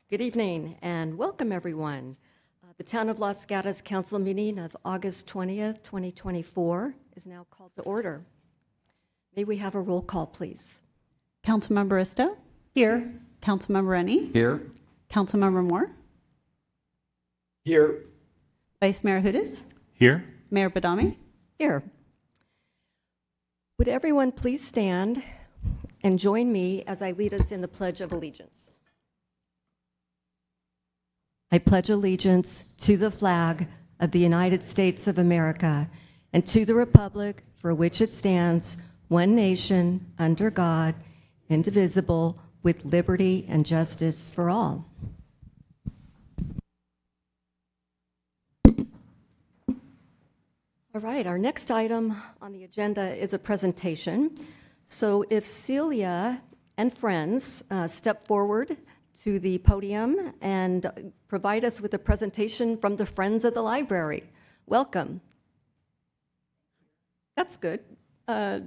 Good evening and welcome everyone. The Town of Los Gatos Council meeting of August 20th, 2024 is now called to order. May we have a roll call, please? Councilmember Isto? Here. Councilmember Rennie? Here. Councilmember Moore? Here. Vice Mayor Hudes? Here. Mayor Badami? Here. Would everyone please stand and join me as I lead us in the Pledge of Allegiance? I pledge allegiance to the flag of the United States of America and to the republic for which it stands, one nation, under God, indivisible, with liberty and justice for all. All right, our next item on the agenda is a presentation. So if Celia and friends step forward to the podium and provide us with a presentation from the Friends of the Library. Welcome. That's good. You're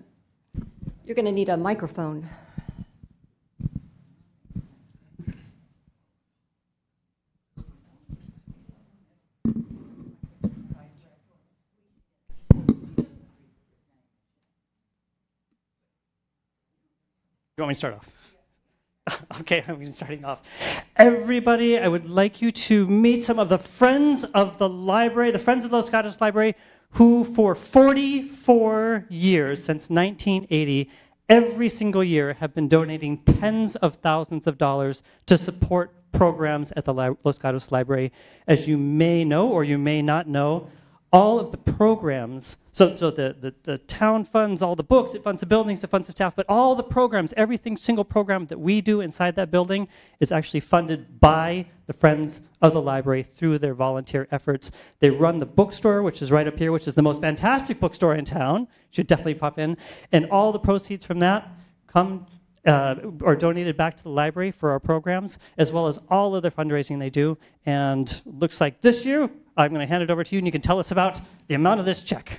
going to need a microphone. You want me to start off? Okay, I'm starting off. Everybody, I would like you to meet some of the Friends of the Library, the Friends of Los Gatos Library, who for 44 years, since 1980, every single year have been donating tens of thousands of dollars to support programs at the Los Gatos Library. As you may know or you may not know, all of the programs, so the town funds all the books, it funds the buildings, it funds the staff, but all the programs, single program that we do inside that building is actually funded by the Friends of the Library through their volunteer efforts. They run the bookstore, which is right up here, which is the most fantastic bookstore in town. Should definitely pop in. And all the proceeds from that come are donated back to the library for our programs, as well as all other fundraising they do. And looks like this year, I'm going to hand it over to you, and you can tell us about the amount of this check.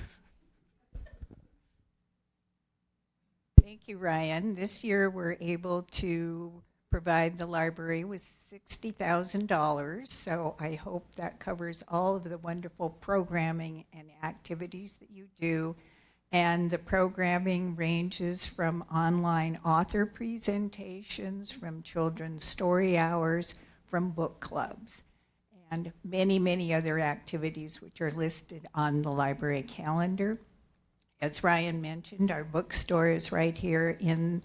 Thank you, Ryan. This year, we're able to provide the library with $60,000, so I hope that covers all of the wonderful programming and activities that you do. And the programming ranges from online author presentations, from children's story hours, from book clubs, and many, many other activities which are listed on the library calendar. As Ryan mentioned, our bookstore is right here in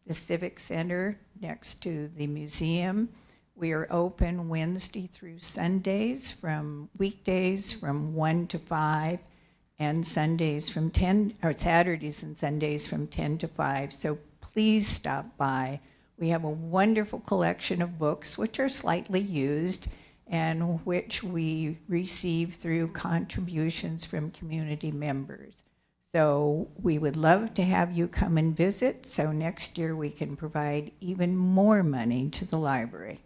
the Civic Center next to the museum. We are open Wednesday through Sundays, from weekdays from 1 to 5, and Sundays from 10, or Saturdays and Sundays from 10 to 5. So please stop by. We have a wonderful collection of books which are slightly used and which we receive through contributions from community members. So we would love to have you come and visit, so next year we can provide even more money to the library.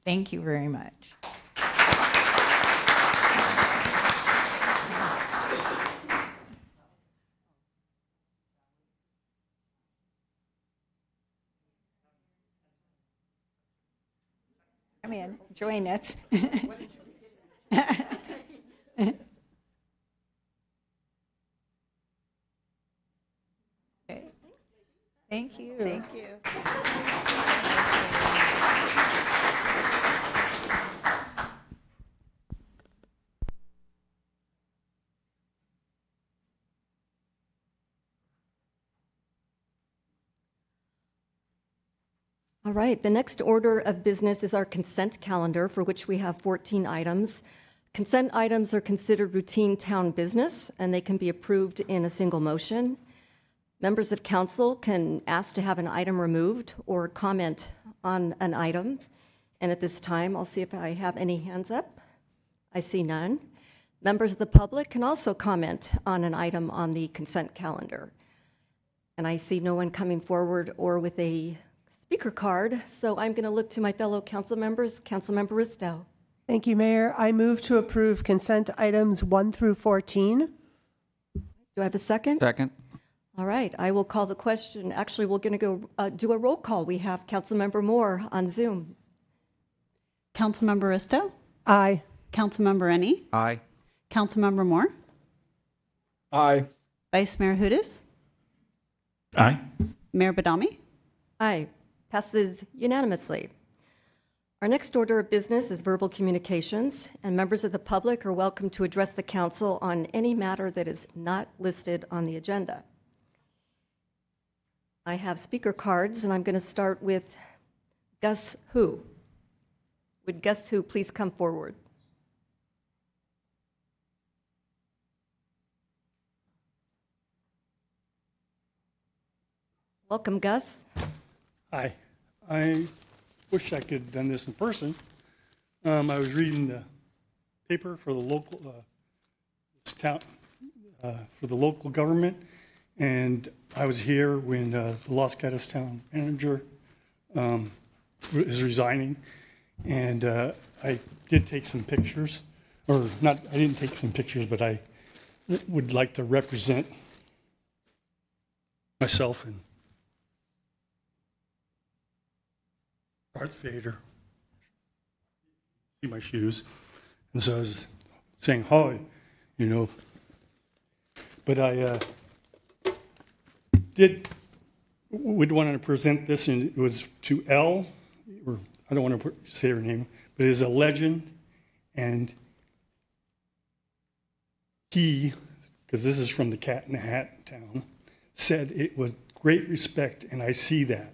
Thank you very much. Come in, join us. Okay. Thank you. Thank you. All right, the next order of business is our consent calendar, for which we have 14 items. Consent items are considered routine town business, and they can be approved in a single motion. Members of council can ask to have an item removed or comment on an item. And at this time, I'll see if I have any hands up. I see none. Members of the public can also comment on an item on the consent calendar. And I see no one coming forward or with a speaker card, so I'm going to look to my fellow council members. Councilmember Risto. Thank you, Mayor. I move to approve consent items 1 through 14. Do I have a second? Second. All right, I will call the question. Actually, we're going to go do a roll call. We have Councilmember Moore on Zoom. Councilmember Risto, Aye. Councilmember Rennie, Aye. Councilmember Moore, Aye. Vice Mayor Hudas, Aye. Mayor Badami. Aye. Passes unanimously. Our next order of business is verbal communications, and members of the public are welcome to address the council on any matter that is not listed on the agenda. I have speaker cards, and I'm going to start with Gus Hu. Would Gus Hu please come forward? Welcome, Gus. Hi. I wish I could have done this in person. I was reading the paper for the local town for the local government, and I was here when the Los Gatos town manager is resigning, and I did take some pictures, or not. I didn't take some pictures, but I would like to represent myself and Darth Vader. See my shoes. And so I was saying hi, you know. But I would want to present this, and it was to Elle, or I don't want to say her name, but it is a legend. And he, because this is from the Cat in the Hat town, said it was great respect, and I see that.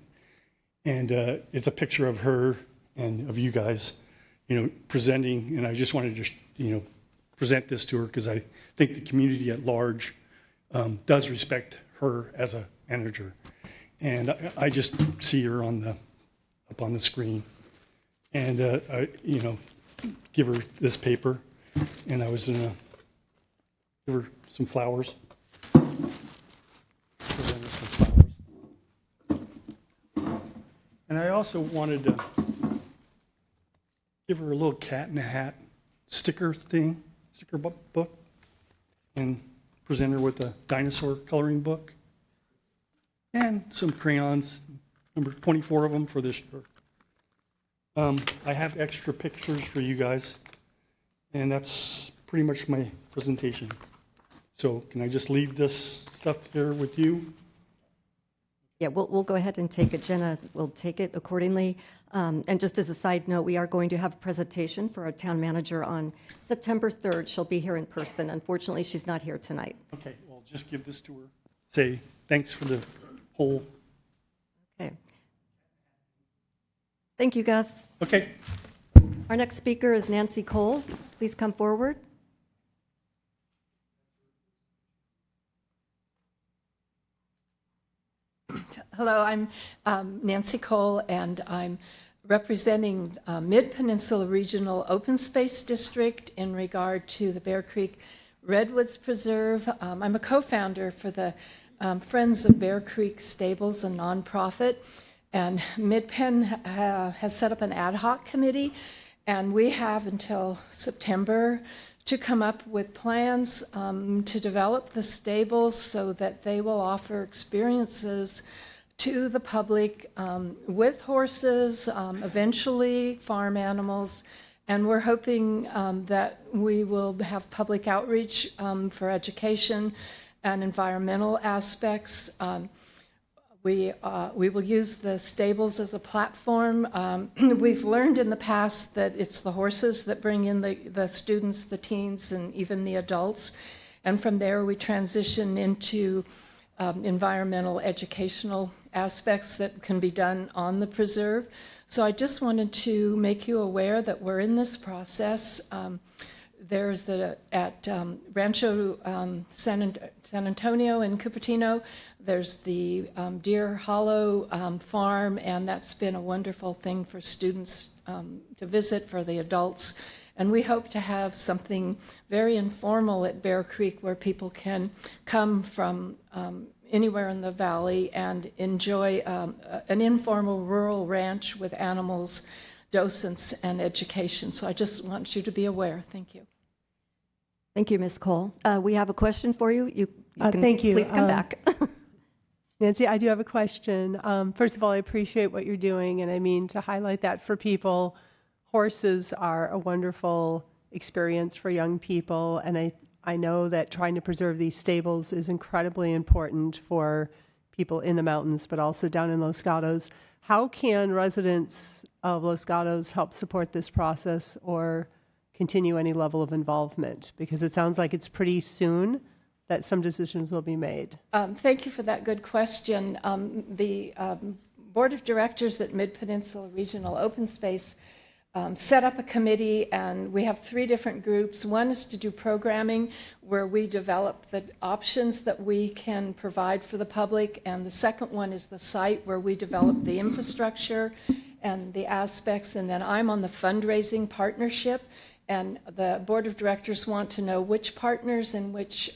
And it's a picture of her and of you guys, you know, presenting. And I just wanted to, you know, present this to her because I think the community at large does respect her as a manager. And I just see her up on the screen. And I, you know, give her this paper. And I was gonna give her some flowers. Present her some flowers. And I also wanted to give her a little Cat in the Hat sticker book, and present her with a dinosaur coloring book and some crayons, number 24 of them for this year. I have extra pictures for you guys, and that's pretty much my presentation. So can I just leave this stuff here with you? Yeah, we'll go ahead and take it. Jenna will take it accordingly. And just as a side note, we are going to have a presentation for our town manager on September 3rd. She'll be here in person. Unfortunately, she's not here tonight. Okay, well, just give this to her. Say thanks for the whole. Okay. Thank you, Gus. Okay. Our next speaker is Nancy Cole. Please come forward. Hello, I'm Nancy Cole, and I'm representing Mid-Peninsula Regional Open Space District in regard to the Bear Creek Redwoods Preserve. I'm a co-founder for the Friends of Bear Creek Stables, a nonprofit, and Mid-Pen has set up an ad hoc committee, and we have until September to come up with plans to develop the stables so that they will offer experiences to the public with horses, eventually farm animals, and we're hoping that we will have public outreach for education and environmental aspects. We will use the stables as a platform. We've learned in the past that it's the horses that bring in the students, the teens, and even the adults. And from there, we transition into environmental educational aspects that can be done on the preserve. So I just wanted to make you aware that we're in this process. There's at Rancho San Antonio in Cupertino, there's the Deer Hollow farm, and that's been a wonderful thing for students to visit, for the adults. And we hope to have something very informal at Bear Creek where people can come from anywhere in the valley and enjoy an informal rural ranch with animals, docents, and education. So I just want you to be aware. Thank you. Thank you, Ms. Cole. We have a question for you. You can Thank you. please come back. Nancy, I do have a question. First of all, I appreciate what you're doing, and I mean to highlight that for people. horses are a wonderful experience for young people, and I know that trying to preserve these stables is incredibly important for people in the mountains, but also down in Los Gatos. How can residents of Los Gatos help support this process or continue any level of involvement? Because it sounds like it's pretty soon that some decisions will be made. Thank you for that good question. The Board of Directors at Mid-Peninsula Regional Open Space set up a committee, and we have 3 different groups. One is to do programming where we develop the options that we can provide for the public, and the second one is the site where we develop the infrastructure and the aspects, and then I'm on the fundraising partnership, and the Board of Directors want to know which partners and which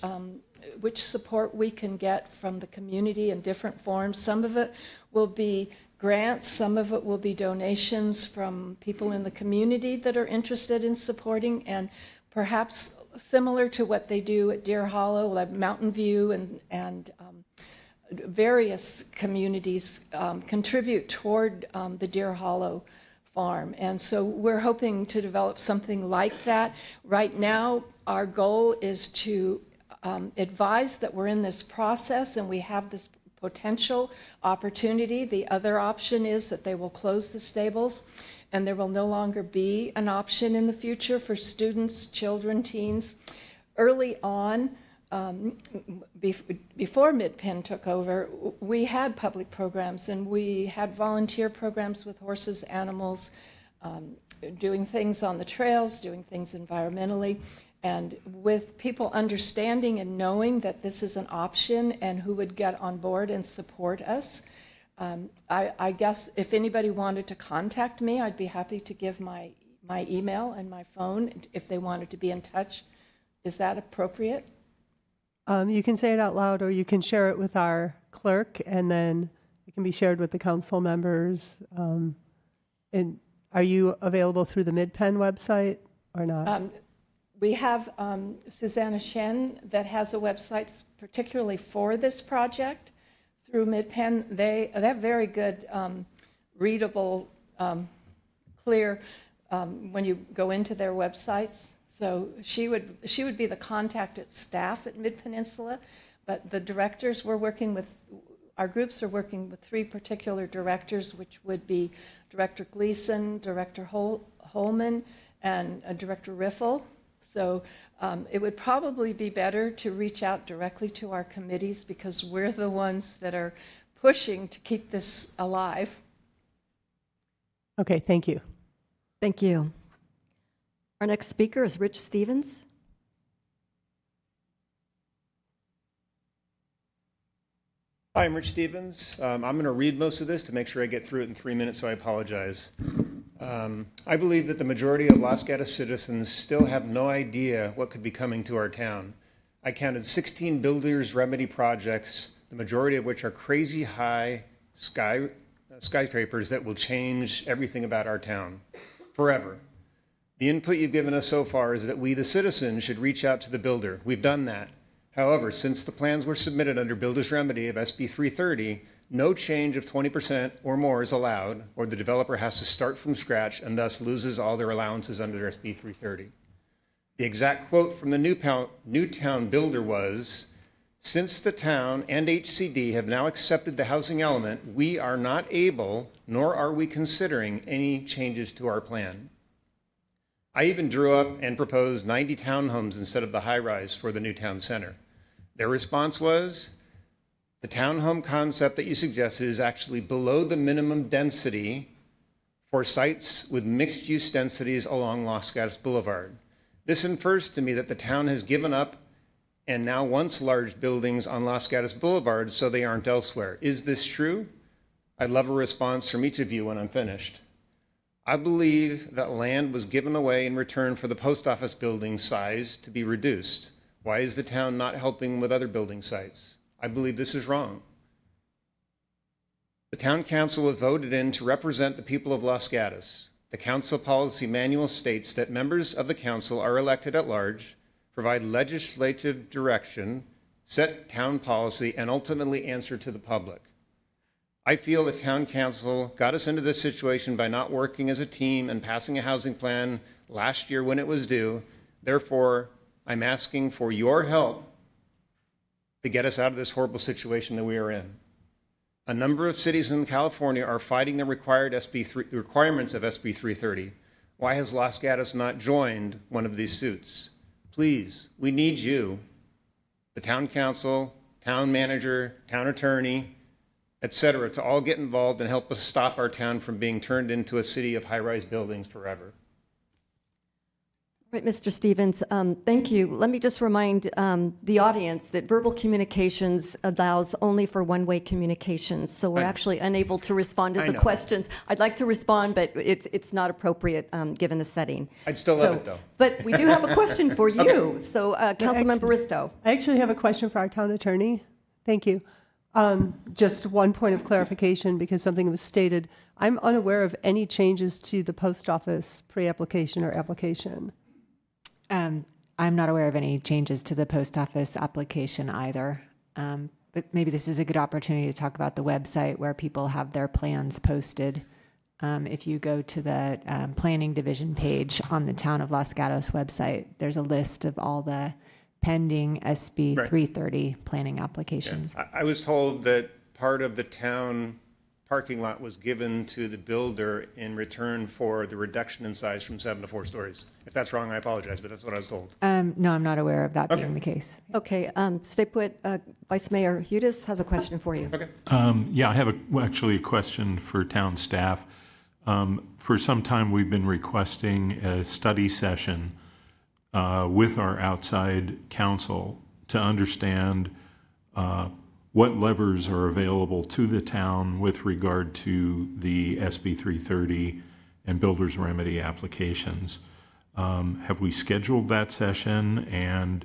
support we can get from the community in different forms. Some of it will be grants, some of it will be donations from people in the community that are interested in supporting, and perhaps similar to what they do at Deer Hollow, like Mountain View and various communities contribute toward the Deer Hollow farm. And so we're hoping to develop something like that. Right now, our goal is to advise that we're in this process and we have this potential opportunity. The other option is that they will close the stables and there will no longer be an option in the future for students, children, teens. Early on, before Mid-Penn took over, we had public programs and we had volunteer programs with horses, animals, doing things on the trails, doing things environmentally. And with people understanding and knowing that this is an option and who would get on board and support us, I guess if anybody wanted to contact me, I'd be happy to give my email and my phone if they wanted to be in touch. Is that appropriate? You can say it out loud, or you can share it with our clerk, and then it can be shared with the council members. And are you available through the Mid-Penn website or not? We have Susanna Shen that has a website particularly for this project through Mid-Penn. They have very good, readable, clear when you go into their websites. So she would be the contact at staff at Mid-Peninsula, but the directors we're working with, our groups are working with 3 particular directors, which would be Director Gleason, Director Holman, and Director Riffle. So it would probably be better to reach out directly to our committees because we're the ones that are pushing to keep this alive. Okay, thank you. Thank you. Our next speaker is Rich Stevens. Hi, I'm Rich Stevens. I'm going to read most of this to make sure I get through it in 3 minutes, so I apologize. I believe that the majority of Los Gatos citizens still have no idea what could be coming to our town. I counted 16 builders' remedy projects, the majority of which are crazy high skyscrapers that will change everything about our town forever. The input you've given us so far is that we, the citizens, should reach out to the builder. We've done that. However, since the plans were submitted under Builder's Remedy of SB 330, no change of 20% or more is allowed, or the developer has to start from scratch and thus loses all their allowances under SB 330. The exact quote from the Newtown builder was, "Since the town and HCD have now accepted the housing element, we are not able, nor are we considering any changes to our plan." I even drew up and proposed 90 townhomes instead of the high-rise for the Newtown Center. Their response was, "The townhome concept that you suggested is actually below the minimum density for sites with mixed-use densities along Los Gatos Boulevard. This infers to me that the town has given up and now wants large buildings on Los Gatos Boulevard so they aren't elsewhere. Is this true? I'd love a response from each of you when I'm finished. I believe that land was given away in return for the post office building size to be reduced. Why is the town not helping with other building sites? I believe this is wrong. The town council was voted in to represent the people of Los Gatos. The council policy manual states that members of the council are elected at large, provide legislative direction, set town policy, and ultimately answer to the public. I feel the town council got us into this situation by not working as a team and passing a housing plan last year when it was due. Therefore, I'm asking for your help to get us out of this horrible situation that we are in. A number of cities in California are fighting the requirements of SB 330. Why has Los Gatos not joined one of these suits? Please, we need you, the town council, town manager, town attorney, etc., to all get involved and help us stop our town from being turned into a city of high-rise buildings forever. Right, Mr. Stevens, thank you. Let me just remind the audience that verbal communications allows only for one-way communications, so we're actually unable to respond to the questions. I'd like to respond, but it's not appropriate given the setting. I'd still love it, though. But we do have a question for you. Okay. So, Councilmember Risto. I actually have a question for our town attorney. Thank you. Just one point of clarification because something was stated. I'm unaware of any changes to the post office pre-application or application. I'm not aware of any changes to the post office application either. But maybe this is a good opportunity to talk about the website where people have their plans posted. If you go to the planning division page on the Town of Los Gatos website, there's a list of all the pending SB 330 planning applications. Yeah. I was told that part of the town parking lot was given to the builder in return for the reduction in size from 7 to 4 stories. If that's wrong, I apologize, but that's what I was told. No, I'm not aware of that being the case. Okay, Stay put. Vice Mayor Hudes has a question for you. Okay. Yeah, I have actually a question for town staff. For some time, we've been requesting a study session with our outside counsel to understand what levers are available to the town with regard to the SB 330 and builder's remedy applications. Have we scheduled that session? And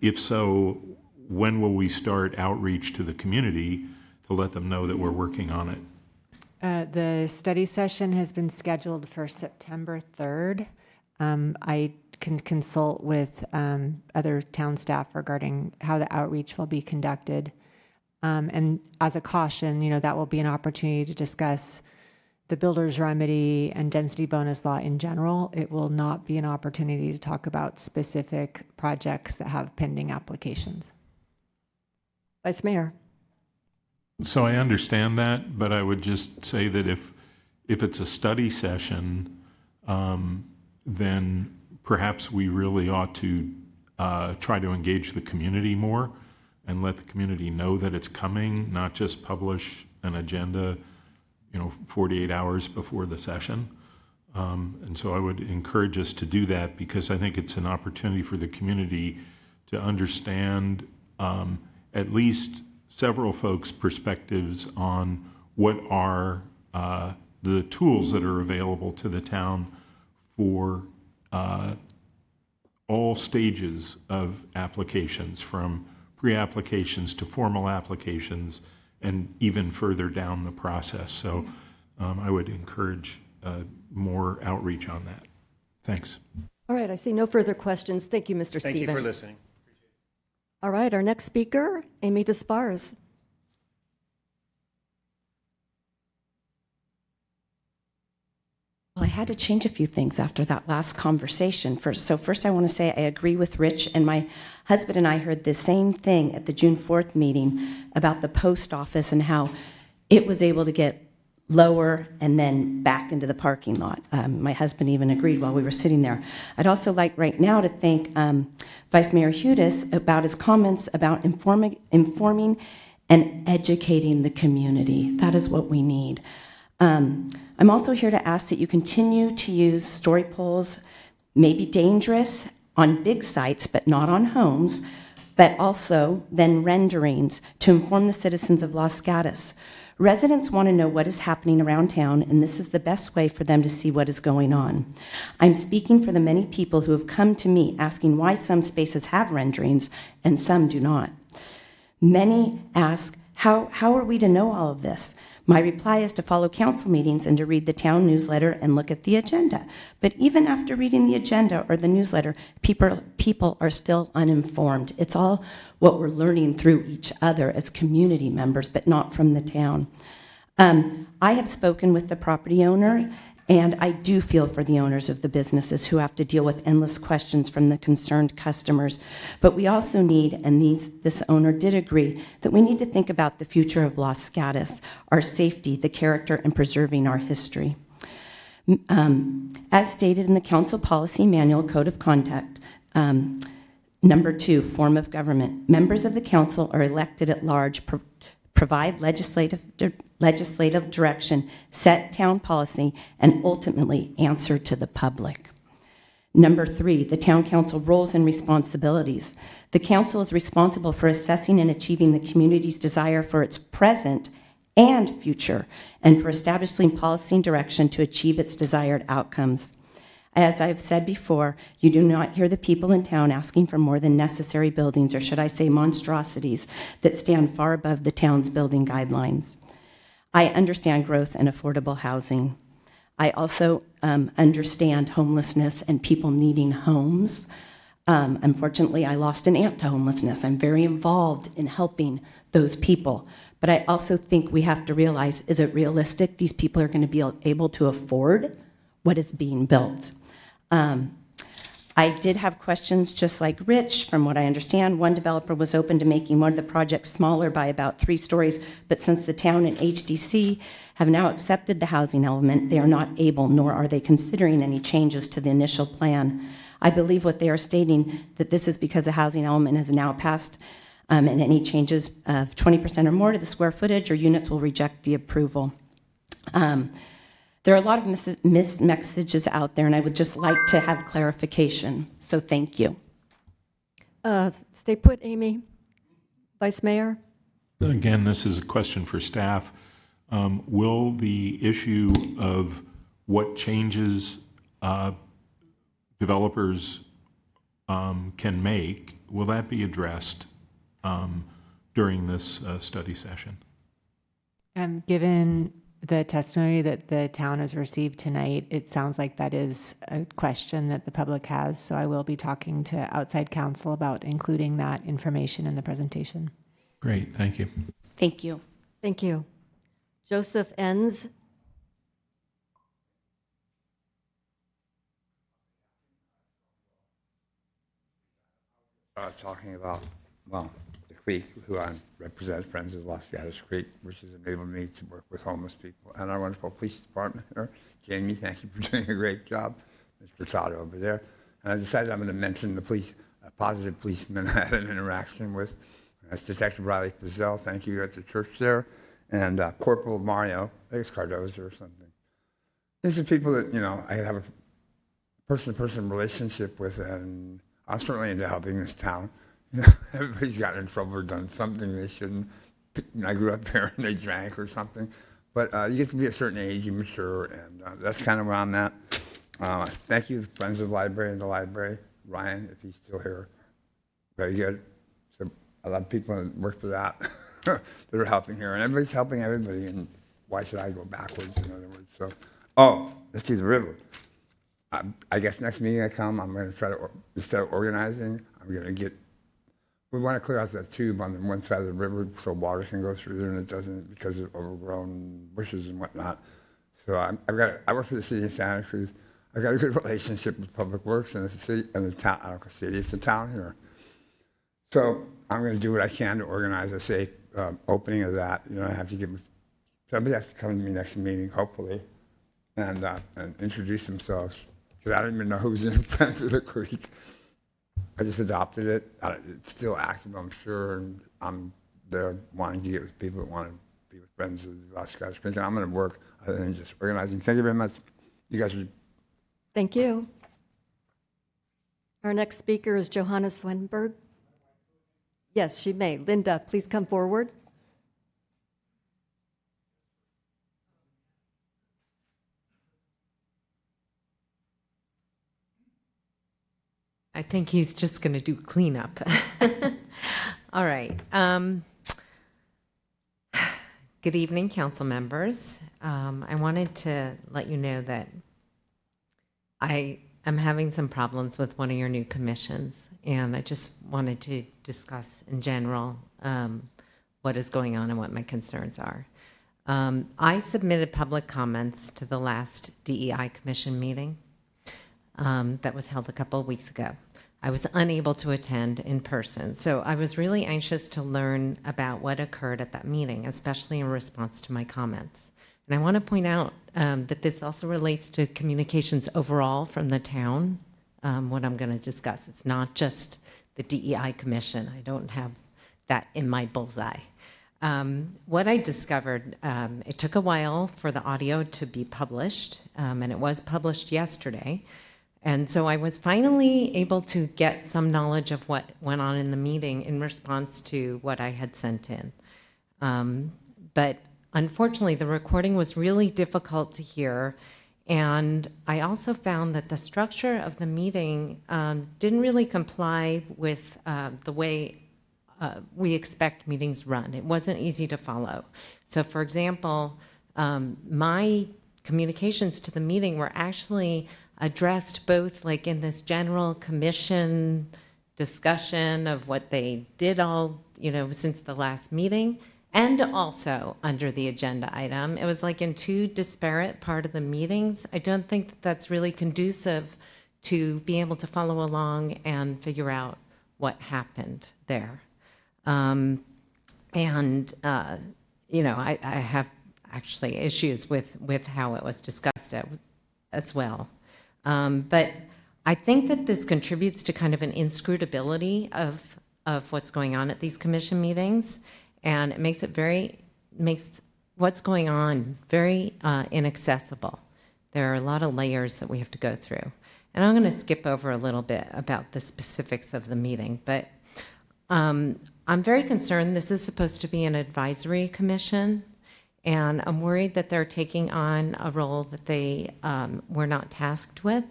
if so, when will we start outreach to the community to let them know that we're working on it? The study session has been scheduled for September 3rd. I can consult with other town staff regarding how the outreach will be conducted. And as a caution, that will be an opportunity to discuss the builder's remedy and density bonus law in general. It will not be an opportunity to talk about specific projects that have pending applications. Vice Mayor. So I understand that, but I would just say that if it's a study session, then perhaps we really ought to try to engage the community more and let the community know that it's coming, not just publish an agenda, 48 hours before the session. And so I would encourage us to do that because I think it's an opportunity for the community to understand at least several folks' perspectives on what are the tools that are available to the town for all stages of applications, from pre-applications to formal applications and even further down the process. So I would encourage more outreach on that. Thanks. All right, I see no further questions. Thank you, Mr. Stevens. Thank you for listening. All right, our next speaker, Amy Despars. Well, I had to change a few things after that last conversation. First, I want to say I agree with Rich, and my husband and I heard the same thing at the June 4th meeting about the post office and how it was able to get lower and then back into the parking lot. My husband even agreed while we were sitting there. I'd also like right now to thank Vice Mayor Hudes about his comments about informing and educating the community. That is what we need. I'm also here to ask that you continue to use story polls, maybe dangerous on big sites, but not on homes, but also then renderings to inform the citizens of Los Gatos. Residents want to know what is happening around town, and this is the best way for them to see what is going on. I'm speaking for the many people who have come to me asking why some spaces have renderings and some do not. Many ask, how are we to know all of this? My reply is to follow council meetings and to read the town newsletter and look at the agenda. But even after reading the agenda or the newsletter, people are still uninformed. It's all what we're learning through each other as community members, but not from the town. I have spoken with the property owner, and I do feel for the owners of the businesses who have to deal with endless questions from the concerned customers. But we also need, and this owner did agree, that we need to think about the future of Los Gatos, our safety, the character, and preserving our history. As stated in the Council Policy Manual Code of Conduct, number 2, form of government, members of the council are elected at large, provide legislative direction, set town policy, and ultimately answer to the public. Number 3, the town council roles and responsibilities. The council is responsible for assessing and achieving the community's desire for its present and future, and for establishing policy and direction to achieve its desired outcomes. As I've said before, you do not hear the people in town asking for more than necessary buildings, or should I say monstrosities, that stand far above the town's building guidelines. I understand growth and affordable housing. I also understand homelessness and people needing homes. Unfortunately, I lost an aunt to homelessness. I'm very involved in helping those people. But I also think we have to realize, is it realistic these people are going to be able to afford what is being built? I did have questions just like Rich. From what I understand, one developer was open to making one of the projects smaller by about 3 stories, but since the town and HDC have now accepted the housing element, they are not able, nor are they considering any changes to the initial plan. I believe what they are stating, that this is because the housing element has now passed, and any changes of 20% or more to the square footage or units will reject the approval. There are a lot of mixed messages out there, and I would just like to have clarification. So thank you. Stay put, Amy. Vice Mayor? Again, this is a question for staff. Will the issue of what changes developers can make, will that be addressed during this study session? Given the testimony that the town has received tonight, it sounds like that is a question that the public has. So I will be talking to outside counsel about including that information in the presentation. Great, thank you. Thank you. Thank you. Joseph Enns? Talking about, well, the Creek, who I represent, Friends of Los Gatos Creek, which has enabled me to work with homeless people, and our wonderful police department here. Jamie, thank you for doing a great job. Mr. Todd over there. And I decided I'm going to mention the police, a positive policeman I had an interaction with. That's Detective Riley Pizzell, thank you, at the church there. And Corporal Mario, I think it's Cardoza or something. These are people that, you know, I have a person-to-person relationship with, and I'm certainly into helping this town. You know, everybody's gotten in trouble or done something they shouldn't. I grew up here and they drank or something. But you get to be a certain age, you mature, and that's kind of where I'm at. Thank you, the Friends of the Library and the library. Ryan, if he's still here. Very good. So a lot of people that work for that that are helping here. And everybody's helping everybody, and why should I go backwards, in other words? So, oh, let's see the river. I guess next meeting I come, I'm going to try to, instead of organizing, I'm going to get, we want to clear out that tube on the one side of the river so water can go through there and it doesn't because of overgrown bushes and whatnot. So I work for the city of Santa Cruz. I've got a good relationship with Public Works and the city and the town. I don't know city, it's the town here. So I'm going to do what I can to organize a safe opening of that. You know, I have to give somebody has to come to me next meeting, hopefully, and introduce themselves. Because I don't even know who's in Friends of the Creek. I just adopted it. It's still active, I'm sure, and I'm there wanting to get with people that want to be with Friends of Los Gatos Creek. And I'm going to work other than just organizing. Thank you very much. You guys are. Thank you. Our next speaker is Johanna Swenberg. Yes, she may. Linda, please come forward. I think he's just going to do cleanup. All right. Good evening, council members. I wanted to let you know that I am having some problems with one of your new commissions, and I just wanted to discuss in general what is going on and what my concerns are. I submitted public comments to the last DEI Commission meeting that was held a couple of weeks ago. I was unable to attend in person, so I was really anxious to learn about what occurred at that meeting, especially in response to my comments. And I want to point out that this also relates to communications overall from the town, what I'm going to discuss. It's not just the DEI Commission. I don't have that in my bullseye. What I discovered, it took a while for the audio to be published, and it was published yesterday. And so I was finally able to get some knowledge of what went on in the meeting in response to what I had sent in. But unfortunately, the recording was really difficult to hear. And I also found that the structure of the meeting didn't really comply with the way we expect meetings run. It wasn't easy to follow. So for example, my communications to the meeting were actually addressed both like in this general commission discussion of what they did all, since the last meeting, and also under the agenda item. It was like in two disparate part of the meetings. I don't think that that's really conducive to be able to follow along and figure out what happened there. I have actually issues with how it was discussed as well. But I think that this contributes to kind of an inscrutability of what's going on at these commission meetings, and it makes what's going on very inaccessible. There are a lot of layers that we have to go through. And I'm going to skip over a little bit about the specifics of the meeting, but I'm very concerned. This is supposed to be an advisory commission, and I'm worried that they're taking on a role that they were not tasked with.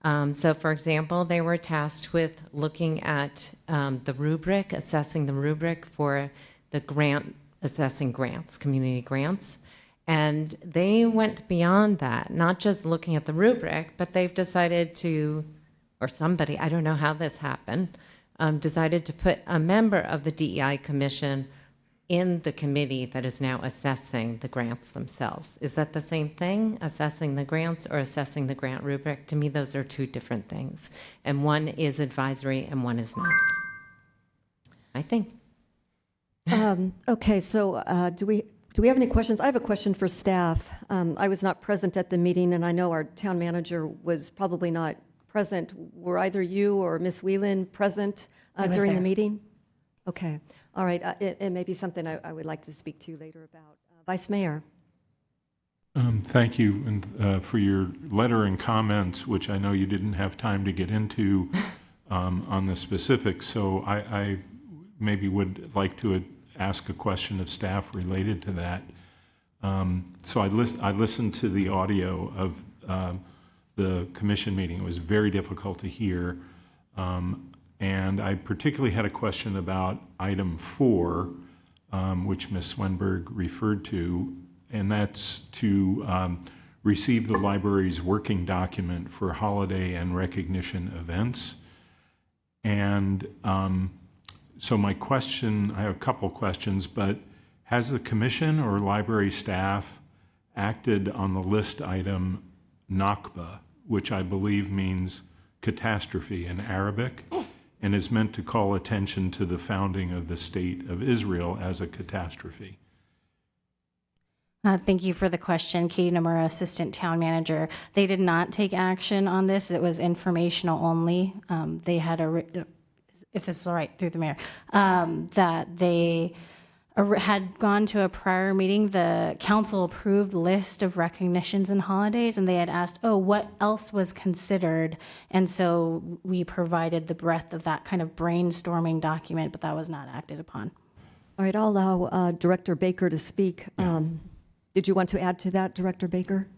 So for example, they were tasked with looking at the rubric, assessing the rubric for the grant, assessing grants, community grants. And they went beyond that, not just looking at the rubric, but they've decided to, or somebody, I don't know how this happened, decided to put a member of the DEI Commission in the committee that is now assessing the grants themselves. Is that the same thing, assessing the grants or assessing the grant rubric? To me, those are two different things. And one is advisory and one is not, I think. Okay, so do we have any questions? I have a question for staff. I was not present at the meeting, and I know our town manager was probably not present. Were either you or Ms. Whelan present during the meeting? Okay, all right. It may be something I would like to speak to you later about. Vice Mayor. Thank you for your letter and comments, which I know you didn't have time to get into on the specifics. So I maybe would like to ask a question of staff related to that. So I listened to the audio of the commission meeting. It was very difficult to hear. And I particularly had a question about item 4, which Ms. Swenberg referred to, and that's to receive the library's working document for holiday and recognition events. And so my question, I have a couple questions, but has the commission or library staff acted on the list item Nakba, which I believe means catastrophe in Arabic, and is meant to call attention to the founding of the State of Israel as a catastrophe? Thank you for the question. Katie Nomura, Assistant Town Manager. They did not take action on this. It was informational only. They had if this is all right through the mayor, that they had gone to a prior meeting. The council approved list of recognitions and holidays, and they had asked, what else was considered? And so we provided the breadth of that kind of brainstorming document, but that was not acted upon. All right, I'll allow Director Baker to speak. Did you want to add to that, Director Baker?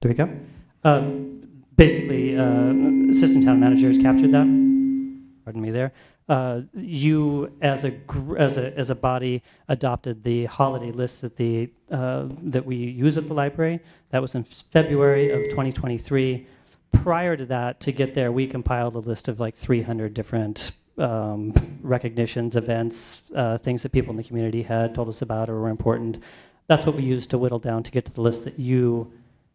There we go. Basically, Assistant Town Manager has captured that. Pardon me there. You, as a body, adopted the holiday list that we use at the library. That was in February of 2023. Prior to that, to get there, we compiled a list of like 300 different recognitions, events, things that people in the community had told us about or were important. That's what we used to whittle down to get to the list that you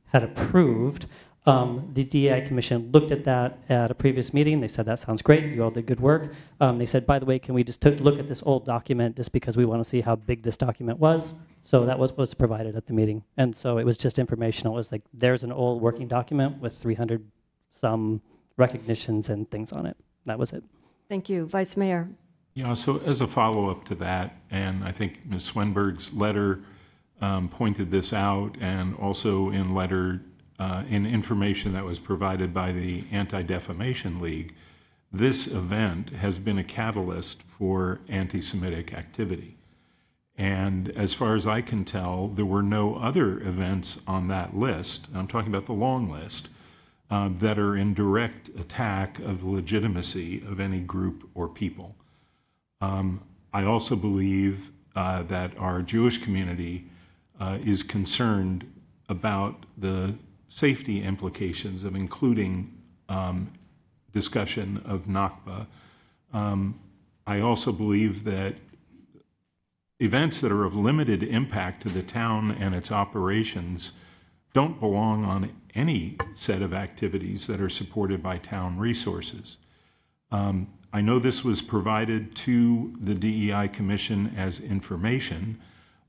had approved. The DEI Commission looked at that at a previous meeting. They said, that sounds great. You all did good work. They said, by the way, can we just look at this old document just because we want to see how big this document was? So that was provided at the meeting. And so it was just informational. It was like, there's an old working document with 300 some recognitions and things on it. That was it. Thank you. Vice Mayor. Yeah, so as a follow-up to that, and I think Ms. Swenberg's letter pointed this out, and also in letter, in information that was provided by the Anti-Defamation League, this event has been a catalyst for anti-Semitic activity. And as far as I can tell, there were no other events on that list, I'm talking about the long list, that are in direct attack of the legitimacy of any group or people. I also believe that our Jewish community is concerned about the safety implications of including discussion of Nakba. I also believe that events that are of limited impact to the town and its operations don't belong on any set of activities that are supported by town resources. I know this was provided to the DEI Commission as information.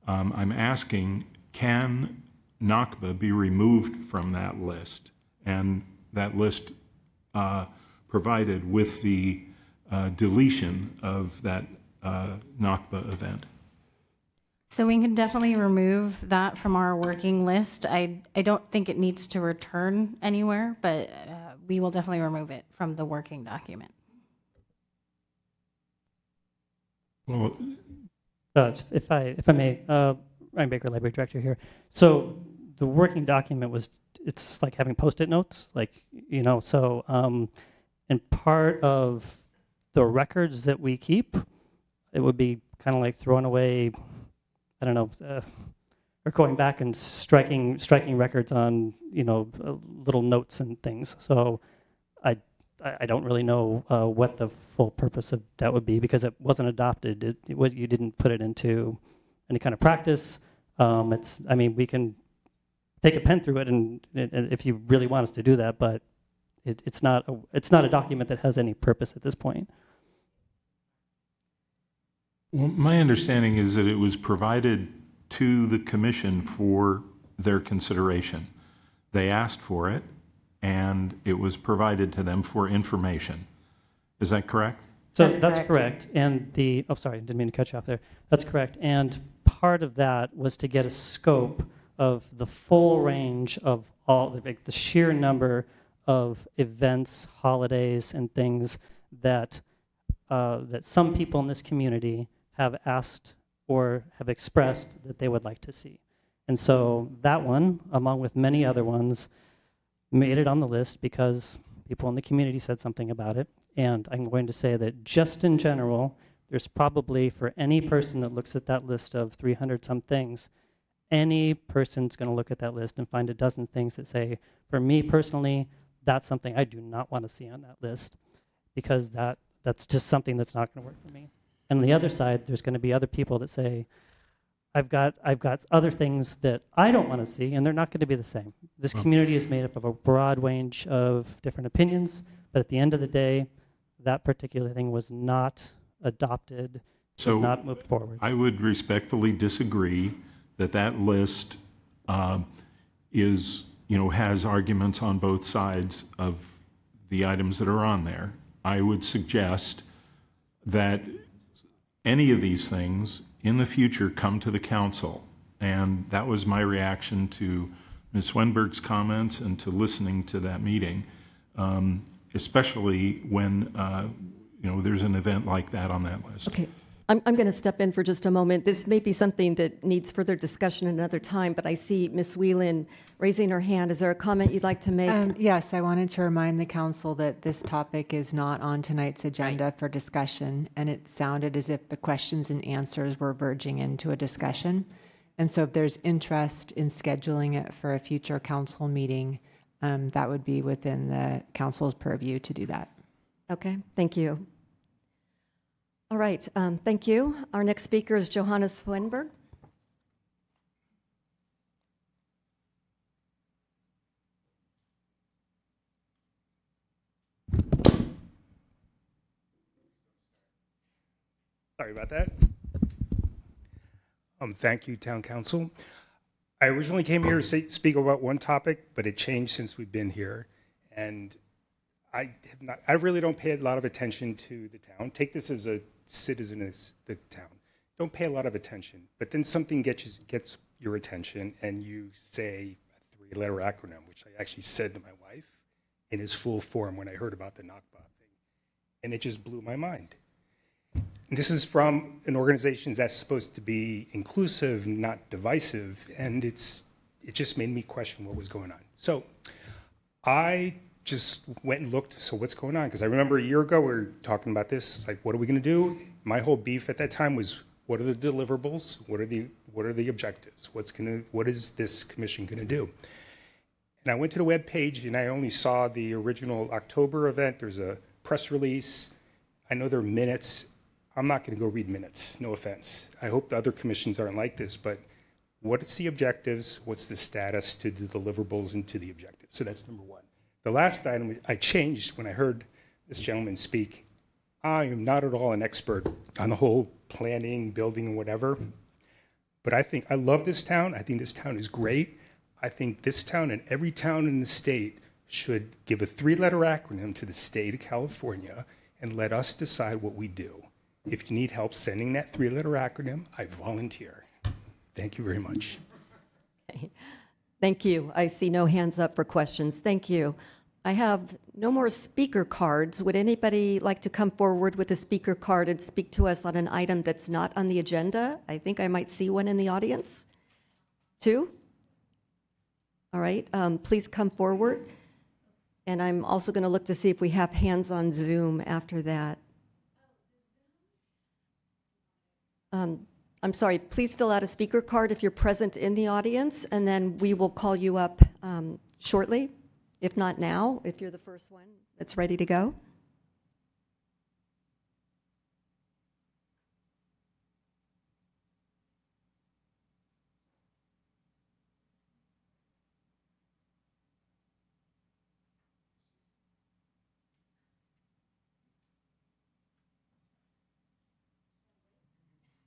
I'm asking, can Nakba be removed from that list? And that list provided with the deletion of that Nakba event. So we can definitely remove that from our working list. I don't think it needs to return anywhere, but we will definitely remove it from the working document. Well, if I may, Ryan Baker, Library Director here. So the working document it's just like having Post-it notes, like, you know, so, and part of the records that we keep, it would be kind of like throwing away, I don't know, or going back and striking records on, you know, little notes and things. So I don't really know what the full purpose of that would be, because it wasn't adopted. You didn't put it into any kind of practice. I mean, we can take a pen through it, and if you really want us to do that, but it's not a document that has any purpose at this point. Well, my understanding is that it was provided to the commission for their consideration. They asked for it, and it was provided to them for information. Is that correct? So that's correct. And sorry, didn't mean to cut you off there. That's correct. And part of that was to get a scope of the full range of all, the sheer number of events, holidays, and things that that some people in this community have asked or have expressed that they would like to see. And so that one, along with many other ones, made it on the list because people in the community said something about it. And I'm going to say that just in general, there's probably, for any person that looks at that list of 300 some things, any person's going to look at that list and find a dozen things that say, for me personally, that's something I do not want to see on that list, because that's just something that's not going to work for me. And on the other side, there's going to be other people that say, I've got other things that I don't want to see, and they're not going to be the same. This community is made up of a broad range of different opinions, but at the end of the day, that particular thing was not adopted, was not moved forward. I would respectfully disagree that list has arguments on both sides of the items that are on there. I would suggest that any of these things in the future come to the council. And that was my reaction to Ms. Swenberg's comments and to listening to that meeting, especially when there's an event like that on that list. Okay. I'm going to step in for just a moment. This may be something that needs further discussion another time, but I see Ms. Whelan raising her hand. Is there a comment you'd like to make? Yes, I wanted to remind the council that this topic is not on tonight's agenda for discussion, and it sounded as if the questions and answers were verging into a discussion. And so if there's interest in scheduling it for a future council meeting, that would be within the council's purview to do that. Okay, thank you. All right, thank you. Our next speaker is Johannes Wenberg. Sorry about that. Thank you, Town Council. I originally came here to speak about one topic, but it changed since we've been here. And I really don't pay a lot of attention to the town. Take this as a citizen of the town. Don't pay a lot of attention. But then something gets your attention and you say a three-letter acronym, which I actually said to my wife in its full form when I heard about the Nakba thing. And it just blew my mind. And this is from an organization that's supposed to be inclusive, not divisive, and it just made me question what was going on. So I just went and looked, so what's going on? Because I remember a year ago we were talking about this. It's like, what are we going to do? My whole beef at that time was, what are the deliverables? What are the objectives? What is this commission going to do? And I went to the web page, and I only saw the original October event. There's a press release. I know there are minutes. I'm not going to go read minutes, no offense. I hope the other commissions aren't like this, but what's the objectives? What's the status to the deliverables and to the objectives? So that's number one. The last item I changed when I heard this gentleman speak. I am not at all an expert on the whole planning, building, and whatever, but I love this town. I think this town is great. I think this town and every town in the state should give a three-letter acronym to the state of California and let us decide what we do. If you need help sending that three-letter acronym, I volunteer. Thank you very much. Okay. Thank you. I see no hands up for questions. Thank you. I have no more speaker cards. Would anybody like to come forward with a speaker card and speak to us on an item that's not on the agenda? I think I might see one in the audience. Two? All right, please come forward. And I'm also going to look to see if we have hands on Zoom after that. I'm sorry, please fill out a speaker card if you're present in the audience, and then we will call you up shortly, if not now, if you're the first one that's ready to go.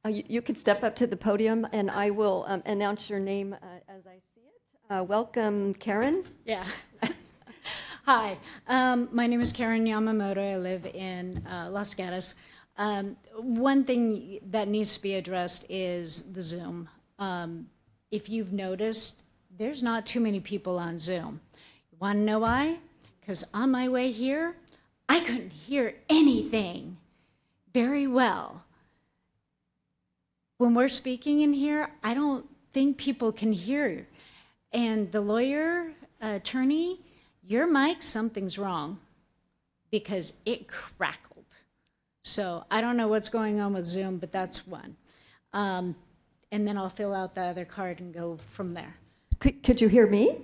You could step up to the podium, and I will announce your name as I see it. Welcome, Karen. Yeah. Hi, my name is Karen Yamamoto. I live in Los Gatos. One thing that needs to be addressed is the Zoom. If you've noticed, there's not too many people on Zoom. You want to know why? Because on my way here, I couldn't hear anything very well. When we're speaking in here, I don't think people can hear. And the lawyer, attorney, your mic, something's wrong because it crackled. So I don't know what's going on with Zoom, but that's one. And then I'll fill out the other card and go from there. Could you hear me?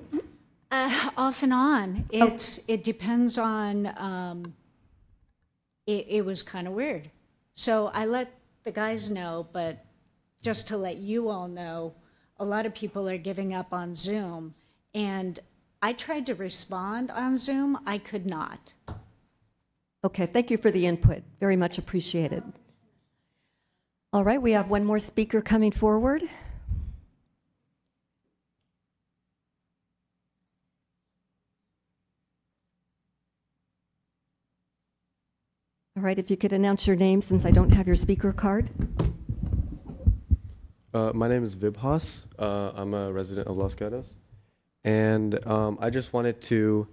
Off and on. It depends on, it was kind of weird. So I let the guys know, but just to let you all know, a lot of people are giving up on Zoom, and I tried to respond on Zoom. I could not. Okay, thank you for the input. Very much appreciated. All right, we have one more speaker coming forward. All right, if you could announce your name since I don't have your speaker card. My name is Vibhas. I'm a resident of Los Gatos. And I just wanted to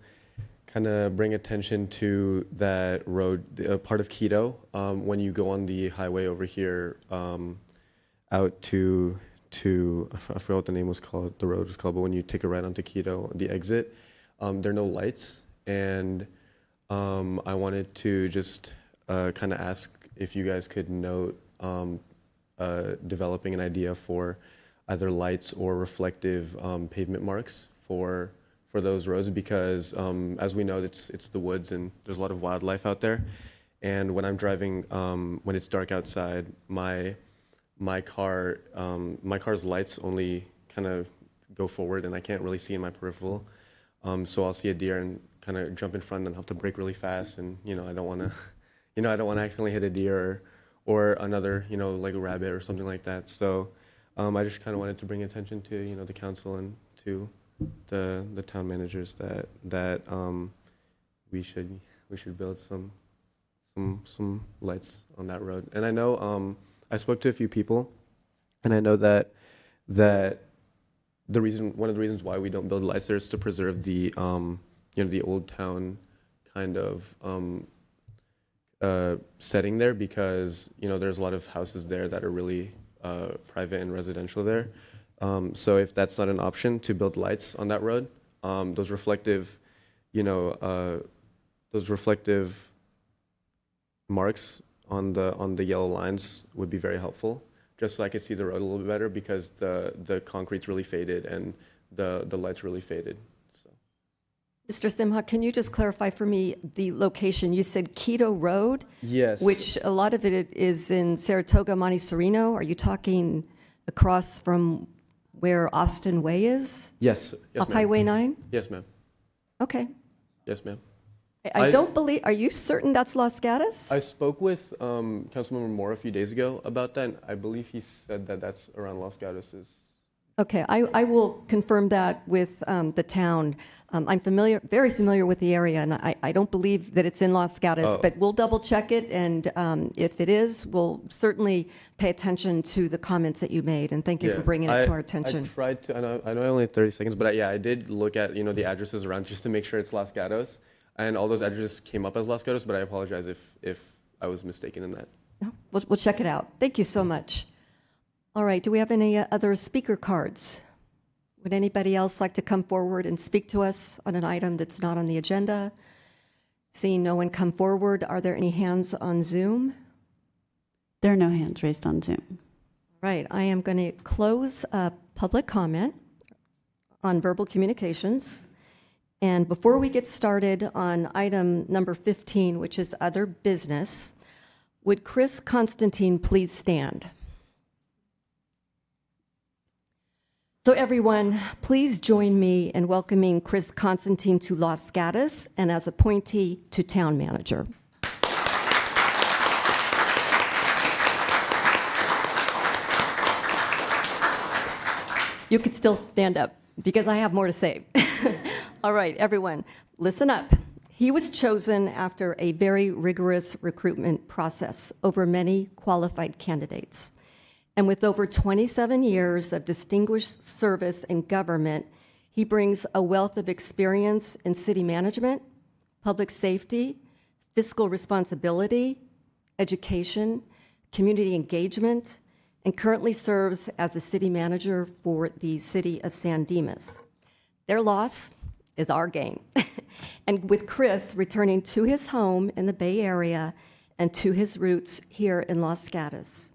kind of bring attention to that road, part of Quito, when you go on the highway over here out to I forgot what the name was called, the road was called, but when you take a right onto Quito, the exit, there are no lights. And I wanted to just kind of ask if you guys could note developing an idea for either lights or reflective pavement marks for those roads, because as we know, it's the woods and there's a lot of wildlife out there, and when I'm driving, when it's dark outside, my car's lights only kind of go forward, and I can't really see in my peripheral. So I'll see a deer and kind of jump in front and have to brake really fast, and I don't want to, I don't want to accidentally hit a deer or another, like a rabbit or something like that. So I just kind of wanted to bring attention to the council and to the town managers that we should build some lights on that road. And I know I spoke to a few people, and I know that one of the reasons why we don't build lights there is to preserve the the old town kind of setting there, because there's a lot of houses there that are really private and residential there. So if that's not an option to build lights on that road, those reflective marks on the yellow lines would be very helpful, just so I could see the road a little bit better, because the concrete's really faded and the light's really faded. So. Mr. Simha, can you just clarify for me the location? You said Quito Road? Yes. Which a lot of it is in Saratoga, Monte Sereno. Are you talking across from where Austin Way is? Yes. Off Ma'am. Highway 9? Yes, ma'am. Okay. Yes, ma'am. I don't believe, are you certain that's Los Gatos? I spoke with Councilmember Moore a few days ago about that, and I believe he said that that's around Los Gatos'. Okay, I will confirm that with the town. I'm very familiar with the area, and I don't believe that it's in Los Gatos, but we'll double check it, and if it is, we'll certainly pay attention to the comments that you made, and thank you for bringing it to our attention. I tried to, I know I only had 30 seconds, but I did look at the addresses around just to make sure it's Los Gatos, and all those addresses came up as Los Gatos, but I apologize if I was mistaken in that. No, we'll check it out. Thank you so much. All right, do we have any other speaker cards? Would anybody else like to come forward and speak to us on an item that's not on the agenda? Seeing no one come forward, are there any hands on Zoom? There are no hands raised on Zoom. Right, I am going to close public comment on verbal communications. And before we get started on item number 15, which is other business, would Chris Constantine please stand? So everyone, please join me in welcoming Chris Constantine to Los Gatos and as appointee to town manager. You could still stand up because I have more to say. All right, everyone, listen up. He was chosen after a very rigorous recruitment process over many qualified candidates. And with over 27 years of distinguished service in government, he brings a wealth of experience in city management, public safety, fiscal responsibility, education, community engagement, and currently serves as the city manager for the city of San Dimas. Their loss is our gain. And with Chris returning to his home in the Bay Area and to his roots here in Los Gatos.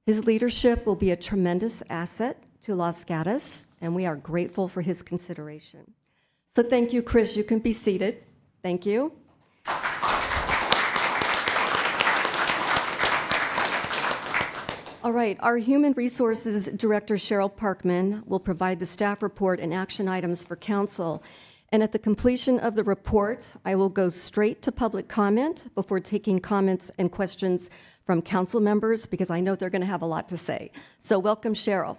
His leadership will be a tremendous asset to Los Gatos, and we are grateful for his consideration. So thank you, Chris. You can be seated. Thank you. All right, our Human Resources Director, Cheryl Parkman, will provide the staff report and action items for council. And at the completion of the report, I will go straight to public comment before taking comments and questions from council members, because I know they're going to have a lot to say. So welcome, Cheryl.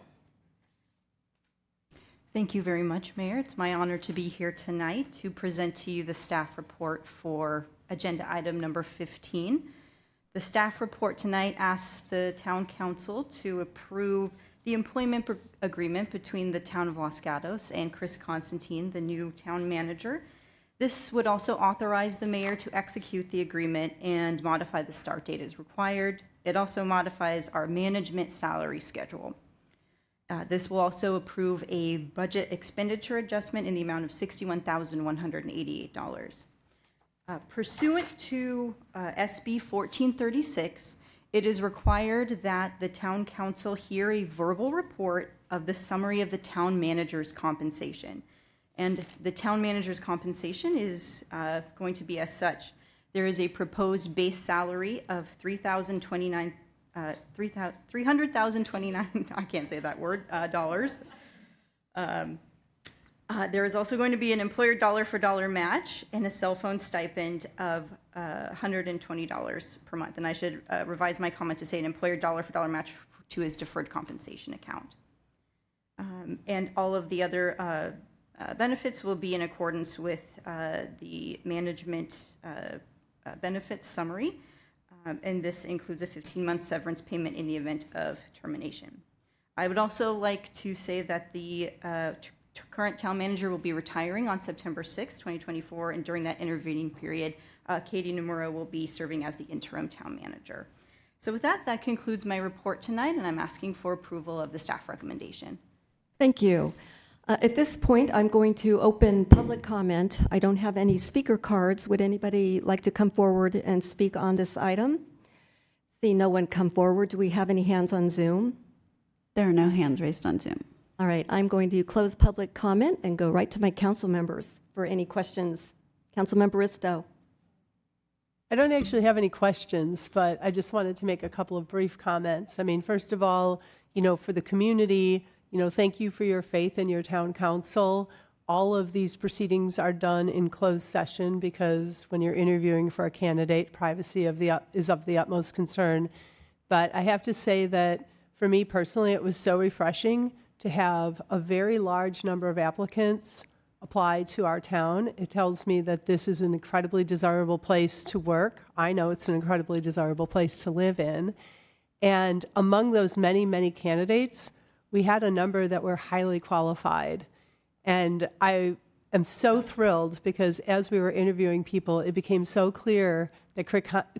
Thank you very much, Mayor. It's my honor to be here tonight to present to you the staff report for agenda item number 15. The staff report tonight asks the town council to approve the employment agreement between the town of Los Gatos and Chris Constantine, the new town manager. This would also authorize the mayor to execute the agreement and modify the start date as required. It also modifies our management salary schedule. This will also approve a budget expenditure adjustment in the amount of $61,188. Pursuant to SB 1436, it is required that the town council hear a verbal report of the summary of the town manager's compensation. And the town manager's compensation is going to be as such. There is a proposed base salary of $300,029, I can't say that word, dollars. There is also going to be an employer dollar-for-dollar match and a cell phone stipend of $120 per month. And I should revise my comment to say an employer dollar-for-dollar match to his deferred compensation account. And all of the other benefits will be in accordance with the management benefits summary. And this includes a 15-month severance payment in the event of termination. I would also like to say that the current town manager will be retiring on September 6, 2024, and during that intervening period, Katie Nomura will be serving as the interim town manager. So with that, that concludes my report tonight, and I'm asking for approval of the staff recommendation. Thank you. At this point, I'm going to open public comment. I don't have any speaker cards. Would anybody like to come forward and speak on this item? See no one come forward. Do we have any hands on Zoom? There are no hands raised on Zoom. All right, I'm going to close public comment and go right to my council members for any questions. Councilmember Risto. I don't actually have any questions, but I just wanted to make a couple of brief comments. I mean, first of all, for the community, thank you for your faith in your town council. All of these proceedings are done in closed session because when you're interviewing for a candidate, privacy is of the utmost concern. But I have to say that for me personally, it was so refreshing to have a very large number of applicants apply to our town. It tells me that this is an incredibly desirable place to work. I know it's an incredibly desirable place to live in. And among those many, many candidates, we had a number that were highly qualified. And I am so thrilled because as we were interviewing people, it became so clear that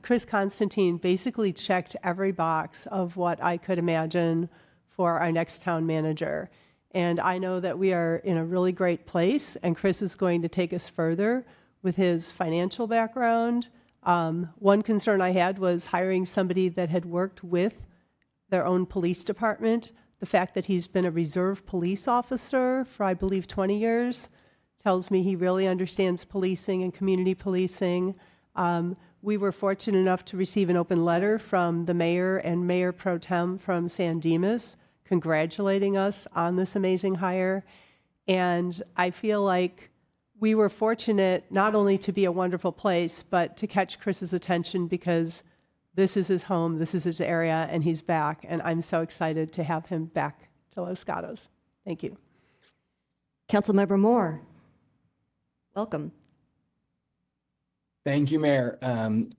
Chris Constantine basically checked every box of what I could imagine for our next town manager. And I know that we are in a really great place, and Chris is going to take us further with his financial background. One concern I had was hiring somebody that had worked with their own police department. The fact that he's been a reserve police officer for, I believe, 20 years tells me he really understands policing and community policing. We were fortunate enough to receive an open letter from the mayor and Mayor Pro Tem from San Dimas congratulating us on this amazing hire. And I feel like we were fortunate not only to be a wonderful place, but to catch Chris's attention because this is his home, this is his area, and he's back. And I'm so excited to have him back to Los Gatos. Thank you. Councilmember Moore, welcome. Thank you, Mayor.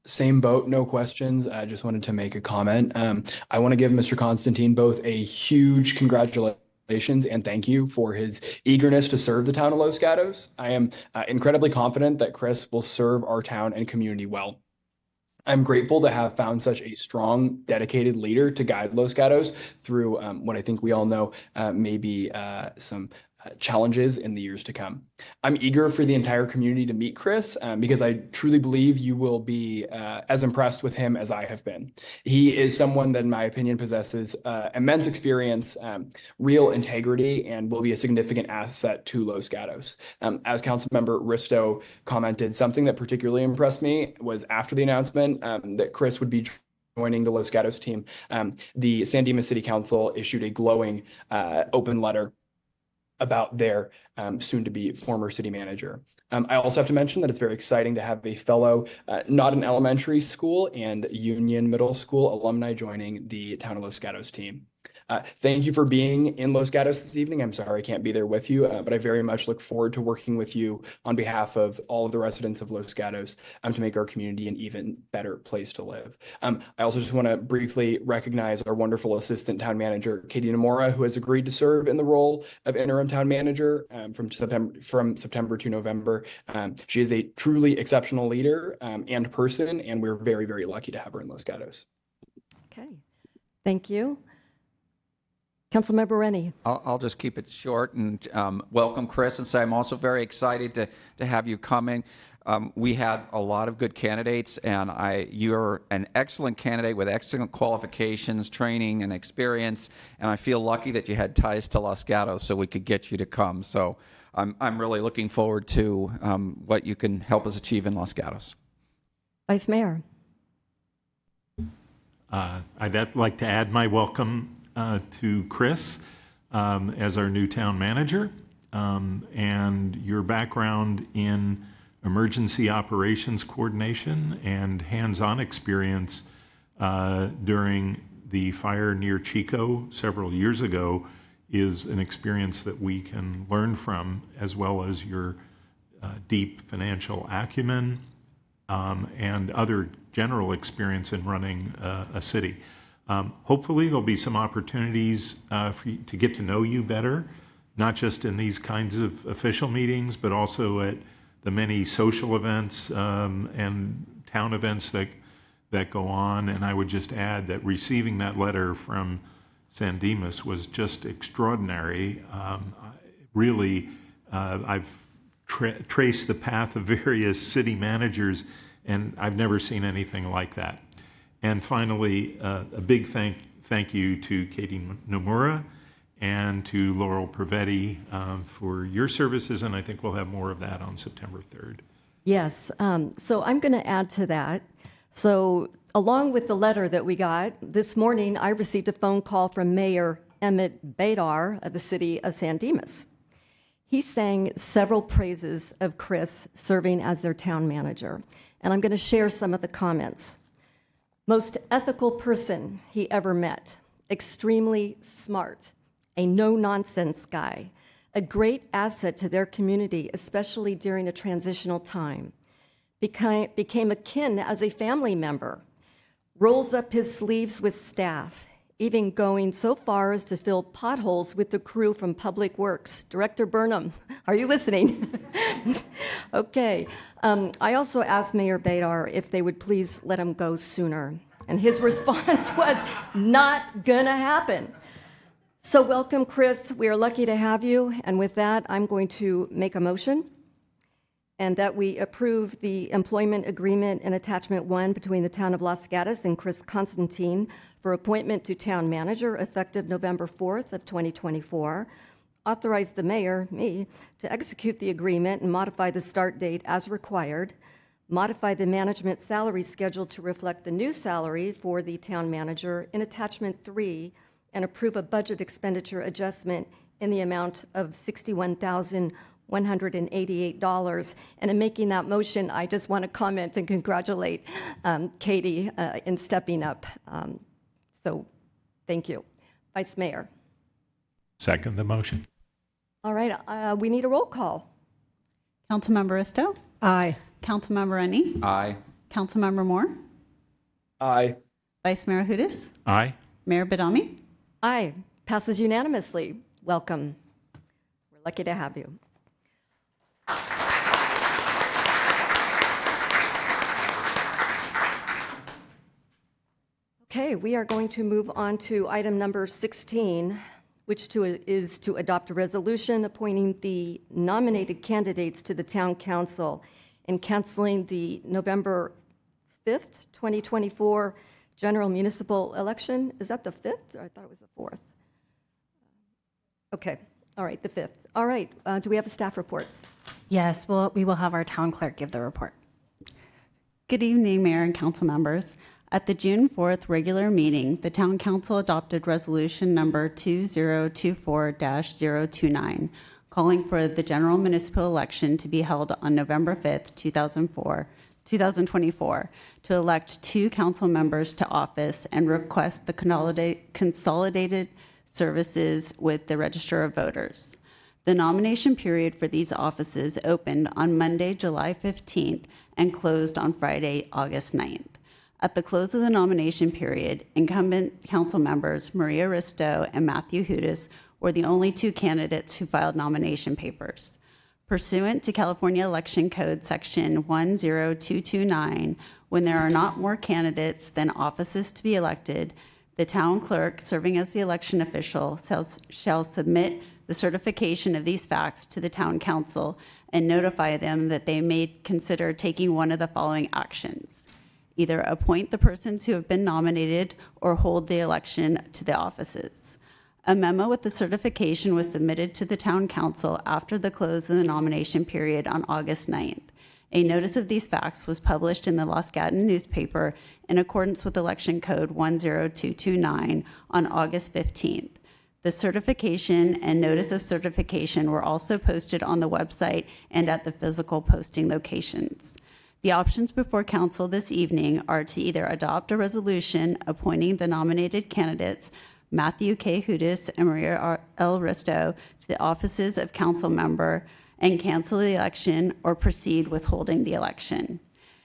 Same boat, no questions. I just wanted to make a comment. I want to give Mr. Constantine both a huge congratulations and thank you for his eagerness to serve the town of Los Gatos. I am incredibly confident that Chris will serve our town and community well. I'm grateful to have found such a strong, dedicated leader to guide Los Gatos through what I think we all know may be some challenges in the years to come. I'm eager for the entire community to meet Chris because I truly believe you will be as impressed with him as I have been. He is someone that, in my opinion, possesses immense experience, real integrity, and will be a significant asset to Los Gatos. As Councilmember Risto commented, something that particularly impressed me was after the announcement that Chris would be joining the Los Gatos team, the San Dimas City Council issued a glowing open letter about their soon-to-be former city manager. I also have to mention that it's very exciting to have a fellow, not an elementary school and Union Middle School alumni joining the Town of Los Gatos team. Thank you for being in Los Gatos this evening. I'm sorry I can't be there with you, but I very much look forward to working with you on behalf of all of the residents of Los Gatos to make our community an even better place to live. I also just want to briefly recognize our wonderful assistant town manager, Katie Nomura, who has agreed to serve in the role of interim town manager from September to November. She is a truly exceptional leader and person, and we're very, very lucky to have her in Los Gatos. Okay, thank you. Councilmember Rennie. I'll just keep it short and welcome Chris and say I'm also very excited to have you coming. We had a lot of good candidates, and you're an excellent candidate with excellent qualifications, training, and experience, and I feel lucky that you had ties to Los Gatos so we could get you to come. So I'm really looking forward to what you can help us achieve in Los Gatos. Vice Mayor. I'd like to add my welcome to Chris as our new town manager, and your background in emergency operations coordination and hands-on experience during the fire near Chico several years ago is an experience that we can learn from, as well as your deep financial acumen and other general experience in running a city. Hopefully there'll be some opportunities for you to get to know you better, not just in these kinds of official meetings, but also at the many social events and town events that go on. And I would just add that receiving that letter from San Dimas was just extraordinary. Really, I've traced the path of various city managers, and I've never seen anything like that. And finally, a big thank you to Katie Nomura and to Laurel Prevetti for your services, and I think we'll have more of that on September 3rd. Yes, so I'm going to add to that. So along with the letter that we got, this morning I received a phone call from Mayor Emmett Badar of the city of San Dimas. He sang several praises of Chris serving as their town manager, and I'm going to share some of the comments. Most ethical person he ever met, extremely smart, a no-nonsense guy, a great asset to their community, especially during a transitional time, became akin as a family member, rolls up his sleeves with staff, even going so far as to fill potholes with the crew from Public Works. Director Burnham, are you listening? Okay. I also asked Mayor Badar if they would please let him go sooner, and his response was, not gonna happen. So welcome, Chris. We are lucky to have you, and with that, I'm going to make a motion, and that we approve the employment agreement in Attachment 1 between the Town of Los Gatos and Chris Constantine for appointment to Town Manager effective November 4th of 2024, authorize the mayor, me, to execute the agreement and modify the start date as required, modify the management salary schedule to reflect the new salary for the Town Manager in Attachment 3, and approve a budget expenditure adjustment in the amount of $61,188. And in making that motion, I just want to comment and congratulate Katie in stepping up. So thank you. Vice Mayor. Second the motion. All right, we need a roll call. Councilmember Isto? Aye. Councilmember Rennie? Aye. Councilmember Moore? Aye. Vice Mayor Hudas? Aye. Mayor Badami? Aye. Passes unanimously. Welcome. We're lucky to have you. Okay, we are going to move on to item number 16, which is to adopt a resolution appointing the nominated candidates to the town council and canceling the November 5th, 2024 general municipal election. Is that the 5th? I thought it was the 4th. Okay, all right, the 5th. All right, do we have a staff report? Yes, we will have our town clerk give the report. Good evening, Mayor and council members. At the June 4th regular meeting, the Town Council adopted resolution number 2024-029, calling for the general municipal election to be held on November 5th, 2024, to elect 2 council members to office and request the consolidated services with the Register of Voters. The nomination period for these offices opened on Monday, July 15th, and closed on Friday, August 9th. At the close of the nomination period, incumbent council members Maria Risto and Matthew Hudas were the only 2 candidates who filed nomination papers. Pursuant to California Election Code Section 10229, when there are not more candidates than offices to be elected, the town clerk serving as the election official shall submit the certification of these facts to the town council and notify them that they may consider taking one of the following actions: either appoint the persons who have been nominated or hold the election to the offices. A memo with the certification was submitted to the town council after the close of the nomination period on August 9th, A notice of these facts was published in the Los Gatos newspaper in accordance with Election Code 10229 on August 15th. The certification and notice of certification were also posted on the website and at the physical posting locations. The options before council this evening are to either adopt a resolution appointing the nominated candidates, Matthew K. Hudis and Maria L. Risto, to the offices of council member and cancel the election or proceed with holding the election.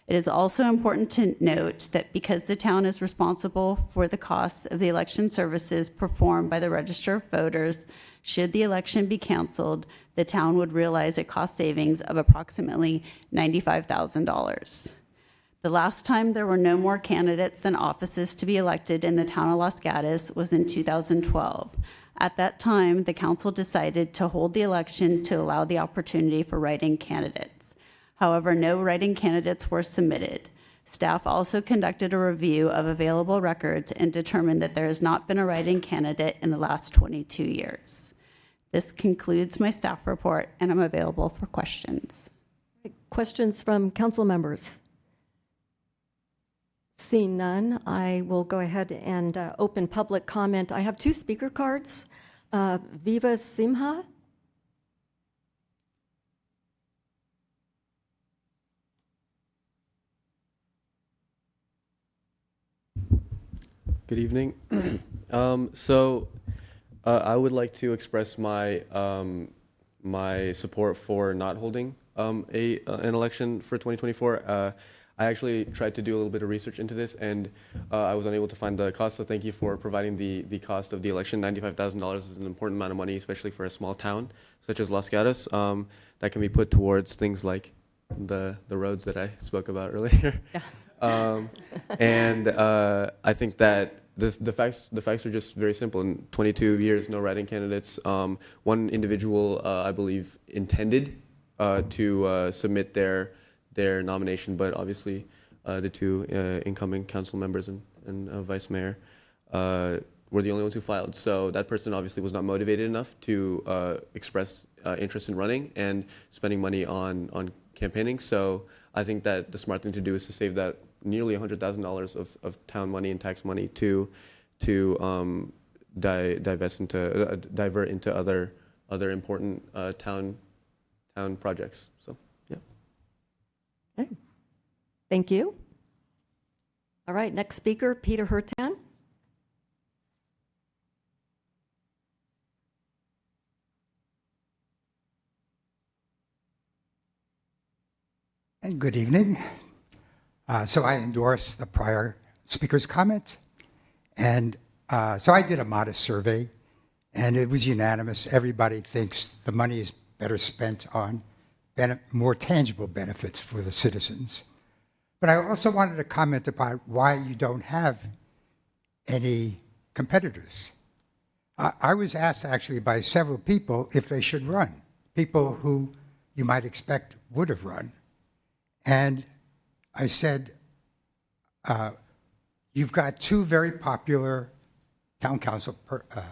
It is also important to note that because the town is responsible for the costs of the election services performed by the Register of Voters, should the election be canceled, the town would realize a cost savings of approximately $95,000. The last time there were no more candidates than offices to be elected in the town of Los Gatos was in 2012. At that time, the council decided to hold the election to allow the opportunity for write-in candidates. However, no write-in candidates were submitted. Staff also conducted a review of available records and determined that there has not been a write-in candidate in the last 22 years. This concludes my staff report, and I'm available for questions. Questions from council members? Seeing none, I will go ahead and open public comment. I have 2 speaker cards. Viva Simha. Good evening. I would like to express my my support for not holding an election for 2024. I actually tried to do a little bit of research into this, and I was unable to find the cost, so thank you for providing the cost of the election. $95,000 is an important amount of money, especially for a small town such as Los Gatos, that can be put towards things like the roads that I spoke about earlier. Yeah. I think that the facts are just very simple. In 22 years, no write-in candidates. One individual, I believe, intended to submit their nomination, but obviously the 2 incoming council members and vice mayor were the only ones who filed. So that person obviously was not motivated enough to express interest in running and spending money on campaigning. So I think that the smart thing to do is to save that nearly $100,000 of town money and tax money to divert into other important town projects. So yeah. Okay. Thank you. All right, next speaker, Peter Hertan. And good evening. So I endorse the prior speaker's comment. And so I did a modest survey, and it was unanimous. Everybody thinks the money is better spent on more tangible benefits for the citizens. But I also wanted to comment about why you don't have any competitors. I was asked actually by several people if they should run, people who you might expect would have run. And I said, you've got 2 very popular town council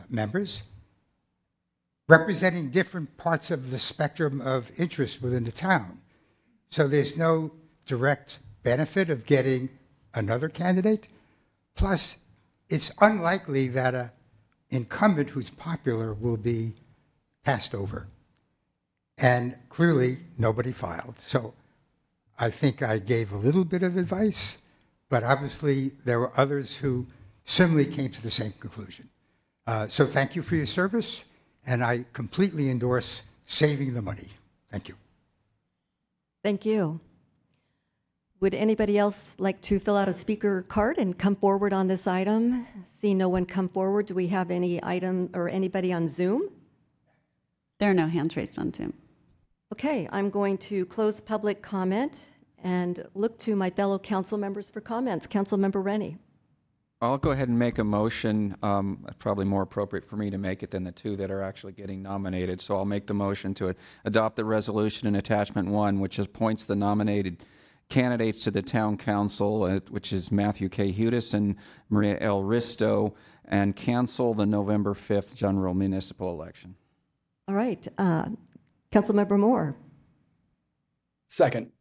members representing different parts of the spectrum of interest within the town. So there's no direct benefit of getting another candidate. Plus, it's unlikely that an incumbent who's popular will be passed over. And clearly, nobody filed. So I think I gave a little bit of advice, but obviously there were others who similarly came to the same conclusion. So thank you for your service, and I completely endorse saving the money. Thank you. Thank you. Would anybody else like to fill out a speaker card and come forward on this item? See no one come forward. Do we have any item or anybody on Zoom? There are no hands raised on Zoom. Okay, I'm going to close public comment and look to my fellow council members for comments. Councilmember Rennie. I'll go ahead and make a motion, probably more appropriate for me to make it than the 2 that are actually getting nominated. So I'll make the motion to adopt the resolution in attachment 1, which appoints the nominated candidates to the town council, which is Matthew K. Hudis and Maria L. Risto, and cancel the November 5th general municipal election. All right, Councilmember Moore. Second.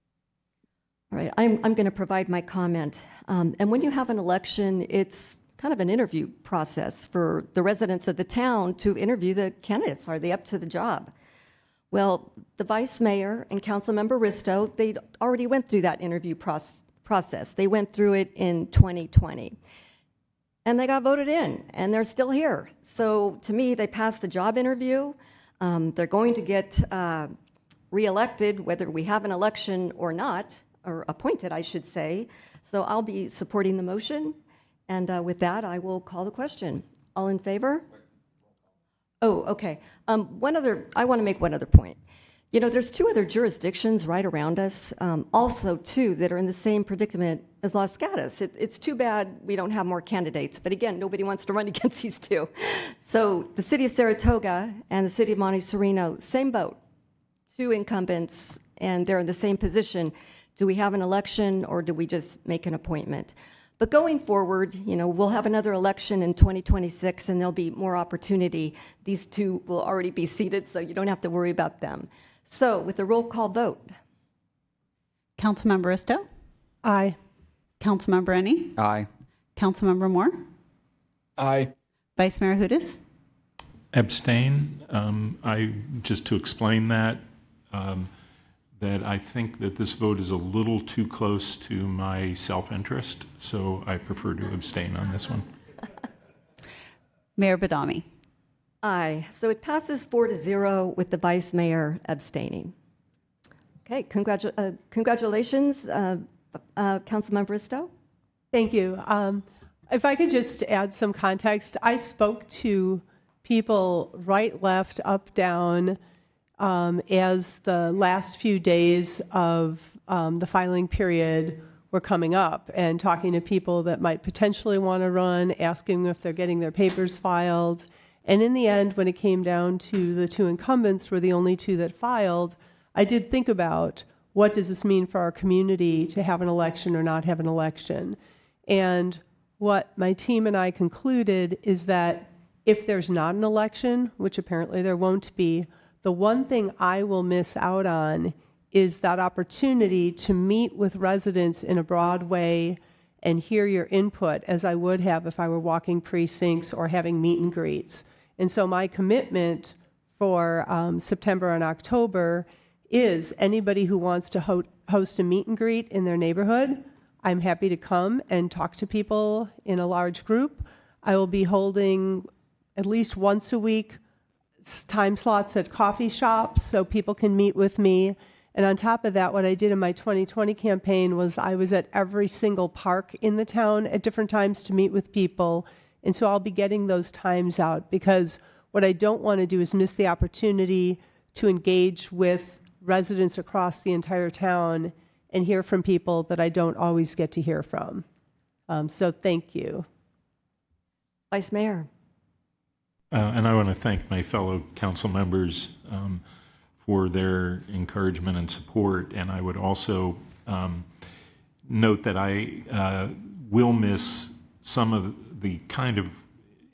All right, I'm going to provide my comment. And when you have an election, it's kind of an interview process for the residents of the town to interview the candidates. Are they up to the job? Well, the vice mayor and Councilmember Risto, they already went through that interview process. They went through it in 2020. And they got voted in, and they're still here. So to me, they passed the job interview. They're going to get reelected, whether we have an election or not, or appointed, I should say. So I'll be supporting the motion. And with that, I will call the question. All in favor? Oh, okay. I want to make one other point. You know, there's 2 other jurisdictions right around us, also, too, that are in the same predicament as Los Gatos. It's too bad we don't have more candidates. But again, nobody wants to run against these 2. So the city of Saratoga and the city of Monte Sereno, same boat. 2 incumbents, and they're in the same position. Do we have an election, or do we just make an appointment? But going forward, you know, we'll have another election in 2026, and there'll be more opportunity. These 2 will already be seated, so you don't have to worry about them. So with a roll call vote. Councilmember Risto? Aye. Councilmember Ennie? Aye. Councilmember Moore? Aye. Vice Mayor Hudas? Abstain. Just to explain that, that I think that this vote is a little too close to my self-interest, so I prefer to abstain on this one. Mayor Badami? Aye. So it passes 4-0 with the vice mayor abstaining. Okay, congratulations, Councilmember Risto. Thank you. If I could just add some context, I spoke to people right, left, up, down, as the last few days of the filing period were coming up, and talking to people that might potentially want to run, asking if they're getting their papers filed. And in the end, when it came down to the 2 incumbents were the only 2 that filed, I did think about, what does this mean for our community to have an election or not have an election? And what my team and I concluded is that if there's not an election, which apparently there won't be, the one thing I will miss out on is that opportunity to meet with residents in a broad way and hear your input, as I would have if I were walking precincts or having meet and greets. And so my commitment for September and October is anybody who wants to host a meet and greet in their neighborhood, I'm happy to come and talk to people in a large group. I will be holding at least once a week time slots at coffee shops so people can meet with me. And on top of that, what I did in my 2020 campaign was I was at every single park in the town at different times to meet with people. And so I'll be getting those times out, because what I don't want to do is miss the opportunity to engage with residents across the entire town and hear from people that I don't always get to hear from. So thank you. Vice Mayor. And I want to thank my fellow council members for their encouragement and support. And I would also note that I will miss some of the kind of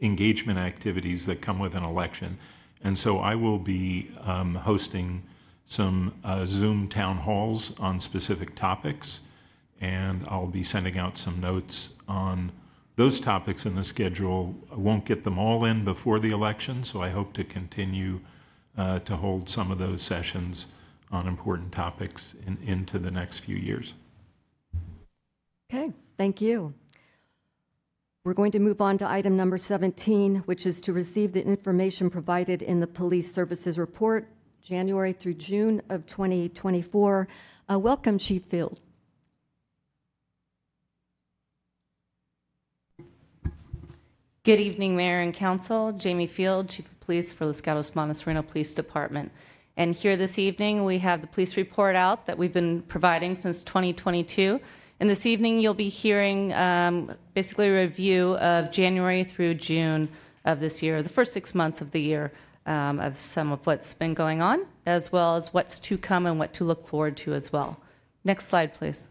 engagement activities that come with an election. And so I will be hosting some Zoom town halls on specific topics, and I'll be sending out some notes on those topics in the schedule. I won't get them all in before the election, so I hope to continue to hold some of those sessions on important topics into the next few years. Okay, thank you. We're going to move on to item number 17, which is to receive the information provided in the Police Services Report, January through June of 2024. Welcome, Chief Field. Good evening, Mayor and Council. Jamie Field, Chief of Police for Los Gatos Monte Sereno Police Department. And here this evening, we have the police report out that we've been providing since 2022. And this evening, you'll be hearing basically a review of January through June of this year, the first 6 months of the year, of some of what's been going on, as well as what's to come and what to look forward to as well. Next slide, please.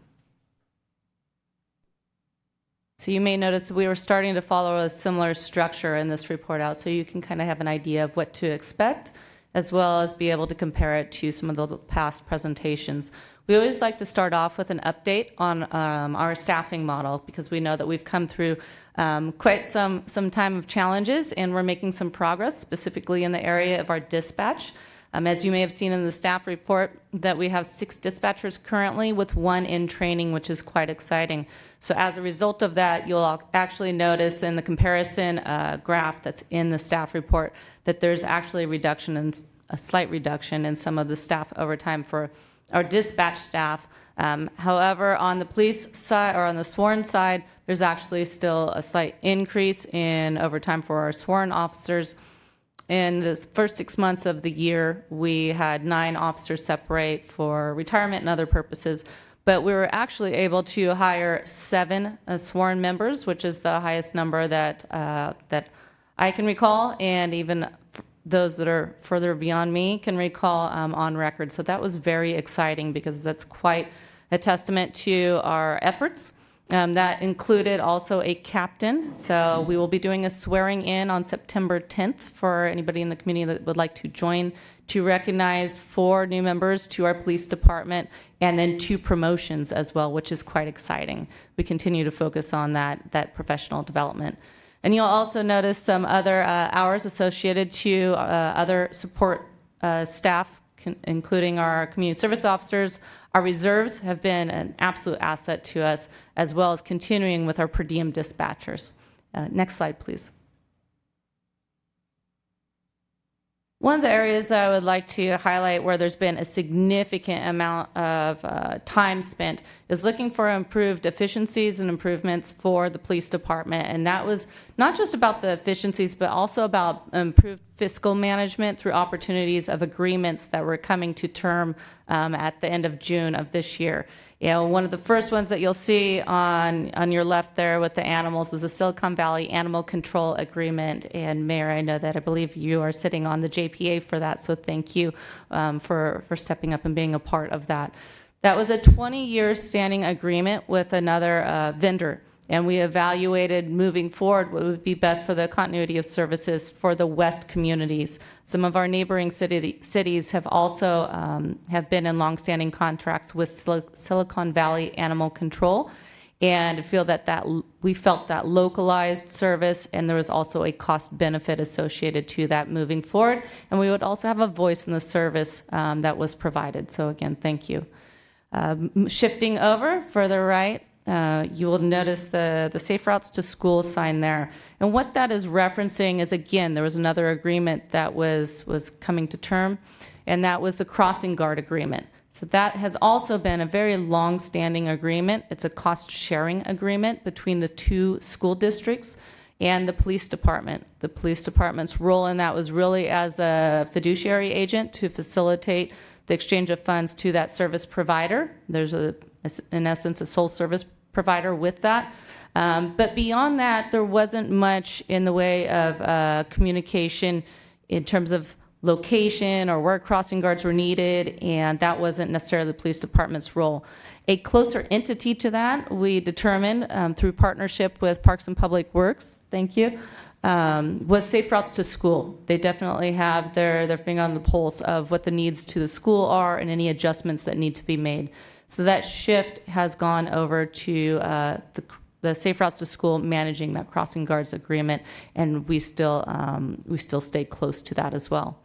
So you may notice that we were starting to follow a similar structure in this report out, so you can kind of have an idea of what to expect, as well as be able to compare it to some of the past presentations. We always like to start off with an update on our staffing model because we know that we've come through quite some time of challenges, and we're making some progress, specifically in the area of our dispatch. As you may have seen in the staff report, that we have 6 dispatchers currently with 1 in training, which is quite exciting. So as a result of that, you'll actually notice in the comparison graph that's in the staff report that there's actually a slight reduction in some of the staff overtime for our dispatch staff. However, on the police side, or on the sworn side, there's actually still a slight increase in overtime for our sworn officers. In the first 6 months of the year, we had 9 officers separate for retirement and other purposes, but we were actually able to hire 7 sworn members, which is the highest number that I can recall, and even those that are further beyond me can recall on record. So that was very exciting because that's quite a testament to our efforts. That included also a captain. So we will be doing a swearing in on September 10th for anybody in the community that would like to join, to recognize 4 new members to our police department, and then 2 promotions as well, which is quite exciting. We continue to focus on that professional development. And you'll also notice some other hours associated to other support staff, including our community service officers. Our reserves have been an absolute asset to us, as well as continuing with our per diem dispatchers. Next slide, please. One of the areas that I would like to highlight where there's been a significant amount of time spent is looking for improved efficiencies and improvements for the police department. And that was not just about the efficiencies, but also about improved fiscal management through opportunities of agreements that were coming to term at the end of June of this year. You know, one of the first ones that you'll see on your left there with the animals was the Silicon Valley Animal Control Agreement. And Mayor, I know that I believe you are sitting on the JPA for that, so thank you for stepping up and being a part of that. That was a 20-year standing agreement with another vendor, and we evaluated moving forward what would be best for the continuity of services for the West communities. Some of our neighboring cities have also have been in longstanding contracts with Silicon Valley Animal Control, and we felt that localized service, and there was also a cost benefit associated to that moving forward, and we would also have a voice in the service that was provided. So again, thank you. Shifting over further right, you will notice the Safe Routes to School sign there. And what that is referencing is, again, there was another agreement that was coming to term, and that was the crossing guard agreement. So that has also been a very long-standing agreement. It's a cost-sharing agreement between the 2 school districts and the police department. The police department's role in that was really as a fiduciary agent to facilitate the exchange of funds to that service provider. There's in essence, a sole service provider with that. But beyond that, there wasn't much in the way of communication in terms of location or where crossing guards were needed, and that wasn't necessarily the police department's role. A closer entity to that, we determined through partnership with Parks and Public Works, thank you, was Safe Routes to School. They definitely have their finger on the pulse of what the needs to the school are and any adjustments that need to be made. So that shift has gone over to the Safe Routes to School managing that crossing guards agreement, and we still stay close to that as well.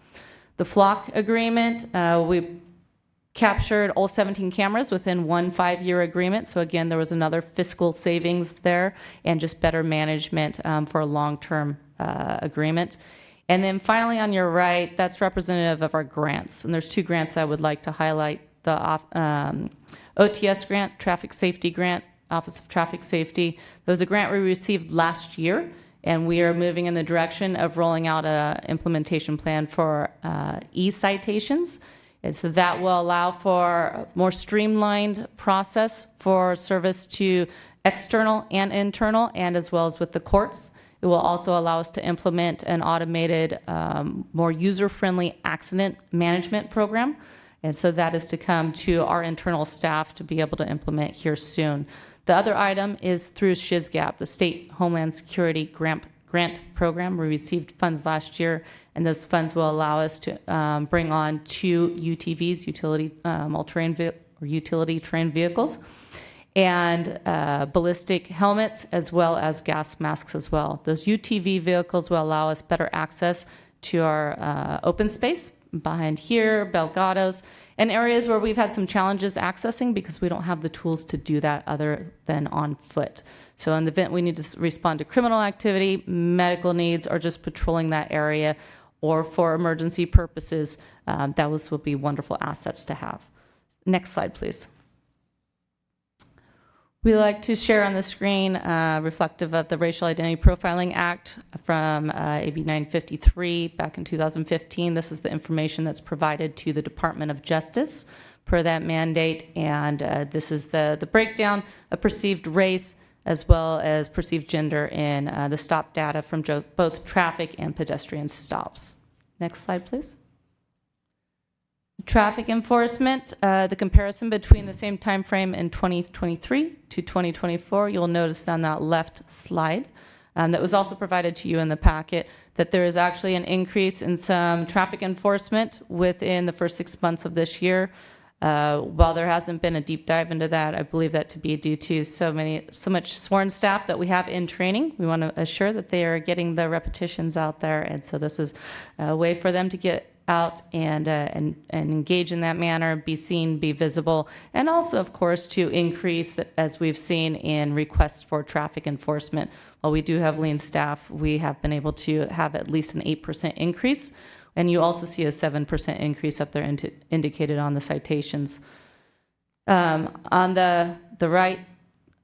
The Flock agreement, we captured all 17 cameras within one 5-year agreement. So again, there was another fiscal savings there and just better management for a long-term agreement. And then finally on your right, that's representative of our grants. And there's 2 grants I would like to highlight. The OTS grant, Traffic Safety Grant, Office of Traffic Safety. That was a grant we received last year, and we are moving in the direction of rolling out an implementation plan for e-citations. And so that will allow for a more streamlined process for service to external and internal, and as well as with the courts. It will also allow us to implement an automated, more user-friendly accident management program. And so that is to come to our internal staff to be able to implement here soon. The other item is through SHISGAP, the State Homeland Security Grant Program. We received funds last year, and those funds will allow us to bring on 2 UTVs, utility all-terrain or utility terrain vehicles, and ballistic helmets, as well as gas masks as well. Those UTV vehicles will allow us better access to our open space behind here, Gatos, and areas where we've had some challenges accessing because we don't have the tools to do that other than on foot. So in the event we need to respond to criminal activity, medical needs, or just patrolling that area, or for emergency purposes, those will be wonderful assets to have. Next slide, please. We like to share on the screen reflective of the Racial Identity Profiling Act from AB 953 back in 2015. This is the information that's provided to the Department of Justice per that mandate, and this is the breakdown of perceived race as well as perceived gender in the stop data from both traffic and pedestrian stops. Next slide, please. Traffic enforcement, the comparison between the same time frame in 2023 to 2024, you'll notice on that left slide that was also provided to you in the packet that there is actually an increase in some traffic enforcement within the first 6 months of this year. While there hasn't been a deep dive into that, I believe that to be due to so much sworn staff that we have in training. We want to assure that they are getting the repetitions out there, and so this is a way for them to get out and engage in that manner, be seen, be visible, and also, of course, to increase, as we've seen in requests for traffic enforcement. While we do have lean staff, we have been able to have at least an 8% increase, and you also see a 7% increase up there indicated on the citations. On the right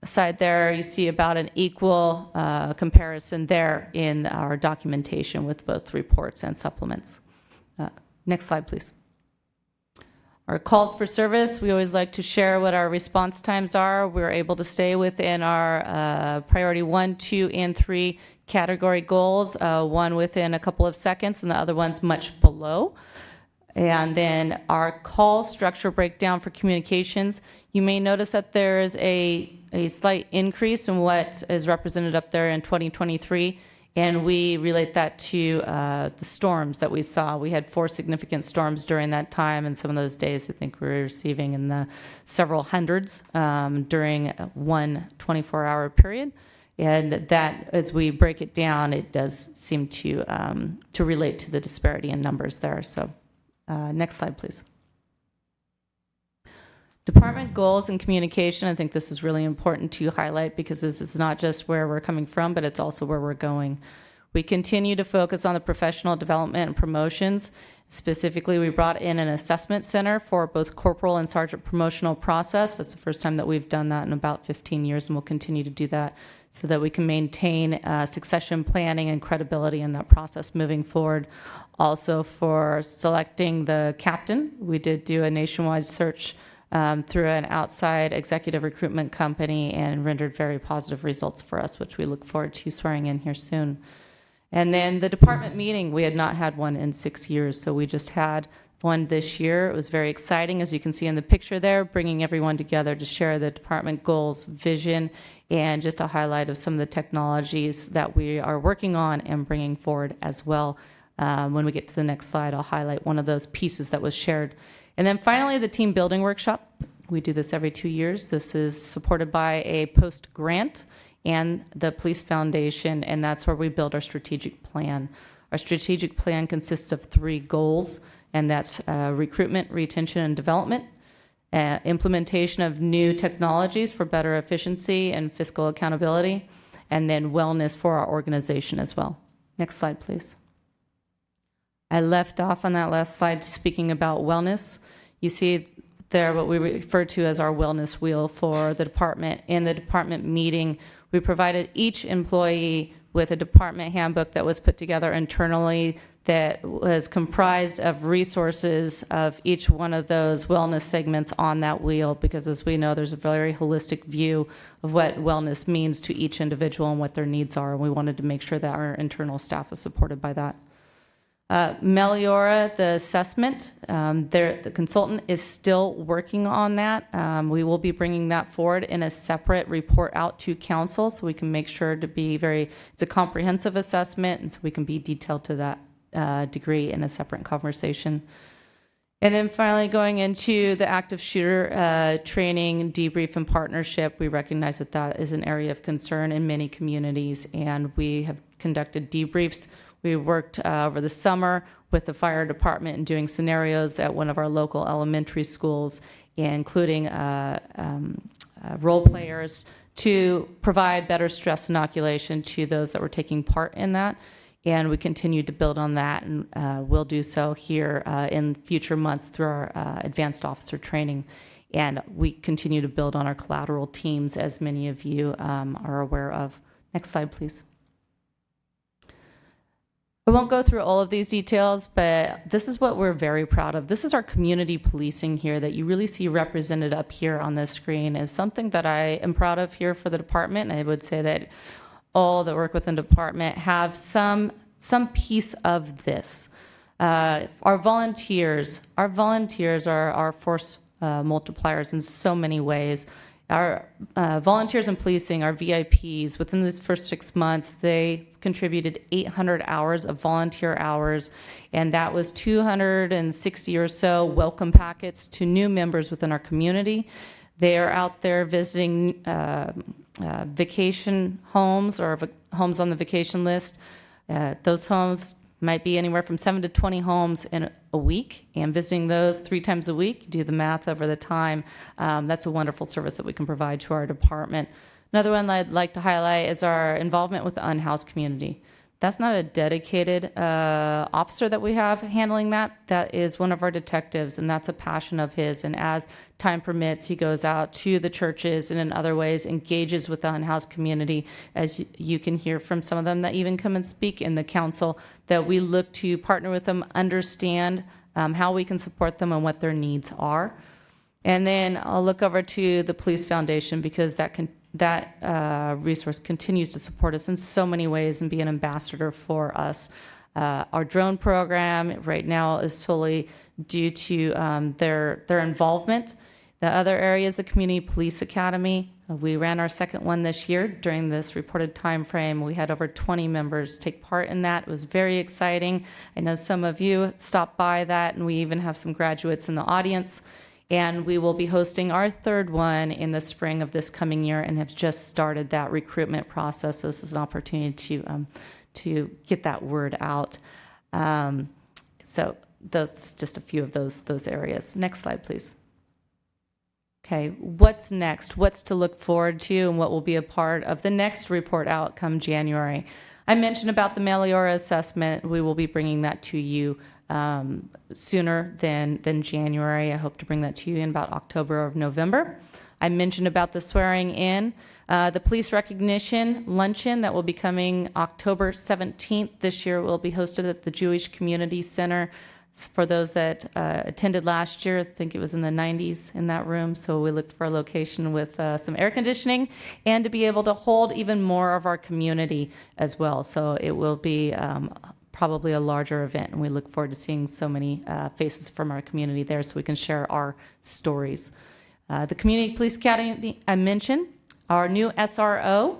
side there, you see about an equal comparison there in our documentation with both reports and supplements. Next slide, please. Our calls for service, we always like to share what our response times are. We're able to stay within our priority 1, 2, and 3 category goals, one within a couple of seconds and the other one's much below. And then our call structure breakdown for communications, you may notice that there's a slight increase in what is represented up there in 2023. And we relate that to the storms that we saw. We had 4 significant storms during that time, and some of those days I think we were receiving in the several hundreds during one 24-hour period. And that, as we break it down, it does seem to relate to the disparity in numbers there. So next slide, please. Department goals and communication, I think this is really important to highlight because this is not just where we're coming from, but it's also where we're going. We continue to focus on the professional development and promotions. Specifically, we brought in an assessment center for both corporal and sergeant promotional process. That's the first time that we've done that in about 15 years, and we'll continue to do that so that we can maintain succession planning and credibility in that process moving forward. Also, for selecting the captain, we did do a nationwide search through an outside executive recruitment company and rendered very positive results for us, which we look forward to swearing in here soon. And then the department meeting, we had not had one in 6 years, so we just had one this year. It was very exciting, as you can see in the picture there, bringing everyone together to share the department goals, vision, and just a highlight of some of the technologies that we are working on and bringing forward as well. When we get to the next slide, I'll highlight one of those pieces that was shared. And then finally, the team building workshop. We do this every 2 years. This is supported by a post grant and the Police Foundation, and that's where we build our strategic plan. Our strategic plan consists of 3 goals, and that's recruitment, retention, and development, implementation of new technologies for better efficiency and fiscal accountability, and then wellness for our organization as well. Next slide, please. I left off on that last slide speaking about wellness. You see there what we refer to as our wellness wheel for the department. In the department meeting, we provided each employee with a department handbook that was put together internally that was comprised of resources of each one of those wellness segments on that wheel, because as we know, there's a very holistic view of what wellness means to each individual and what their needs are. And we wanted to make sure that our internal staff is supported by that. Meliora, the assessment, the consultant is still working on that. We will be bringing that forward in a separate report out to council so we can make sure to be it's a comprehensive assessment, and so we can be detailed to that degree in a separate conversation. And then finally, going into the active shooter training, debrief, and partnership, we recognize that that is an area of concern in many communities, and we have conducted debriefs. We worked over the summer with the fire department and doing scenarios at one of our local elementary schools, including role players to provide better stress inoculation to those that were taking part in that. And we continue to build on that, and we'll do so here in future months through our advanced officer training. And we continue to build on our collateral teams, as many of you are aware of. Next slide, please. I won't go through all of these details, but this is what we're very proud of. This is our community policing here that you really see represented up here on this screen is something that I am proud of here for the department. And I would say that all that work within the department have some piece of this. Our volunteers are our force multipliers in so many ways. Our volunteers in policing, our VIPs, within this first 6 months, they contributed 800 hours of volunteer hours, and that was 260 or so welcome packets to new members within our community. They are out there visiting vacation homes or homes on the vacation list. Those homes might be anywhere from 7 to 20 homes in a week, and visiting those 3 times a week, do the math over the time. That's a wonderful service that we can provide to our department. Another one I'd like to highlight is our involvement with the unhoused community. That's not a dedicated officer that we have handling that. That is one of our detectives, and that's a passion of his. And as time permits, he goes out to the churches and in other ways engages with the unhoused community. As you can hear from some of them that even come and speak in the council, that we look to partner with them, understand how we can support them and what their needs are. And then I'll look over to the Police Foundation, because that resource continues to support us in so many ways and be an ambassador for us. Our drone program right now is solely due to their involvement. The other areas, the Community Police Academy, we ran our second one this year during this reported time frame. We had over 20 members take part in that. It was very exciting. I know some of you stopped by that, and we even have some graduates in the audience. And we will be hosting our third one in the spring of this coming year, and have just started that recruitment process. So this is an opportunity to get that word out. So that's just a few of those areas. Next slide, please. Okay, what's next? What's to look forward to, and what will be a part of the next report out come January? I mentioned about the Meliora assessment. We will be bringing that to you sooner than January. I hope to bring that to you in about October or November. I mentioned about the swearing in. The police recognition luncheon that will be coming October 17th this year will be hosted at the Jewish Community Center. For those that attended last year, I think it was in the 90s in that room. So we looked for a location with some air conditioning and to be able to hold even more of our community as well. So it will be probably a larger event, and we look forward to seeing so many faces from our community there so we can share our stories. The Community Police Academy, I mentioned, our new SRO,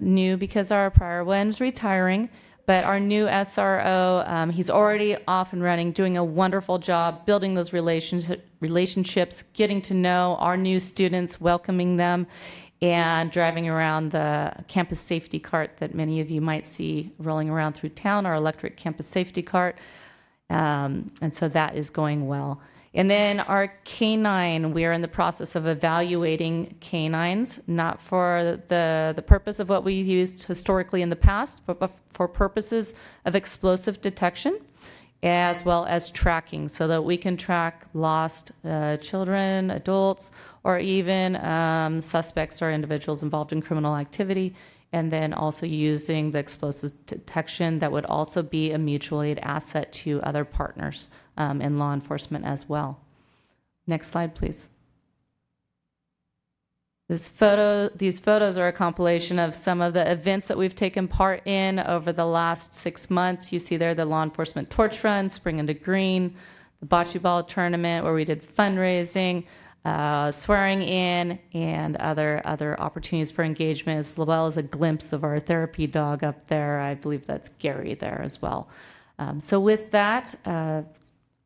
new because our prior one's retiring, but our new SRO, he's already off and running, doing a wonderful job building those relationships, getting to know our new students, welcoming them, and driving around the campus safety cart that many of you might see rolling around through town, our electric campus safety cart. And so that is going well. And then our canine, we are in the process of evaluating canines, not for the purpose of what we used historically in the past, but for purposes of explosive detection, as well as tracking, so that we can track lost children, adults, or even suspects or individuals involved in criminal activity, and then also using the explosive detection that would also be a mutual aid asset to other partners in law enforcement as well. Next slide, please. These photos are a compilation of some of the events that we've taken part in over the last 6 months. You see there the law enforcement torch run, Spring into Green, the bocce ball tournament where we did fundraising, swearing in, and other opportunities for engagement, as well as a glimpse of our therapy dog up there. I believe that's Gary there as well. So with that,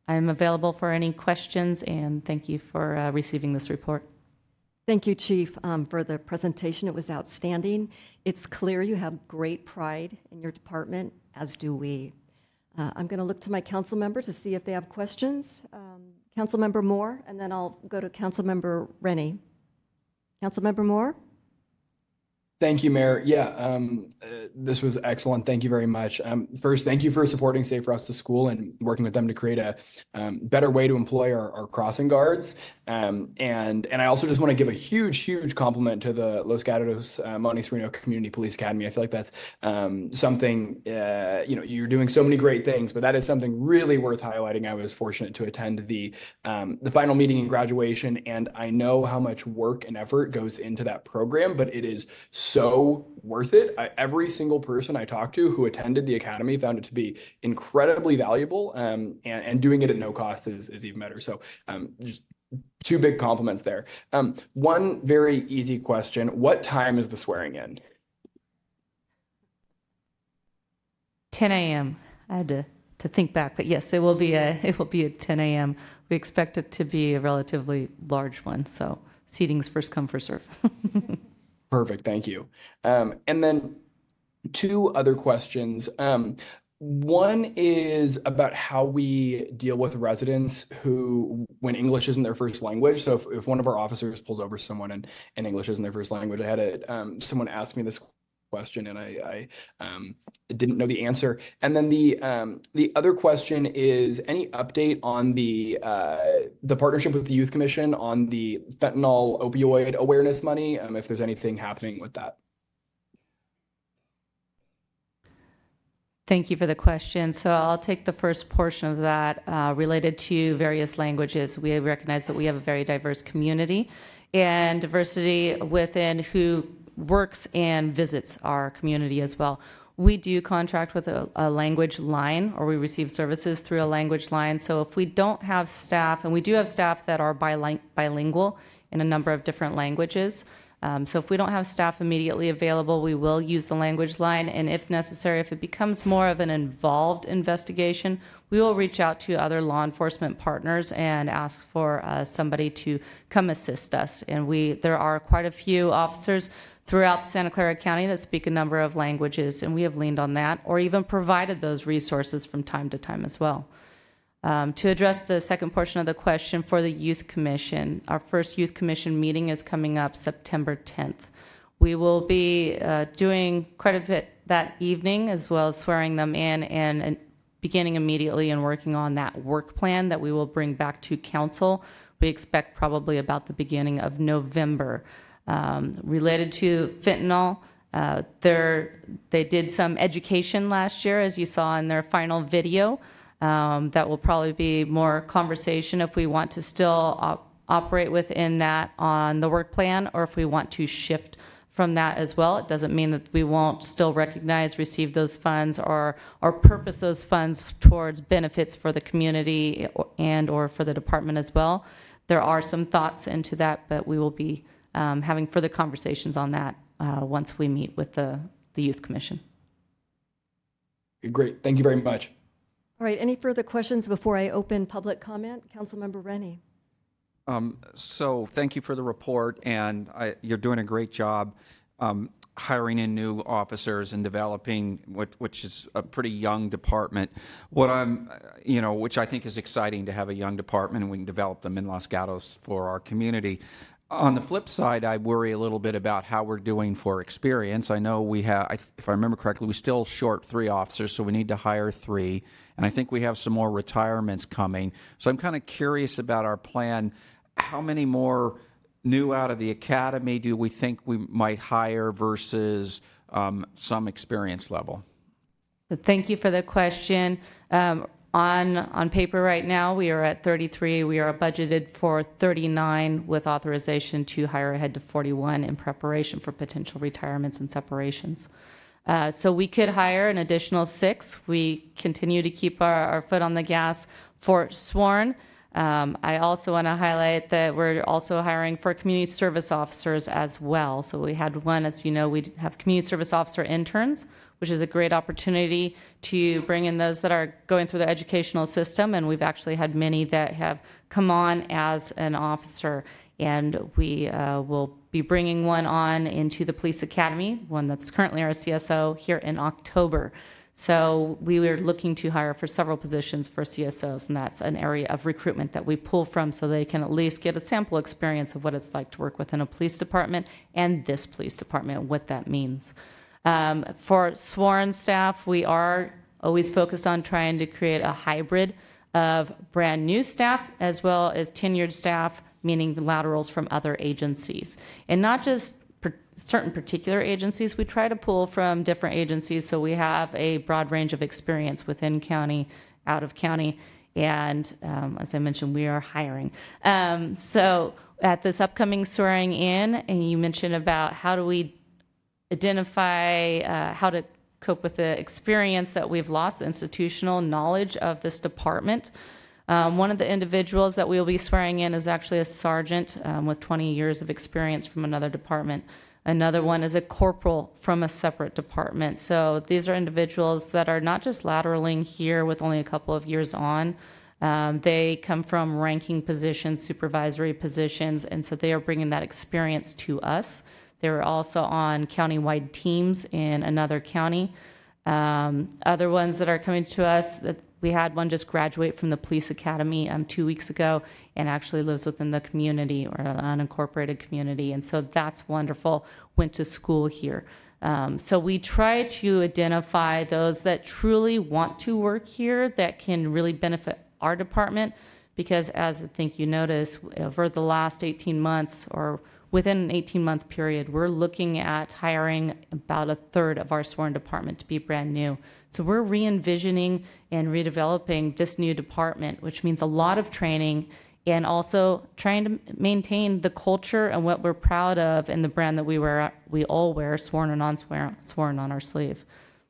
I'm available for any questions, and thank you for receiving this report. Thank you, Chief, for the presentation. It was outstanding. It's clear you have great pride in your department, as do we. I'm going to look to my council members to see if they have questions. Councilmember Moore, and then I'll go to Councilmember Rennie. Councilmember Moore? Thank you, Mayor. Yeah, this was excellent. Thank you very much. First, thank you for supporting Safe Routes to School and working with them to create a better way to employ our crossing guards. And I also just want to give a huge compliment to the Los Gatos Montesrino Community Police Academy. I feel like that's something, you're doing so many great things, but that is something really worth highlighting. I was fortunate to attend the final meeting and graduation, and I know how much work and effort goes into that program, but it is so worth it. Every single person I talked to who attended the academy found it to be incredibly valuable, and doing it at no cost is even better. So just two big compliments there. One very easy question. What time is the swearing in? 10 a.m. I had to think back, but yes, it will be at 10 a.m. We expect it to be a relatively large one, so seating's first come, first serve. Perfect, thank you. And then two other questions. One is about how we deal with residents who, when English isn't their first language. So if one of our officers pulls over someone and English isn't their first language, I had someone ask me this question and I didn't know the answer. And then the other question is any update on the partnership with the Youth Commission on the fentanyl opioid awareness money, if there's anything happening with that. Thank you for the question. So I'll take the first portion of that related to various languages. We recognize that we have a very diverse community and diversity within who works and visits our community as well. We do contract with a language line, or we receive services through a language line. So if we don't have staff, and we do have staff that are bilingual in a number of different languages, so if we don't have staff immediately available, we will use the language line. And if necessary, if it becomes more of an involved investigation, we will reach out to other law enforcement partners and ask for somebody to come assist us. And there are quite a few officers throughout Santa Clara County that speak a number of languages, and we have leaned on that or even provided those resources from time to time as well. To address the second portion of the question for the Youth Commission, our first Youth Commission meeting is coming up September 10th. We will be doing quite a bit that evening, as well as swearing them in and beginning immediately and working on that work plan that we will bring back to council. We expect probably about the beginning of November. Related to fentanyl, they did some education last year, as you saw in their final video. That will probably be more conversation if we want to still operate within that on the work plan, or if we want to shift from that as well. It doesn't mean that we won't still receive those funds or purpose those funds towards benefits for the community and or for the department as well. There are some thoughts into that, but we will be having further conversations on that once we meet with the Youth Commission. Great, thank you very much. All right, any further questions before I open public comment? Councilmember Rennie. So thank you for the report, and you're doing a great job hiring in new officers and developing which is a pretty young department. Which I think is exciting to have a young department, and we can develop them in Los Gatos for our community. On the flip side, I worry a little bit about how we're doing for experience. I know we have, if I remember correctly, we're still short 3 officers, so we need to hire 3. And I think we have some more retirements coming. So I'm kind of curious about our plan. How many more new out of the academy do we think we might hire versus some experience level? Thank you for the question. On paper right now, we are at 33. We are budgeted for 39 with authorization to hire ahead to 41 in preparation for potential retirements and separations. So we could hire an additional 6. We continue to keep our foot on the gas for sworn. I also want to highlight that we're also hiring for community service officers as well. So we had one, as you know, we have community service officer interns, which is a great opportunity to bring in those that are going through the educational system. And we've actually had many that have come on as an officer. And we will be bringing one on into the police academy, one that's currently our CSO, here in October. So we were looking to hire for several positions for CSOs, and that's an area of recruitment that we pull from so they can at least get a sample experience of what it's like to work within a police department and this police department, and what that means. For sworn staff, we are always focused on trying to create a hybrid of brand new staff as well as tenured staff, meaning laterals from other agencies. And not just certain particular agencies, we try to pull from different agencies so we have a broad range of experience within county, out of county, and as I mentioned, we are hiring. So at this upcoming swearing in, and you mentioned about how do we identify how to cope with the experience that we've lost, the institutional knowledge of this department. One of the individuals that we will be swearing in is actually a sergeant with 20 years of experience from another department. Another one is a corporal from a separate department. So these are individuals that are not just lateraling here with only a couple of years on. They come from ranking positions, supervisory positions, and so they are bringing that experience to us. They were also on county-wide teams in another county. Other ones that are coming to us, that we had one just graduate from the police academy 2 weeks ago and actually lives within the community or the unincorporated community. And so that's wonderful, went to school here. So we try to identify those that truly want to work here that can really benefit our department, because as I think you notice, over the last 18 months or within an 18-month period, we're looking at hiring about a third of our sworn department to be brand new. So we're re-envisioning and redeveloping this new department, which means a lot of training and also trying to maintain the culture and what we're proud of and the brand that we all wear, sworn or non-sworn, on our sleeve.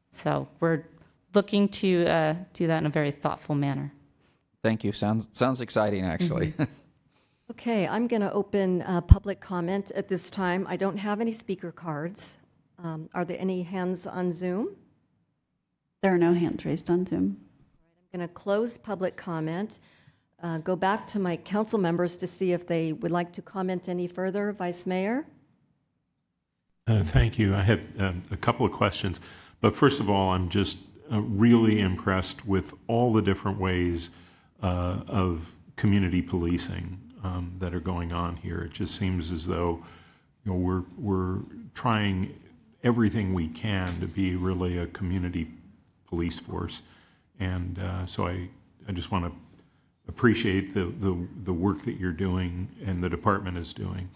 So we're looking to do that in a very thoughtful manner. Thank you. Sounds exciting, actually. Mm-hmm. Okay, I'm going to open public comment at this time. I don't have any speaker cards. Are there any hands on Zoom? There are no hands raised on Zoom. I'm going to close public comment. Go back to my council members to see if they would like to comment any further. Vice Mayor? Thank you. I had a couple of questions. But first of all, I'm just really impressed with all the different ways of community policing that are going on here. It just seems as though we're trying everything we can to be really a community police force, and so I just want to appreciate the work that you're doing and the department is doing.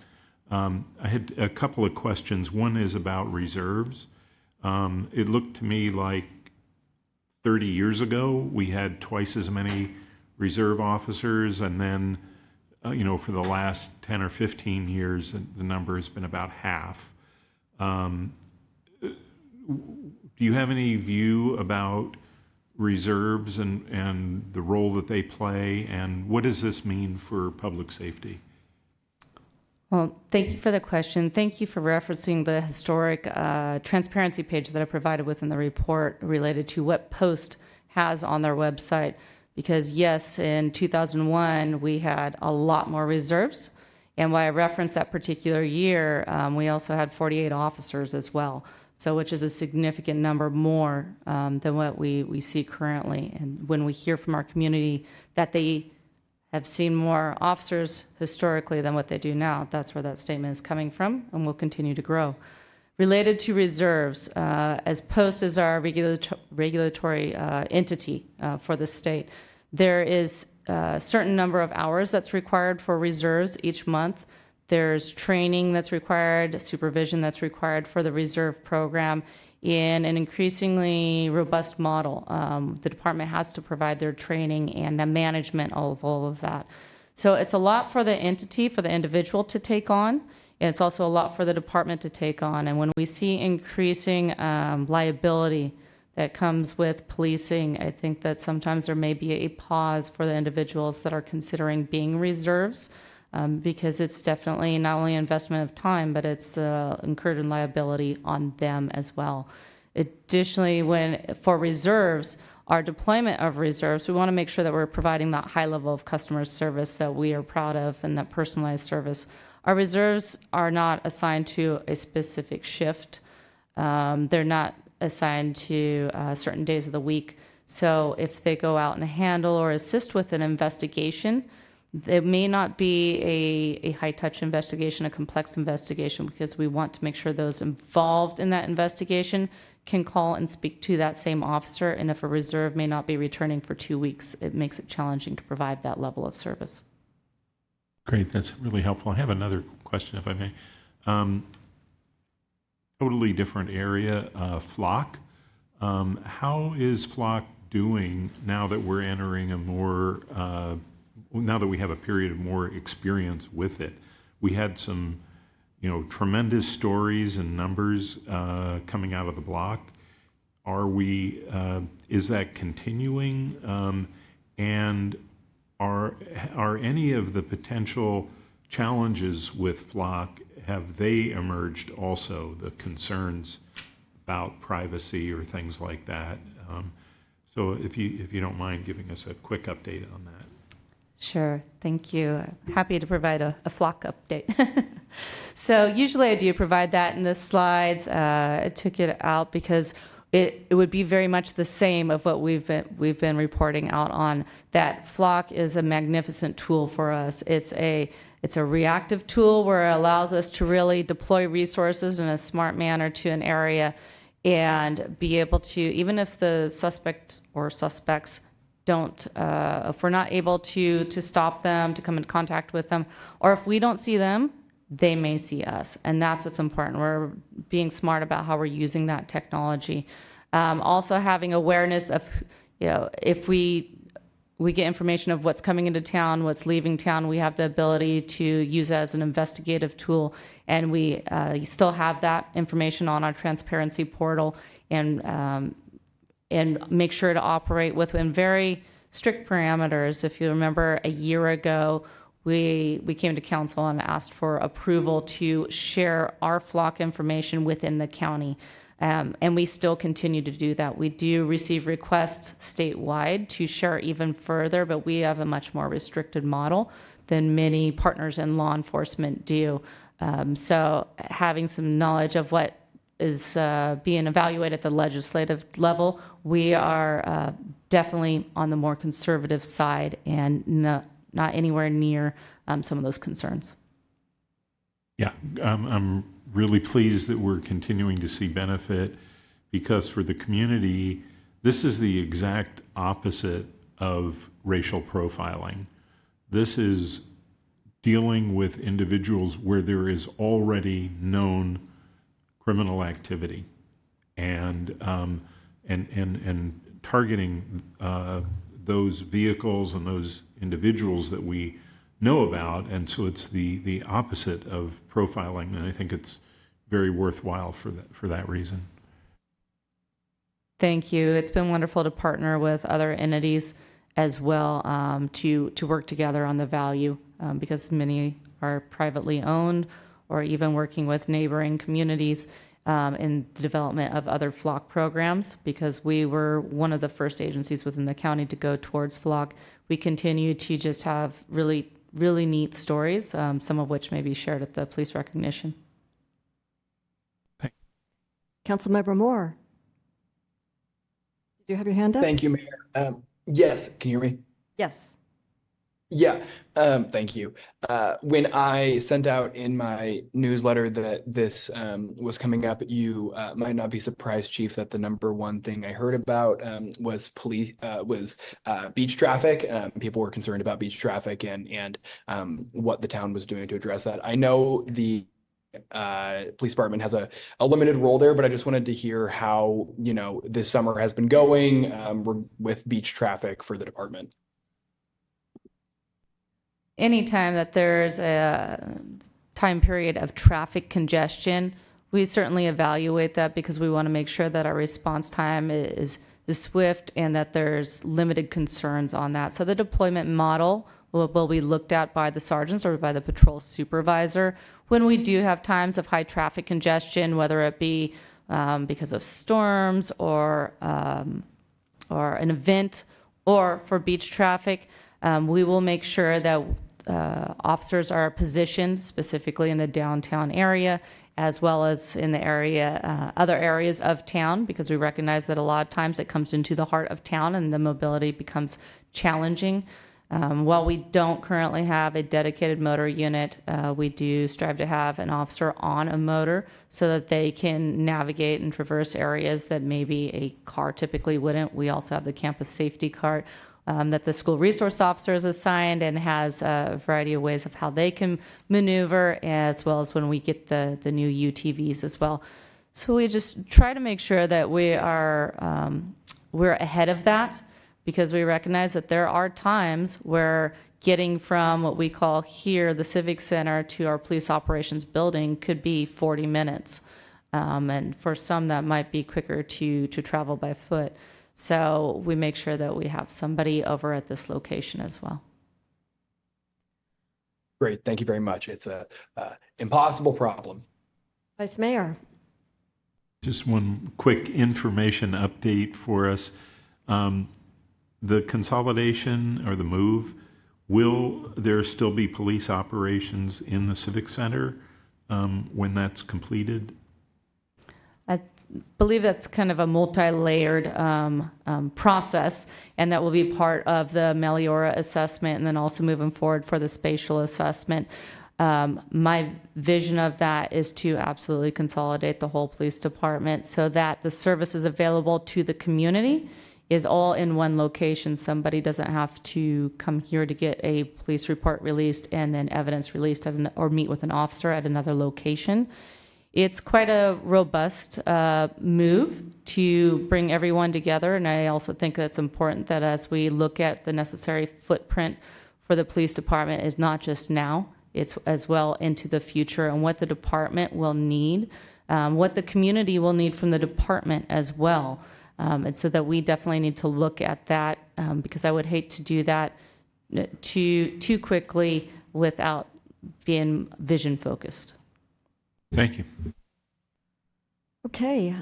I had a couple of questions. One is about reserves. It looked to me like 30 years ago we had twice as many reserve officers, and then for the last 10 or 15 years, the number has been about half. Do you have any view about reserves and the role that they play, and what does this mean for public safety? Well, thank you for the question. Thank you for referencing the historic transparency page that I provided within the report related to what Post has on their website. Because yes, in 2001, we had a lot more reserves. And why I referenced that particular year, we also had 48 officers as well. So which is a significant number more than what we see currently. And when we hear from our community that they have seen more officers historically than what they do now, that's where that statement is coming from, and will continue to grow. Related to reserves, as Post is our regulatory entity for the state, there is a certain number of hours that's required for reserves each month. There's training that's required, supervision that's required for the reserve program in an increasingly robust model. The department has to provide their training and the management of all of that. So it's a lot for the entity, for the individual to take on. And it's also a lot for the department to take on. And when we see increasing liability that comes with policing. I think that sometimes there may be a pause for the individuals that are considering being reserves, because it's definitely not only an investment of time, but it's incurred in liability on them as well. Additionally, for reserves, our deployment of reserves, we want to make sure that we're providing that high level of customer service that we are proud of and that personalized service. Our reserves are not assigned to a specific shift. They're not assigned to certain days of the week. So if they go out and handle or assist with an investigation, it may not be a high-touch investigation, a complex investigation, because we want to make sure those involved in that investigation can call and speak to that same officer. And if a reserve may not be returning for 2 weeks, it makes it challenging to provide that level of service. Great, that's really helpful. I have another question, if I may. Totally different area, Flock. How is Flock doing now that we're entering a more, now that we have a period of more experience with it? We had some, tremendous stories and numbers coming out of the block. Is that continuing? And are any of the potential challenges with Flock, have they emerged also, the concerns about privacy or things like that? So if you don't mind giving us a quick update on that. Sure, thank you. Happy to provide a Flock update. So usually I do provide that in the slides. I took it out because it would be very much the same of what we've been reporting out on. That Flock is a magnificent tool for us. It's a reactive tool where it allows us to really deploy resources in a smart manner to an area and be able to, even if the suspect or suspects don't, if we're not able to stop them, to come in contact with them, or if we don't see them, they may see us. And that's what's important. We're being smart about how we're using that technology. Also having awareness of, if we get information of what's coming into town, what's leaving town, we have the ability to use it as an investigative tool. And we still have that information on our transparency portal, and make sure to operate within very strict parameters. If you remember, a year ago, we came to council and asked for approval to share our Flock information within the county. And we still continue to do that. We do receive requests statewide to share even further, but we have a much more restricted model than many partners in law enforcement do. So having some knowledge of what is being evaluated at the legislative level, we are definitely on the more conservative side and not anywhere near some of those concerns. Yeah, I'm really pleased that we're continuing to see benefit, because for the community, this is the exact opposite of racial profiling. This is dealing with individuals where there is already known criminal activity, and targeting those vehicles and those individuals that we know about. And so it's the opposite of profiling, and I think it's very worthwhile for that reason. Thank you. It's been wonderful to partner with other entities as well, to work together on the value, because many are privately owned, or even working with neighboring communities in the development of other Flock programs, because we were one of the first agencies within the county to go towards Flock. We continue to just have really, really neat stories, some of which may be shared at the police recognition. Councilmember Moore, did you have your hand up? Thank you, Mayor. Yes, can you hear me? Yes. Yeah, thank you. When I sent out in my newsletter that this was coming up, you might not be surprised, Chief, that the number one thing I heard about was beach traffic. People were concerned about beach traffic and what the town was doing to address that. I know the police department has a limited role there, but I just wanted to hear how this summer has been going with beach traffic for the department. Anytime that there's a time period of traffic congestion, we certainly evaluate that because we want to make sure that our response time is swift and that there's limited concerns on that. So the deployment model will be looked at by the sergeants or by the patrol supervisor when we do have times of high traffic congestion, whether it be because of storms or an event or for beach traffic. We will make sure that officers are positioned specifically in the downtown area as well as in the area, other areas of town, because we recognize that a lot of times it comes into the heart of town and the mobility becomes challenging. While we don't currently have a dedicated motor unit, we do strive to have an officer on a motor so that they can navigate and traverse areas that maybe a car typically wouldn't. We also have the campus safety cart that the school resource officer is assigned and has a variety of ways of how they can maneuver, as well as when we get the new UTVs as well. So we just try to make sure that we are we're ahead of that, because we recognize that there are times where getting from what we call here the Civic Center to our police operations building could be 40 minutes. And for some, that might be quicker to travel by foot. So we make sure that we have somebody over at this location as well. Great, thank you very much. It's a impossible problem. Vice Mayor. Just one quick information update for us. The consolidation or the move, will there still be police operations in the Civic Center when that's completed? I believe that's kind of a multi-layered process, and that will be part of the Meliora assessment, and then also moving forward for the spatial assessment. My vision of that is to absolutely consolidate the whole police department so that the services available to the community is all in one location. Somebody doesn't have to come here to get a police report released and then evidence released or meet with an officer at another location. It's quite a robust move to bring everyone together, and I also think that's important that as we look at the necessary footprint for the police department is not just now, it's as well into the future and what the department will need, what the community will need from the department as well. And so that we definitely need to look at that because I would hate to do that too quickly without being vision focused. Thank you. Okay,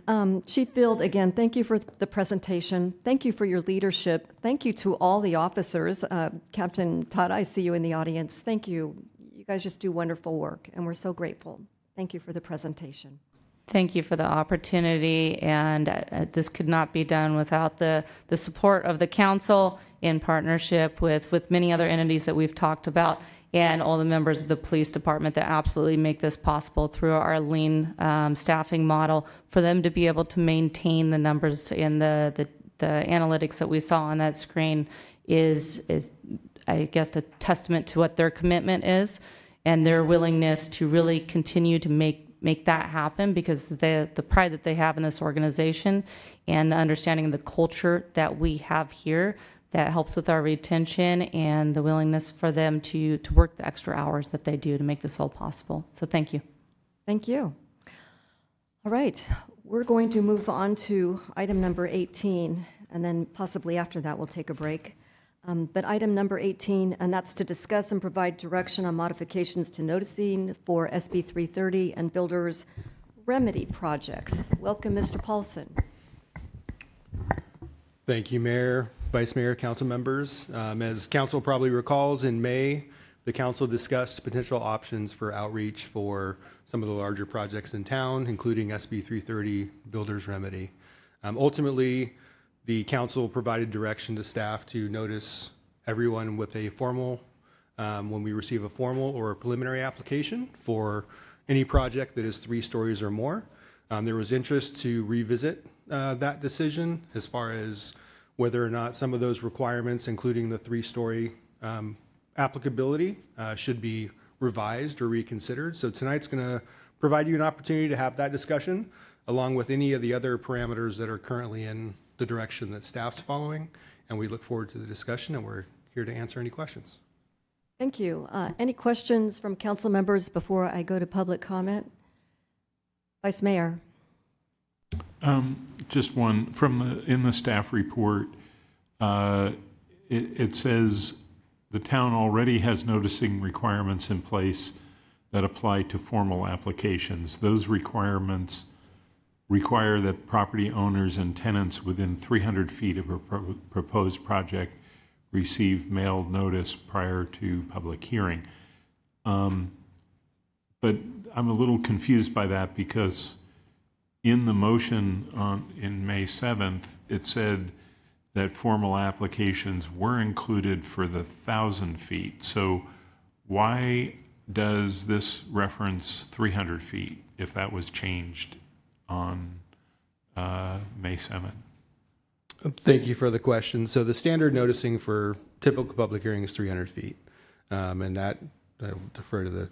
Chief Field, again, thank you for the presentation. Thank you for your leadership. Thank you to all the officers. Captain Todd, I see you in the audience. Thank you. You guys just do wonderful work, and we're so grateful. Thank you for the presentation. Thank you for the opportunity, and this could not be done without the support of the council in partnership with many other entities that we've talked about, and all the members of the police department that absolutely make this possible through our lean staffing model for them to be able to maintain the numbers in the analytics that we saw on that screen is I guess a testament to what their commitment is and their willingness to really continue to make that happen, because the pride that they have in this organization and the understanding of the culture that we have here that helps with our retention and the willingness for them to work the extra hours that they do to make this all possible. So thank you. Thank you. All right, we're going to move on to item number 18, and then possibly after that we'll take a break. But item number 18, and that's to discuss and provide direction on modifications to noticing for SB 330 and builders remedy projects. Welcome, Mr. Paulson. Thank you, Mayor, Vice Mayor, council members. As council probably recalls, in May, the council discussed potential options for outreach for some of the larger projects in town, including SB 330 builders remedy. Ultimately, the council provided direction to staff to notice everyone with a formal, when we receive a formal or a preliminary application for any project that is 3 stories or more. There was interest to revisit that decision as far as whether or not some of those requirements, including the 3-story applicability, should be revised or reconsidered. So tonight's going to provide you an opportunity to have that discussion, along with any of the other parameters that are currently in the direction that staff's following, and we look forward to the discussion, and we're here to answer any questions. Thank you. Any questions from council members before I go to public comment? Vice Mayor. Just one in the staff report. It says the town already has noticing requirements in place that apply to formal applications. Those requirements require that property owners and tenants within 300 feet of a proposed project receive mailed notice prior to public hearing. But I'm a little confused by that because in the motion in May 7th, it said that formal applications were included for the 1,000 feet. So why does this reference 300 feet if that was changed on May 7th? Thank you for the question. So the standard noticing for typical public hearing is 300 feet. And that, I'll defer to the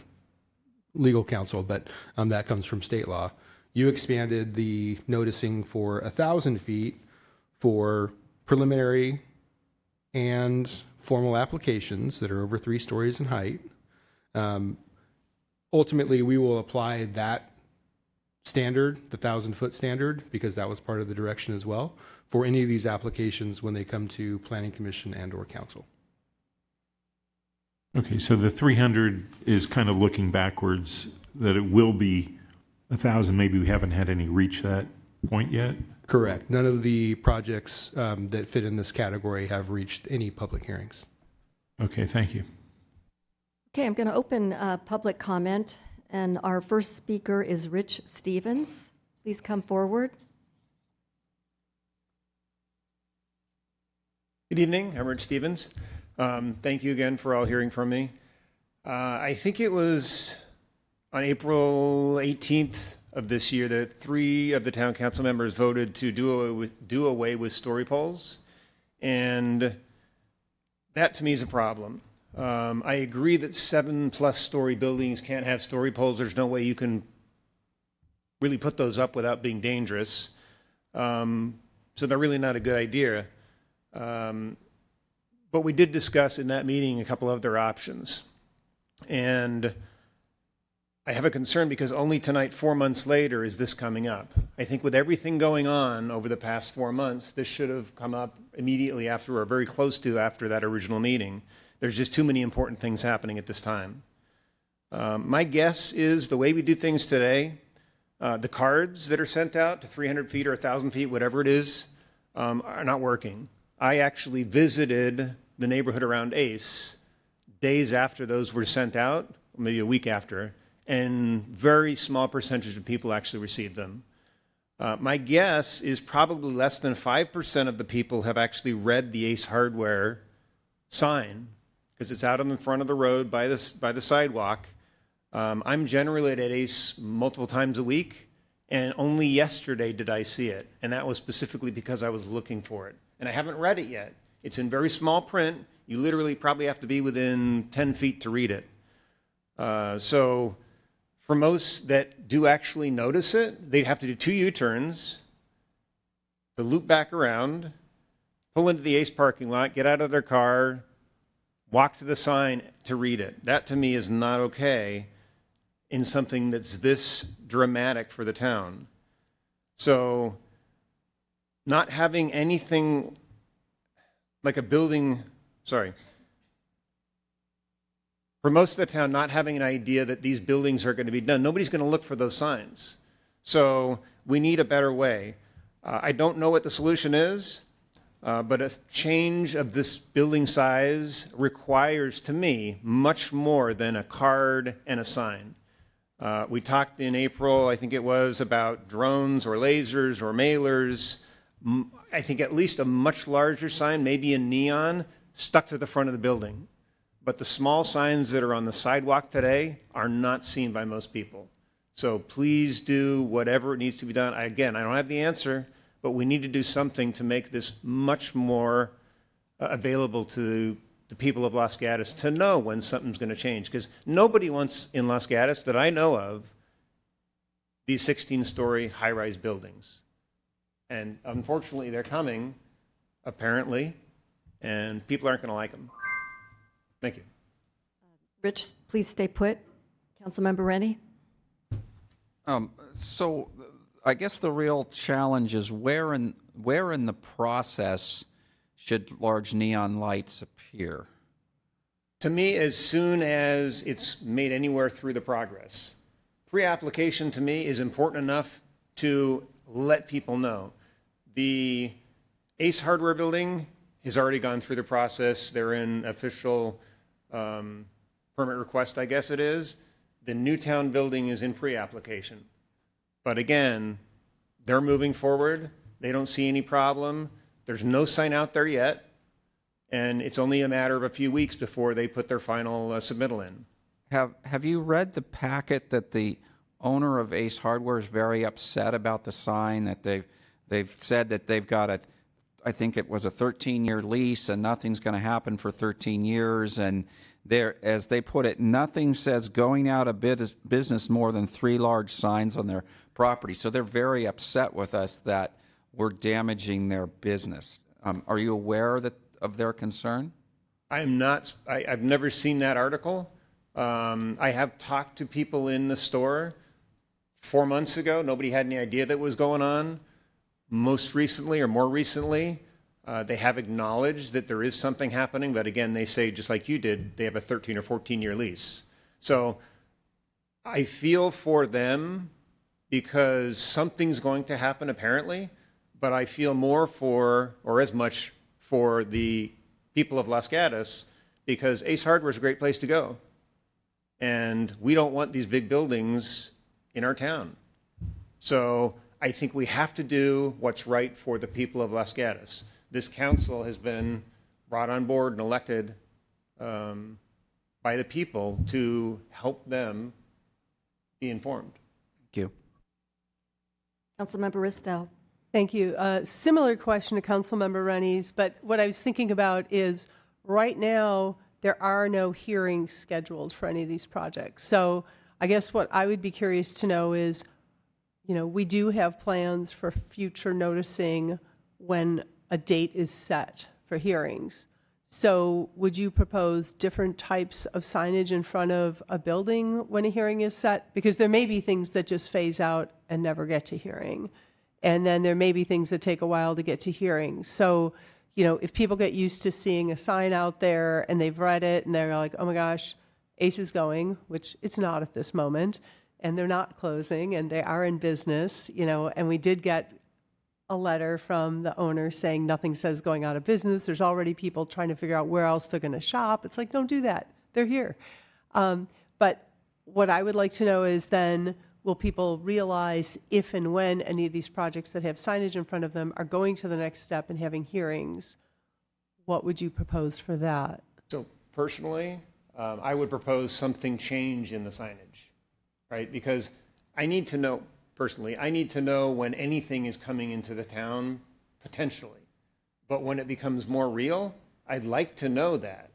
legal counsel, but that comes from state law. You expanded the noticing for 1,000 feet for preliminary and formal applications that are over 3 stories in height. Ultimately, we will apply that standard, the 1,000-foot standard, because that was part of the direction as well, for any of these applications when they come to Planning Commission and or Council. Okay, so the 300 is kind of looking backwards, that it will be 1,000. Maybe we haven't had any reach that point yet? Correct. None of the projects that fit in this category have reached any public hearings. Okay, thank you. Okay, I'm going to open public comment, and our first speaker is Rich Stevens. Please come forward. Good evening. I'm Rich Stevens. Thank you again for all hearing from me. I think it was on April 18th of this year that 3 of the town council members voted to do away with story poles. And that to me is a problem. I agree that 7+ story buildings can't have story poles. There's no way you can really put those up without being dangerous. So they're really not a good idea. But we did discuss in that meeting a couple of other options. And I have a concern because only tonight, 4 months later, is this coming up. I think with everything going on over the past 4 months, this should have come up immediately after or very close to after that original meeting. There's just too many important things happening at this time. My guess is the way we do things today, the cards that are sent out to 300 feet or 1,000 feet, whatever it is, are not working. I actually visited the neighborhood around Ace days after those were sent out, maybe a week after, and very small percentage of people actually received them. My guess is probably less than 5% of the people have actually read the Ace Hardware sign, because it's out on the front of the road by the sidewalk. I'm generally at Ace multiple times a week, and only yesterday did I see it, and that was specifically because I was looking for it. And I haven't read it yet. It's in very small print. You literally probably have to be within 10 feet to read it. So for most that do actually notice it, they'd have to do 2 U-turns, to loop back around, pull into the Ace parking lot, get out of their car, walk to the sign to read it. That to me is not okay in something that's this dramatic for the town. So not having anything like a building, for most of the town, not having an idea that these buildings are going to be done, nobody's going to look for those signs. So we need a better way. I don't know what the solution is, but a change of this building size requires, to me, much more than a card and a sign. We talked in April, I think it was, about drones or lasers or mailers. I think at least a much larger sign, maybe in neon, stuck to the front of the building. But the small signs that are on the sidewalk today are not seen by most people. So please do whatever needs to be done. Again, I don't have the answer, but we need to do something to make this much more available to the people of Los Gatos to know when something's going to change. Because nobody wants in Los Gatos that I know of these 16-story high-rise buildings. And unfortunately, they're coming, apparently, and people aren't going to like them. Thank you. Rich, please stay put. Councilmember Rennie. So I guess the real challenge is where in the process should large neon lights appear? To me, as soon as it's made anywhere through the progress. Pre-application to me is important enough to let people know. The Ace Hardware building has already gone through the process. They're in official permit request, I guess it is. The Newtown building is in pre-application. But again, they're moving forward. They don't see any problem. There's no sign out there yet. And it's only a matter of a few weeks before they put their final submittal in. Have you read the packet that the owner of Ace Hardware is very upset about the sign, that they've said that they've got I think it was a 13-year lease and nothing's going to happen for 13 years. And there, as they put it, nothing says going out of business more than 3 large signs on their property. So they're very upset with us that we're damaging their business. Are you aware of their concern? I am not. I've never seen that article. I have talked to people in the store 4 months ago. Nobody had any idea that was going on. Most recently, or more recently, they have acknowledged that there is something happening, but again, they say, just like you did, they have a 13 or 14-year lease. So I feel for them because something's going to happen apparently, but I feel more for, or as much for the people of Los Gatos, because Ace Hardware is a great place to go. And we don't want these big buildings in our town. So I think we have to do what's right for the people of Los Gatos. This council has been brought on board and elected by the people to help them be informed. Thank you. Councilmember Risto. Thank you. Similar question to Councilmember Rennie's, but what I was thinking about is right now there are no hearings scheduled for any of these projects. So I guess what I would be curious to know is, we do have plans for future noticing when a date is set for hearings. So would you propose different types of signage in front of a building when a hearing is set? Because there may be things that just phase out and never get to hearing. And then there may be things that take a while to get to hearings. So, if people get used to seeing a sign out there and they've read it and they're like, oh my gosh, Ace is going, which it's not at this moment, and they're not closing and they are in business, and we did get a letter from the owner saying nothing says going out of business. There's already people trying to figure out where else they're going to shop. It's like, don't do that. They're here. But what I would like to know is then, will people realize if and when any of these projects that have signage in front of them are going to the next step and having hearings? What would you propose for that? So personally, I would propose something change in the signage, right? Because I need to know, personally, I need to know when anything is coming into the town, potentially. But when it becomes more real, I'd like to know that.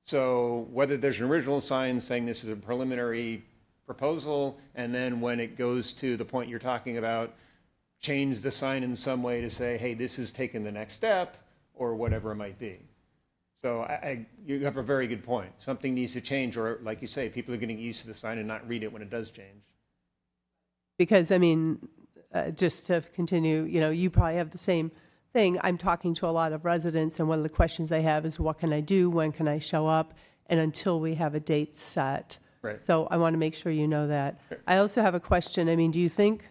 So whether there's an original sign saying this is a preliminary proposal, and then when it goes to the point you're talking about, change the sign in some way to say, hey, this is taking the next step, or whatever it might be. So you have a very good point. Something needs to change, or like you say, people are getting used to the sign and not read it when it does change. Because, just to continue, you probably have the same thing. I'm talking to a lot of residents, and one of the questions they have is, what can I do? When can I show up? And until we have a date set. Right. So I want to make sure you know that. I also have a question. Do you think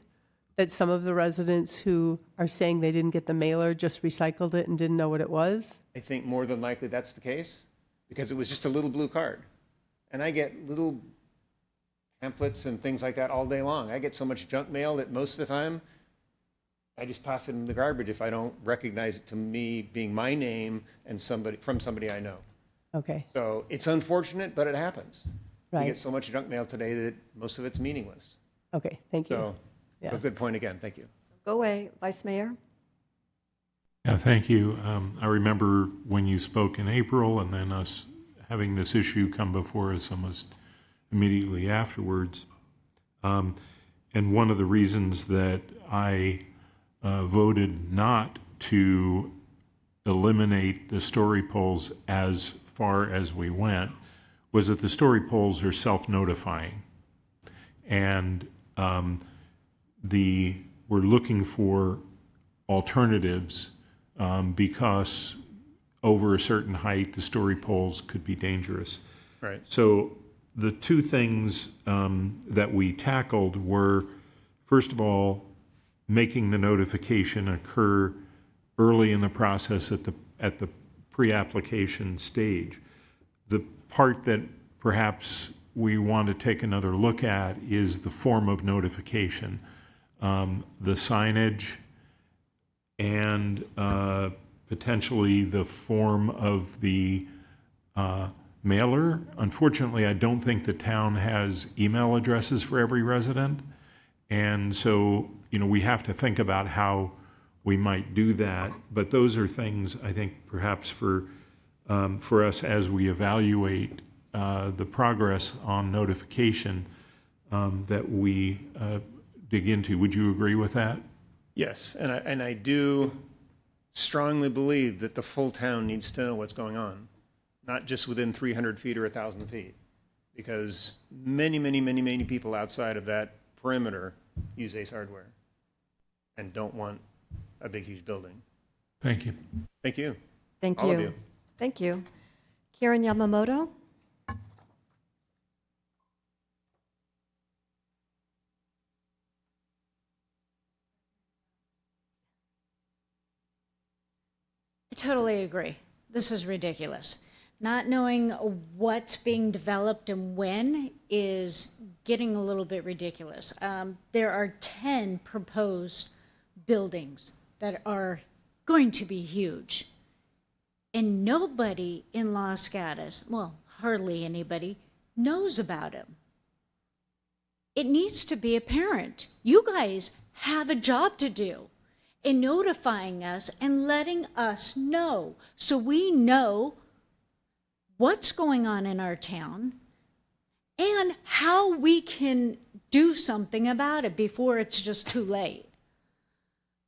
that some of the residents who are saying they didn't get the mailer just recycled it and didn't know what it was? I think more than likely that's the case, because it was just a little blue card. And I get little pamphlets and things like that all day long. I get so much junk mail that most of the time I just toss it in the garbage if I don't recognize it to me being my name and from somebody I know. Okay. So it's unfortunate, but it happens. Right. We get so much junk mail today that most of it's meaningless. Okay, thank you. So, Yeah. a good point again. Thank you. Go away, Vice Mayor. Yeah, thank you. I remember when you spoke in April and then us having this issue come before us almost immediately afterwards. And one of the reasons that I voted not to eliminate the story polls as far as we went was that the story polls are self-notifying. And we're looking for alternatives because over a certain height, the story poles could be dangerous. Right. So the two things that we tackled were, first of all, making the notification occur early in the process at the pre-application stage. The part that perhaps we want to take another look at is the form of notification, the signage, and potentially the form of the mailer. Unfortunately, I don't think the town has email addresses for every resident. And so, we have to think about how we might do that. But those are things, I think, perhaps for us as we evaluate the progress on notification that we dig into. Would you agree with that? Yes, and I do strongly believe that the full town needs to know what's going on, not just within 300 feet or 1,000 feet, because many people outside of that perimeter use Ace Hardware and don't want a big, huge building. Thank you. Thank you. Thank All you. of you. Thank you. Karen Yamamoto? I totally agree. This is ridiculous. Not knowing what's being developed and when is getting a little bit ridiculous. There are 10 proposed buildings that are going to be huge. And nobody in Los Gatos, well, hardly anybody, knows about them. It needs to be apparent. You guys have a job to do in notifying us and letting us know so we know what's going on in our town and how we can do something about it before it's just too late.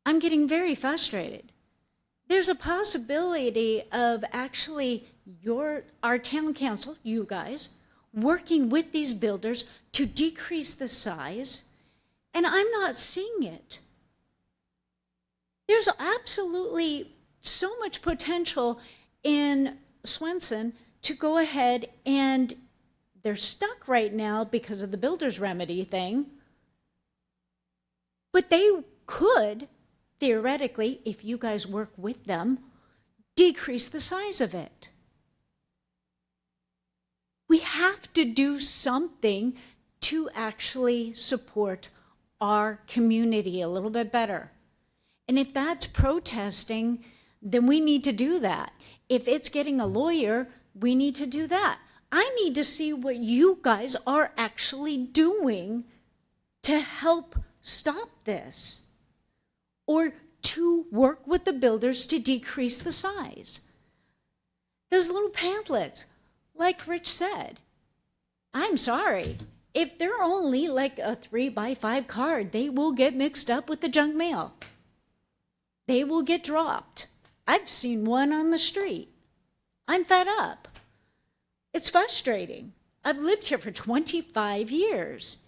I'm getting very frustrated. There's a possibility of actually our town council, you guys, working with these builders to decrease the size, and I'm not seeing it. There's absolutely so much potential in Swenson to go ahead, and they're stuck right now because of the builder's remedy thing. But they could, theoretically, if you guys work with them, decrease the size of it. We have to do something to actually support our community a little bit better. And if that's protesting, then we need to do that. If it's getting a lawyer, we need to do that. I need to see what you guys are actually doing to help stop this, or to work with the builders to decrease the size. Those little pamphlets, like Rich said, I'm sorry, if they're only like a 3x5 card, they will get mixed up with the junk mail. They will get dropped. I've seen one on the street. I'm fed up. It's frustrating. I've lived here for 25 years,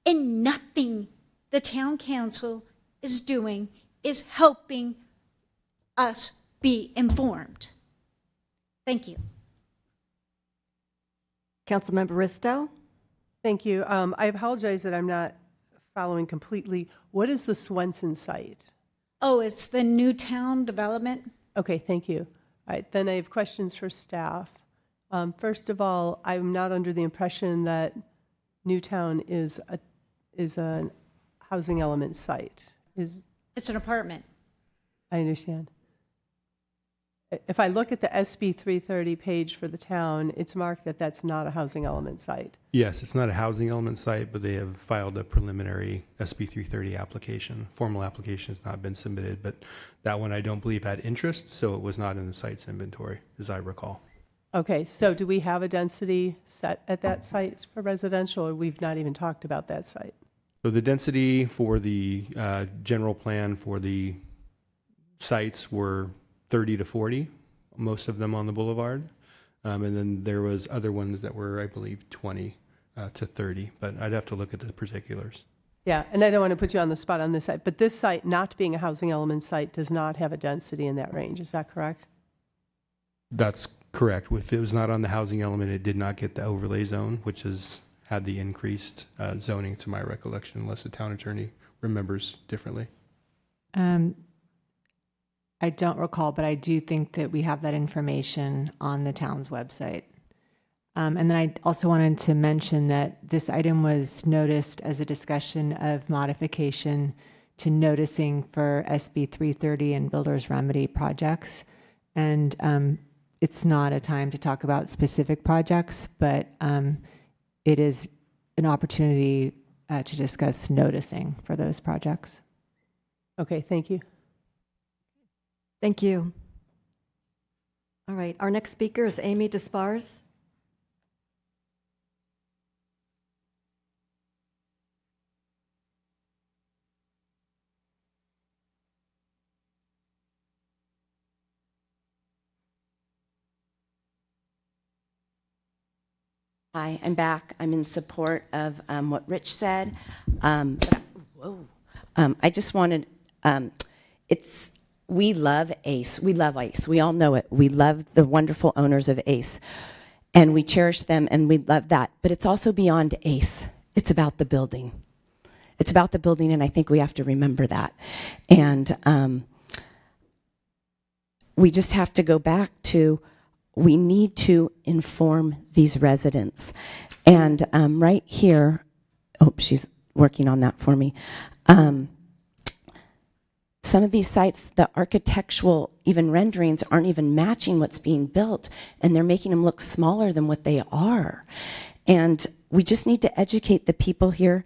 and nothing the town council is doing is helping us be informed. Thank you. Councilmember Risto? Thank you. I apologize that I'm not following completely. What is the Swenson site? Oh, it's the new town development. Okay, thank you. All right, then I have questions for staff. First of all, I'm not under the impression that Newtown is a housing element site. It's an apartment. I understand. If I look at the SB 330 page for the town, it's marked that that's not a housing element site. Yes, it's not a housing element site, but they have filed a preliminary SB 330 application. Formal application has not been submitted, but that one I don't believe had interest, so it was not in the site's inventory, as I recall. Okay, so do we have a density set at that site for residential, or we've not even talked about that site? So the density for the general plan for the sites were 30 to 40, most of them on the boulevard. And then there was other ones that were, I believe, 20 to 30, but I'd have to look at the particulars. Yeah, and I don't want to put you on the spot on this site, but this site, not being a housing element site, does not have a density in that range. Is that correct? That's correct. If it was not on the housing element, it did not get the overlay zone, which has had the increased zoning to my recollection, unless the town attorney remembers differently. I don't recall, but I do think that we have that information on the town's website. And then I also wanted to mention that this item was noticed as a discussion of modification to noticing for SB 330 and Builders Remedy projects. And it's not a time to talk about specific projects, but it is an opportunity to discuss noticing for those projects. Okay, thank you. Thank you. All right, our next speaker is Amy Despars. Hi, I'm back. I'm in support of what Rich said. I just wanted, we love ACE. We love ACE. We all know it. We love the wonderful owners of ACE. And we cherish them and we love that. But it's also beyond ACE. It's about the building. It's about the building, and I think we have to remember that. And we just have to go back to, we need to inform these residents. And right here, oh, she's working on that for me. Some of these sites, the architectural, even renderings, aren't even matching what's being built, and they're making them look smaller than what they are. And we just need to educate the people here.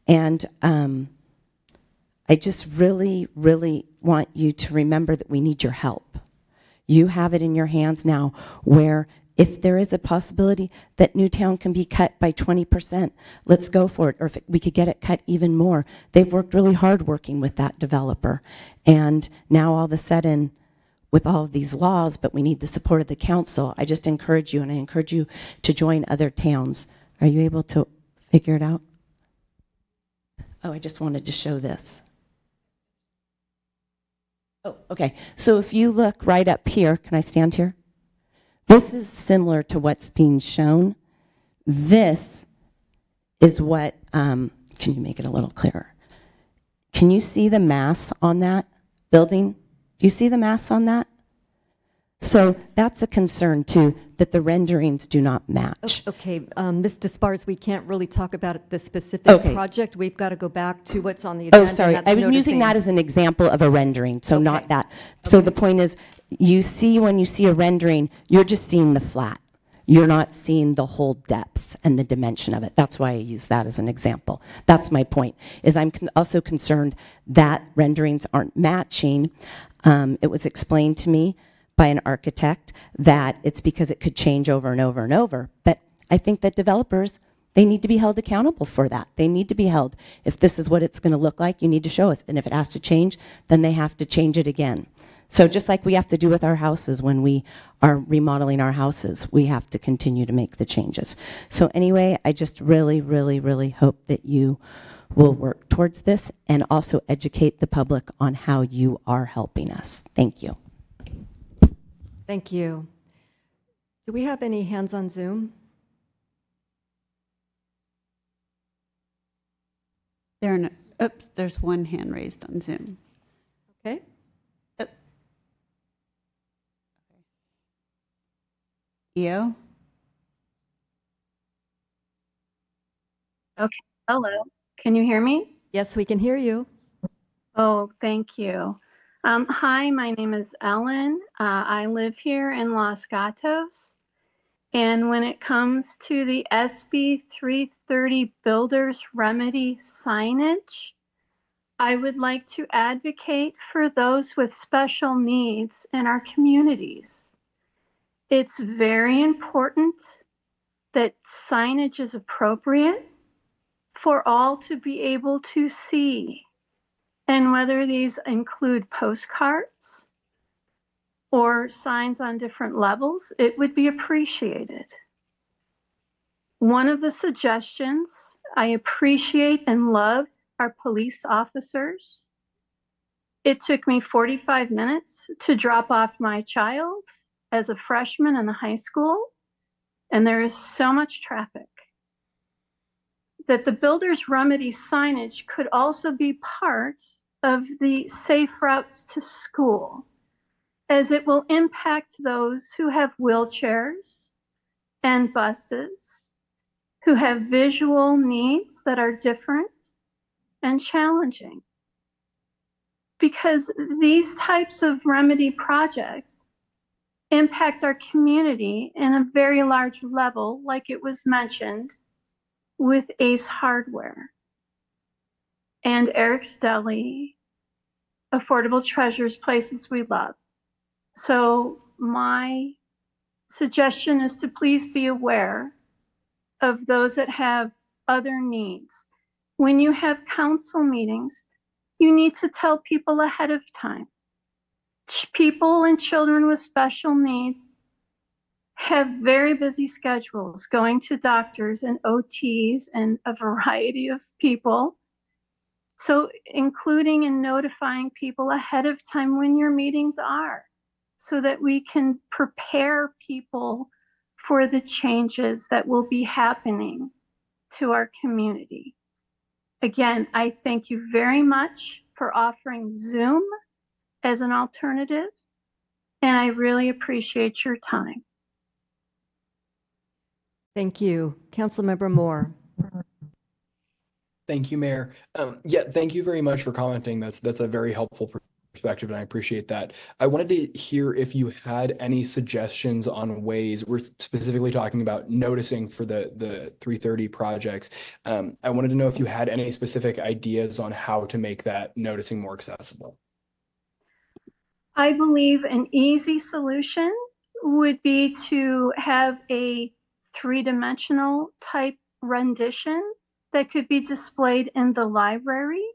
And I just really, really want you to remember that we need your help. You have it in your hands now where if there is a possibility that Newtown can be cut by 20%, let's go for it. Or if we could get it cut even more. They've worked really hard working with that developer. And now all of a sudden, with all of these laws, but we need the support of the council, I just encourage you, and I encourage you to join other towns. Are you able to figure it out? Oh, I just wanted to show this. Oh, okay. So if you look right up here, can I stand here? This is similar to what's being shown. This is what, can you make it a little clearer? Can you see the mass on that building? Do you see the mass on that? So that's a concern too, that the renderings do not match. Okay, Ms. Despars, we can't really talk about the specific project. We've got to go back to what's on the agenda. Oh, sorry. That's I'm using noticing. that as an example of a rendering, so not that. So the point is, you see when you see a rendering, you're just seeing the flat. You're not seeing the whole depth and the dimension of it. That's why I use that as an example. That's my point, is I'm also concerned that renderings aren't matching. It was explained to me by an architect that it's because it could change over and over and over. But I think that developers, they need to be held accountable for that. They need to be held. If this is what it's going to look like, you need to show us. And if it has to change, then they have to change it again. So just like we have to do with our houses when we are remodeling our houses, we have to continue to make the changes. So anyway, I just really, really, really hope that you will work towards this and also educate the public on how you are helping us. Thank you. Thank you. Do we have any hands on Zoom? There's one hand raised on Zoom. Okay. EO? Okay, hello. Can you hear me? Yes, we can hear you. Oh, thank you. Hi, my name is Ellen. I live here in Los Gatos. And when it comes to the SB 330 Builders Remedy signage, I would like to advocate for those with special needs in our communities. It's very important that signage is appropriate for all to be able to see. And whether these include postcards or signs on different levels, it would be appreciated. One of the suggestions I appreciate and love are police officers. It took me 45 minutes to drop off my child as a freshman in the high school, and there is so much traffic that the builder's remedy signage could also be part of the safe routes to school, as it will impact those who have wheelchairs and buses, who have visual needs that are different and challenging. Because these types of remedy projects impact our community in a very large level, like it was mentioned with Ace Hardware and Eric's Deli, Affordable Treasures, Places We Love. So my suggestion is to please be aware of those that have other needs. When you have council meetings, you need to tell people ahead of time. People and children with special needs have very busy schedules, going to doctors and OTs and a variety of people. So including and notifying people ahead of time when your meetings are, so that we can prepare people for the changes that will be happening to our community. Again, I thank you very much for offering Zoom as an alternative, and I really appreciate your time. Thank you. Councilmember Moore. Thank you, Mayor. Yeah, thank you very much for commenting. That's a very helpful perspective, and I appreciate that. I wanted to hear if you had any suggestions on ways, we're specifically talking about noticing for the 330 projects. I wanted to know if you had any specific ideas on how to make that noticing more accessible. I believe an easy solution would be to have a three-dimensional type rendition that could be displayed in the library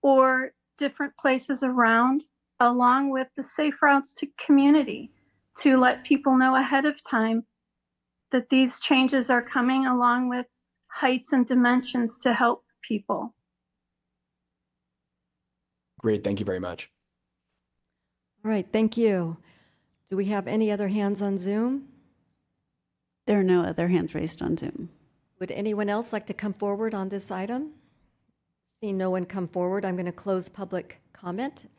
or different places around, along with the safe routes to community, to let people know ahead of time that these changes are coming, along with heights and dimensions to help people. Great, thank you very much. All right, thank you. Do we have any other hands on Zoom? There are no other hands raised on Zoom. Would anyone else like to come forward on this item? Seeing no one come forward, I'm going to close public comment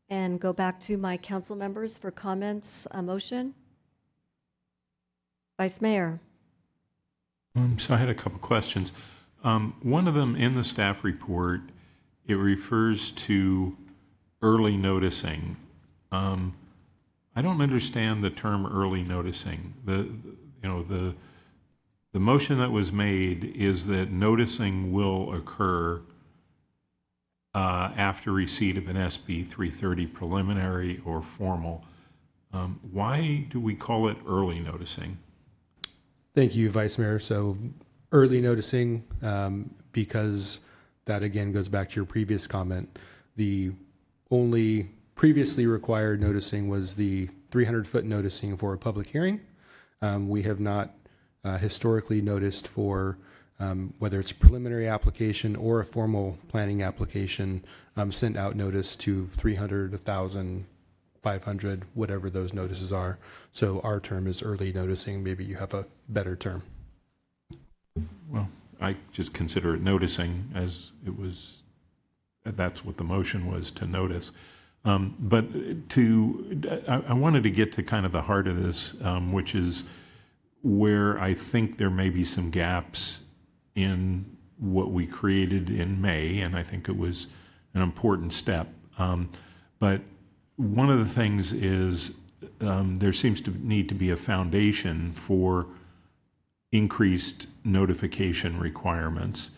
and go back to my council members for comments. A motion? Vice Mayor. So I had a couple questions. One of them in the staff report, it refers to early noticing. I don't understand the term early noticing. The motion that was made is that noticing will occur after receipt of an SB 330 preliminary or formal. Why do we call it early noticing? Thank you, Vice Mayor. So early noticing, because that again goes back to your previous comment. The only previously required noticing was the 300-foot noticing for a public hearing. We have not historically noticed for whether it's a preliminary application or a formal planning application, sent out notice to 300, 1,000, 500, whatever those notices are. So our term is early noticing. Maybe you have a better term. Well, I just consider it noticing, as it was, that's what the motion was, to notice. But I wanted to get to kind of the heart of this, which is where I think there may be some gaps in what we created in May, and I think it was an important step. But one of the things is there seems to need to be a foundation for increased notification requirements.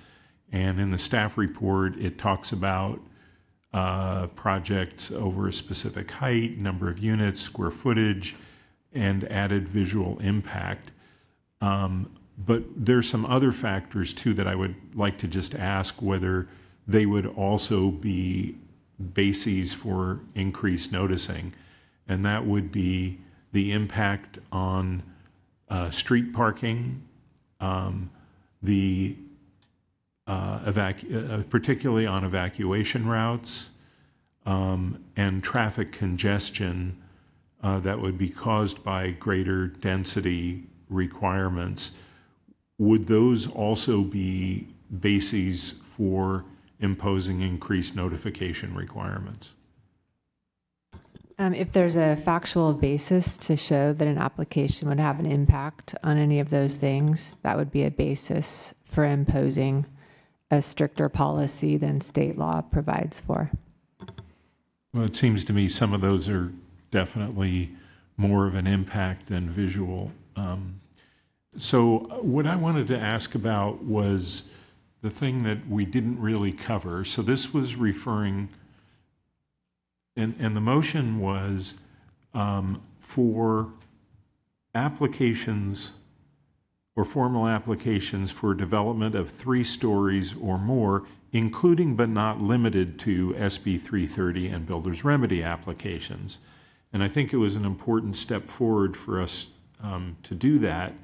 And in the staff report, it talks about projects over a specific height, number of units, square footage, and added visual impact. But there's some other factors too that I would like to just ask whether they would also be bases for increased noticing. And that would be the impact on street parking, the particularly on evacuation routes and traffic congestion that would be caused by greater density requirements. Would those also be bases for imposing increased notification requirements? If there's a factual basis to show that an application would have an impact on any of those things, that would be a basis for imposing a stricter policy than state law provides for. Well, it seems to me some of those are definitely more of an impact than visual. So what I wanted to ask about was the thing that we didn't really cover. So this was referring, and the motion was for applications or formal applications for development of 3 stories or more, including but not limited to SB 330 and builder's remedy applications. And I think it was an important step forward for us to do that.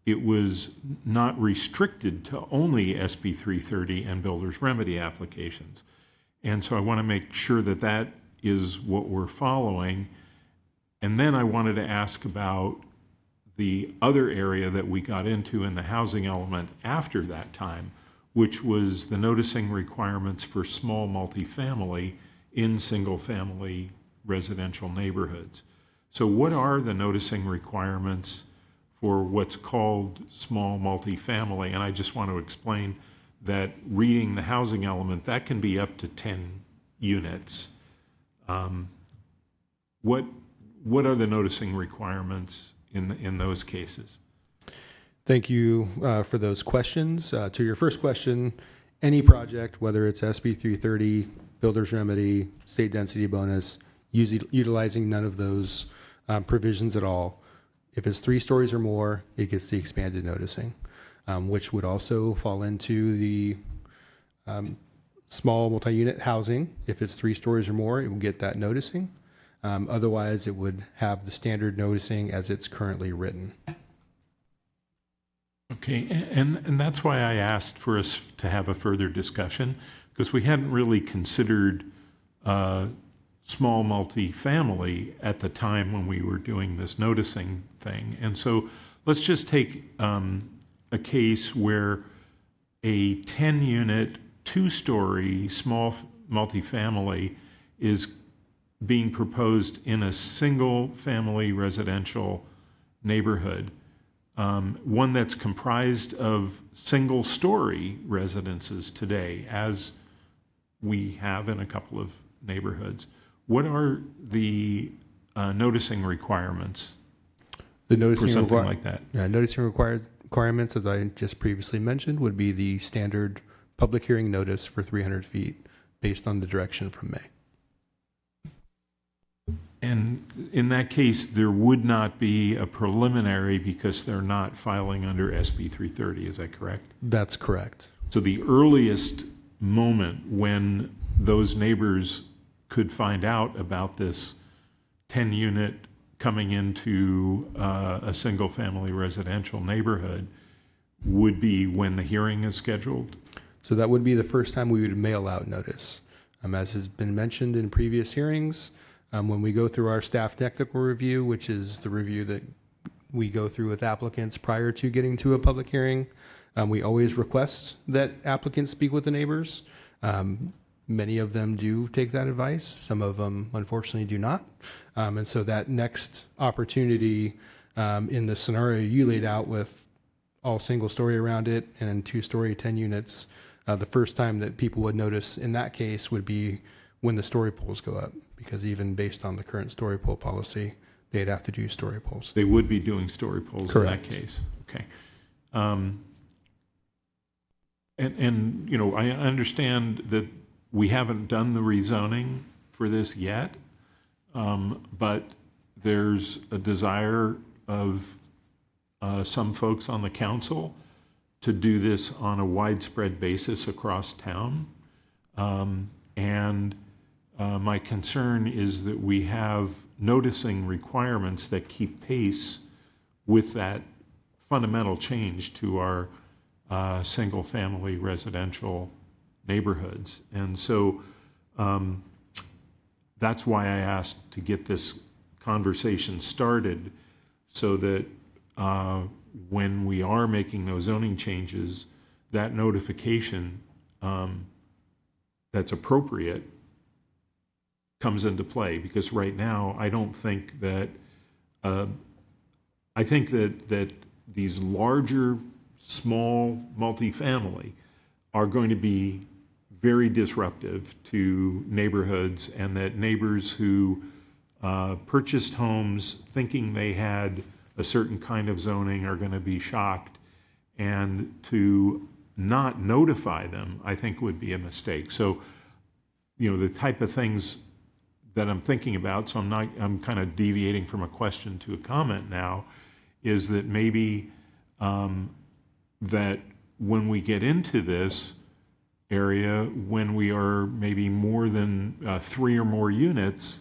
It was not restricted to only SB 330 and builder's remedy applications. And so I want to make sure that that is what we're following. And then I wanted to ask about the other area that we got into in the housing element after that time, which was the noticing requirements for small multifamily in single-family residential neighborhoods. So what are the noticing requirements for what's called small multifamily? And I just want to explain that reading the housing element, that can be up to 10 units. What are the noticing requirements in those cases? Thank you for those questions. To your first question, any project, whether it's SB 330, builder's remedy, state density bonus, utilizing none of those provisions at all, if it's 3 stories or more, it gets the expanded noticing, which would also fall into the small multi-unit housing. If it's 3 stories or more, it will get that noticing. Otherwise, it would have the standard noticing as it's currently written. Okay, and that's why I asked for us to have a further discussion, because we hadn't really considered small multifamily at the time when we were doing this noticing thing. And so let's just take a case where a 10-unit, 2-story small multifamily is being proposed in a single-family residential neighborhood, one that's comprised of single-story residences today, as we have in a couple of neighborhoods. What are the noticing requirements The noticing for something like that? Yeah, noticing requirements, as I just previously mentioned, would be the standard public hearing notice for 300 feet based on the direction from May. And in that case, there would not be a preliminary because they're not filing under SB 330, is that correct? That's correct. So the earliest moment when those neighbors could find out about this 10-unit coming into a single-family residential neighborhood would be when the hearing is scheduled? So that would be the first time we would mail out notice. As has been mentioned in previous hearings, when we go through our staff technical review, which is the review that we go through with applicants prior to getting to a public hearing, we always request that applicants speak with the neighbors. Many of them do take that advice. Some of them, unfortunately, do not. And so that next opportunity in the scenario you laid out with all single story around it and 2-story 10 units, the first time that people would notice in that case would be when the story poles go up, because even based on the current story pole policy, they'd have to do story poles. They would be doing story poles. Correct. In that case. Okay. And you know, I understand that we haven't done the rezoning for this yet, but there's a desire of some folks on the council to do this on a widespread basis across town. My concern is that we have noticing requirements that keep pace with that fundamental change to our single-family residential neighborhoods. And so that's why I asked to get this conversation started, so that when we are making those zoning changes, that notification that's appropriate comes into play. Because right now, I don't think that, I think that these larger, small multifamily are going to be very disruptive to neighborhoods, and that neighbors who purchased homes thinking they had a certain kind of zoning are going to be shocked. And to not notify them, I think, would be a mistake. So, the type of things that I'm thinking about, so I'm kind of deviating from a question to a comment now, is that maybe that when we get into this area, when we are maybe more than 3 or more units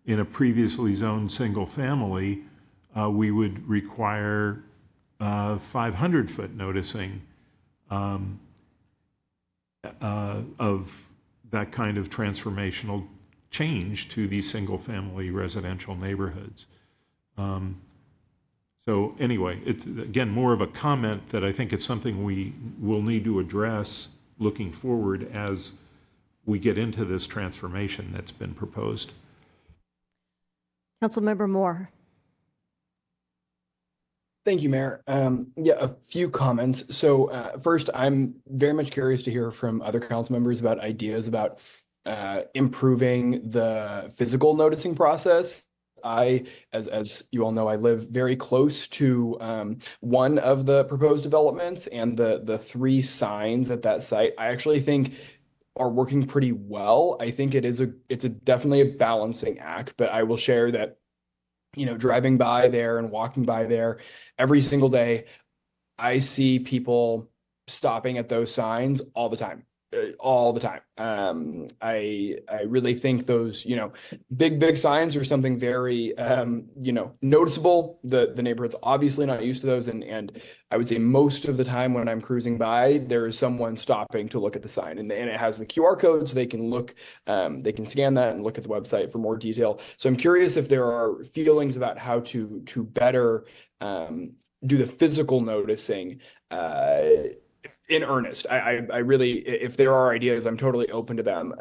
in a previously zoned single family, we would require 500-foot noticing of that kind of transformational change to these single-family residential neighborhoods. So anyway, it's, again, more of a comment that I think it's something we will need to address looking forward as we get into this transformation that's been proposed. Councilmember Moore. Thank you, Mayor. Yeah, a few comments. So first, I'm very much curious to hear from other council members about ideas about improving the physical noticing process. As you all know, I live very close to one of the proposed developments, and the 3 signs at that site, I actually think are working pretty well. I think it's definitely a balancing act, but I will share that, driving by there and walking by there every single day, I see people stopping at those signs all the time. I really think those, big signs are something very, noticeable. The neighborhood's obviously not used to those. And I would say most of the time when I'm cruising by, there is someone stopping to look at the sign, and it has the QR code, so they can look, they can scan that and look at the website for more detail. So I'm curious if there are feelings about how to better do the physical noticing in earnest. I really, if there are ideas, I'm totally open to them.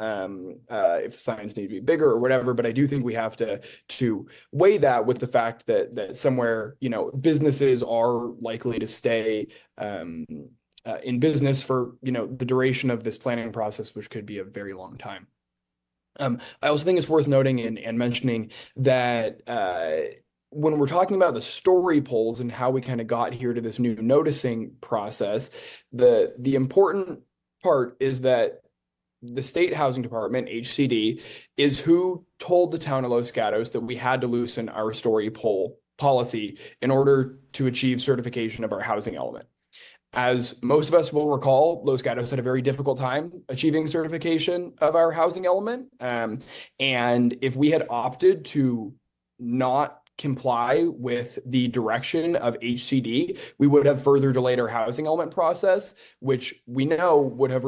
If signs need to be bigger or whatever, but I do think we have to weigh that with the fact that somewhere, businesses are likely to stay in business for, the duration of this planning process, which could be a very long time. I also think it's worth noting and mentioning that when we're talking about the story polls and how we kind of got here to this new noticing process, the important part is that the State Housing Department, HCD, is who told the town of Los Gatos that we had to loosen our story poll policy in order to achieve certification of our housing element. As most of us will recall, Los Gatos had a very difficult time achieving certification of our housing element. And if we had opted to not comply with the direction of HCD, we would have further delayed our housing element process, which we know would have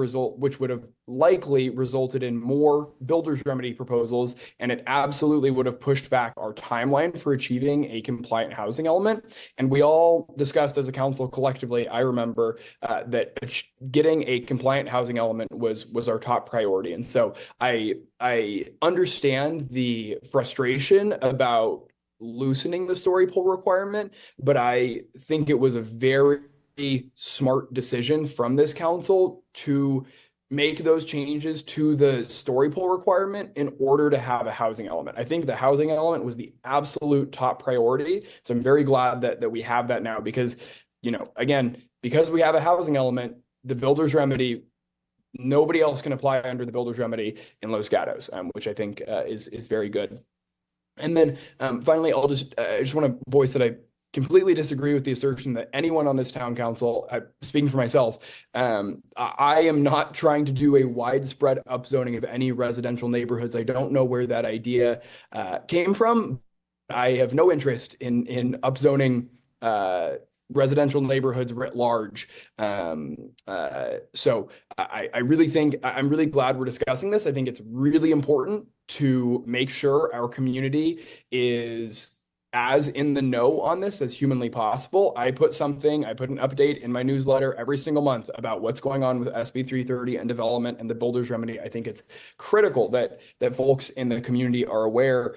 likely resulted in more builder's remedy proposals, and it absolutely would have pushed back our timeline for achieving a compliant housing element. And we all discussed as a council collectively, I remember, that getting a compliant housing element was our top priority. And so I understand the frustration about loosening the story poll requirement, but I think it was a very smart decision from this council to make those changes to the story poll requirement in order to have a housing element. I think the housing element was the absolute top priority. So I'm very glad that we have that now, because, again, because we have a housing element, the builder's remedy, nobody else can apply under the builder's remedy in Los Gatos, which I think is very good. And then finally, I just want to voice that I completely disagree with the assertion that anyone on this town council, speaking for myself, I am not trying to do a widespread upzoning of any residential neighborhoods. I don't know where that idea came from. I have no interest in upzoning residential neighborhoods writ large. So I really think I'm really glad we're discussing this. I think it's really important to make sure our community is as in the know on this as humanly possible. I put an update in my newsletter every single month about what's going on with SB 330 and development and the builder's remedy. I think it's critical that folks in the community are aware,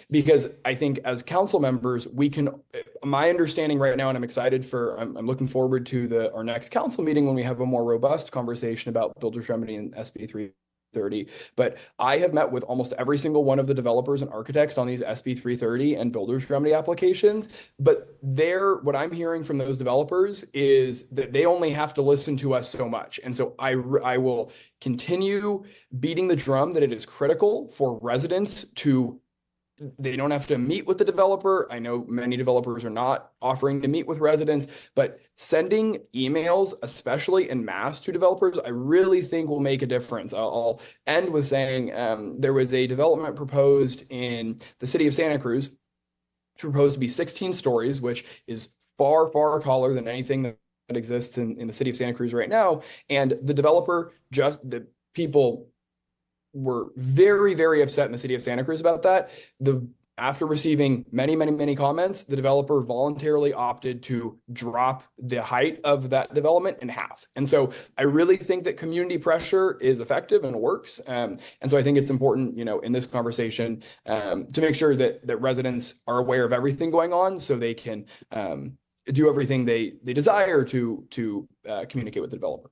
because I think as council members, my understanding right now, and I'm looking forward to our next council meeting when we have a more robust conversation about builder's remedy and SB 330. But I have met with almost every single one of the developers and architects on these SB 330 and builders remedy applications. But what I'm hearing from those developers is that they only have to listen to us so much. And so I will continue beating the drum that it is critical for residents they don't have to meet with the developer. I know many developers are not offering to meet with residents, but sending emails, especially en masse to developers, I really think will make a difference. I'll end with saying there was a development proposed in the city of Santa Cruz. It's proposed to be 16 stories, which is far, far taller than anything that exists in the city of Santa Cruz right now. And the people were very, very upset in the city of Santa Cruz about that. After receiving many, many, many comments, the developer voluntarily opted to drop the height of that development in half. And so I really think that community pressure is effective and works. And so I think it's important, in this conversation, to make sure that residents are aware of everything going on so they can do everything they desire to communicate with the developer.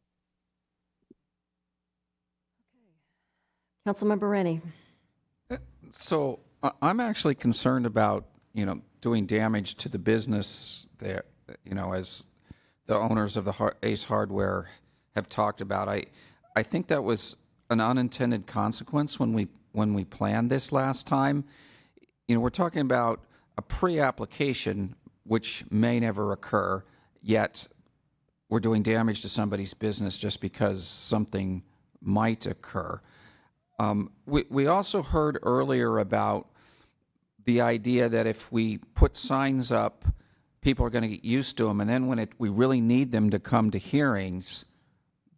Councilmember Rennie. So I'm actually concerned about, doing damage to the business there, as the owners of the Ace Hardware have talked about. I think that was an unintended consequence when we planned this last time. We're talking about a pre-application, which may never occur, yet we're doing damage to somebody's business just because something might occur. We also heard earlier about the idea that if we put signs up, people are going to get used to them, and then when we really need them to come to hearings,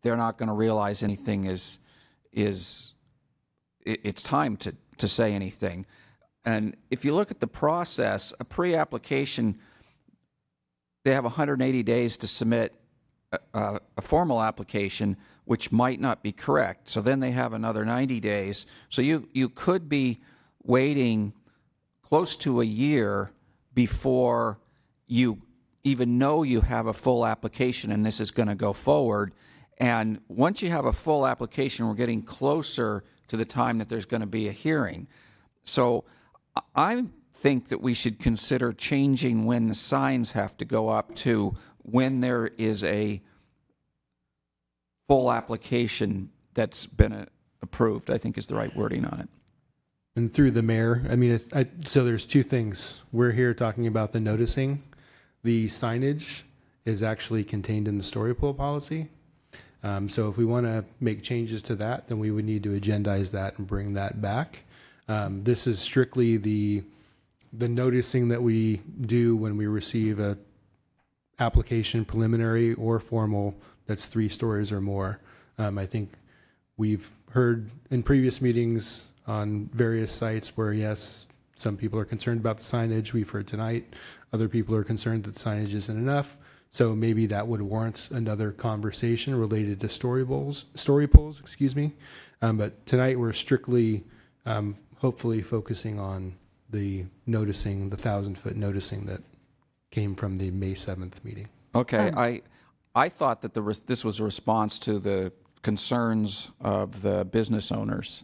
they're not going to realize anything it's time to say anything. And if you look at the process, a pre-application, they have 180 days to submit a formal application, which might not be correct. So then they have another 90 days. So you could be waiting close to a year before you even know you have a full application and this is going to go forward. And once you have a full application, we're getting closer to the time that there's going to be a hearing. So I think that we should consider changing when the signs have to go up to when there is a full application that's been approved, I think is the right wording on it. And through the mayor, so there's two things. We're here talking about the noticing. The signage is actually contained in the story pool policy. So if we want to make changes to that, then we would need to agendize that and bring that back. This is strictly the noticing that we do when we receive a application, preliminary or formal, that's 3 stories or more. I think we've heard in previous meetings on various sites where, yes, some people are concerned about the signage. We've heard tonight other people are concerned that the signage isn't enough. So maybe that would warrant another conversation related to story polls, but tonight we're strictly, hopefully focusing on the noticing, the 1,000-foot noticing that came from the May 7th meeting. Okay, I thought that this was a response to the concerns of the business owners,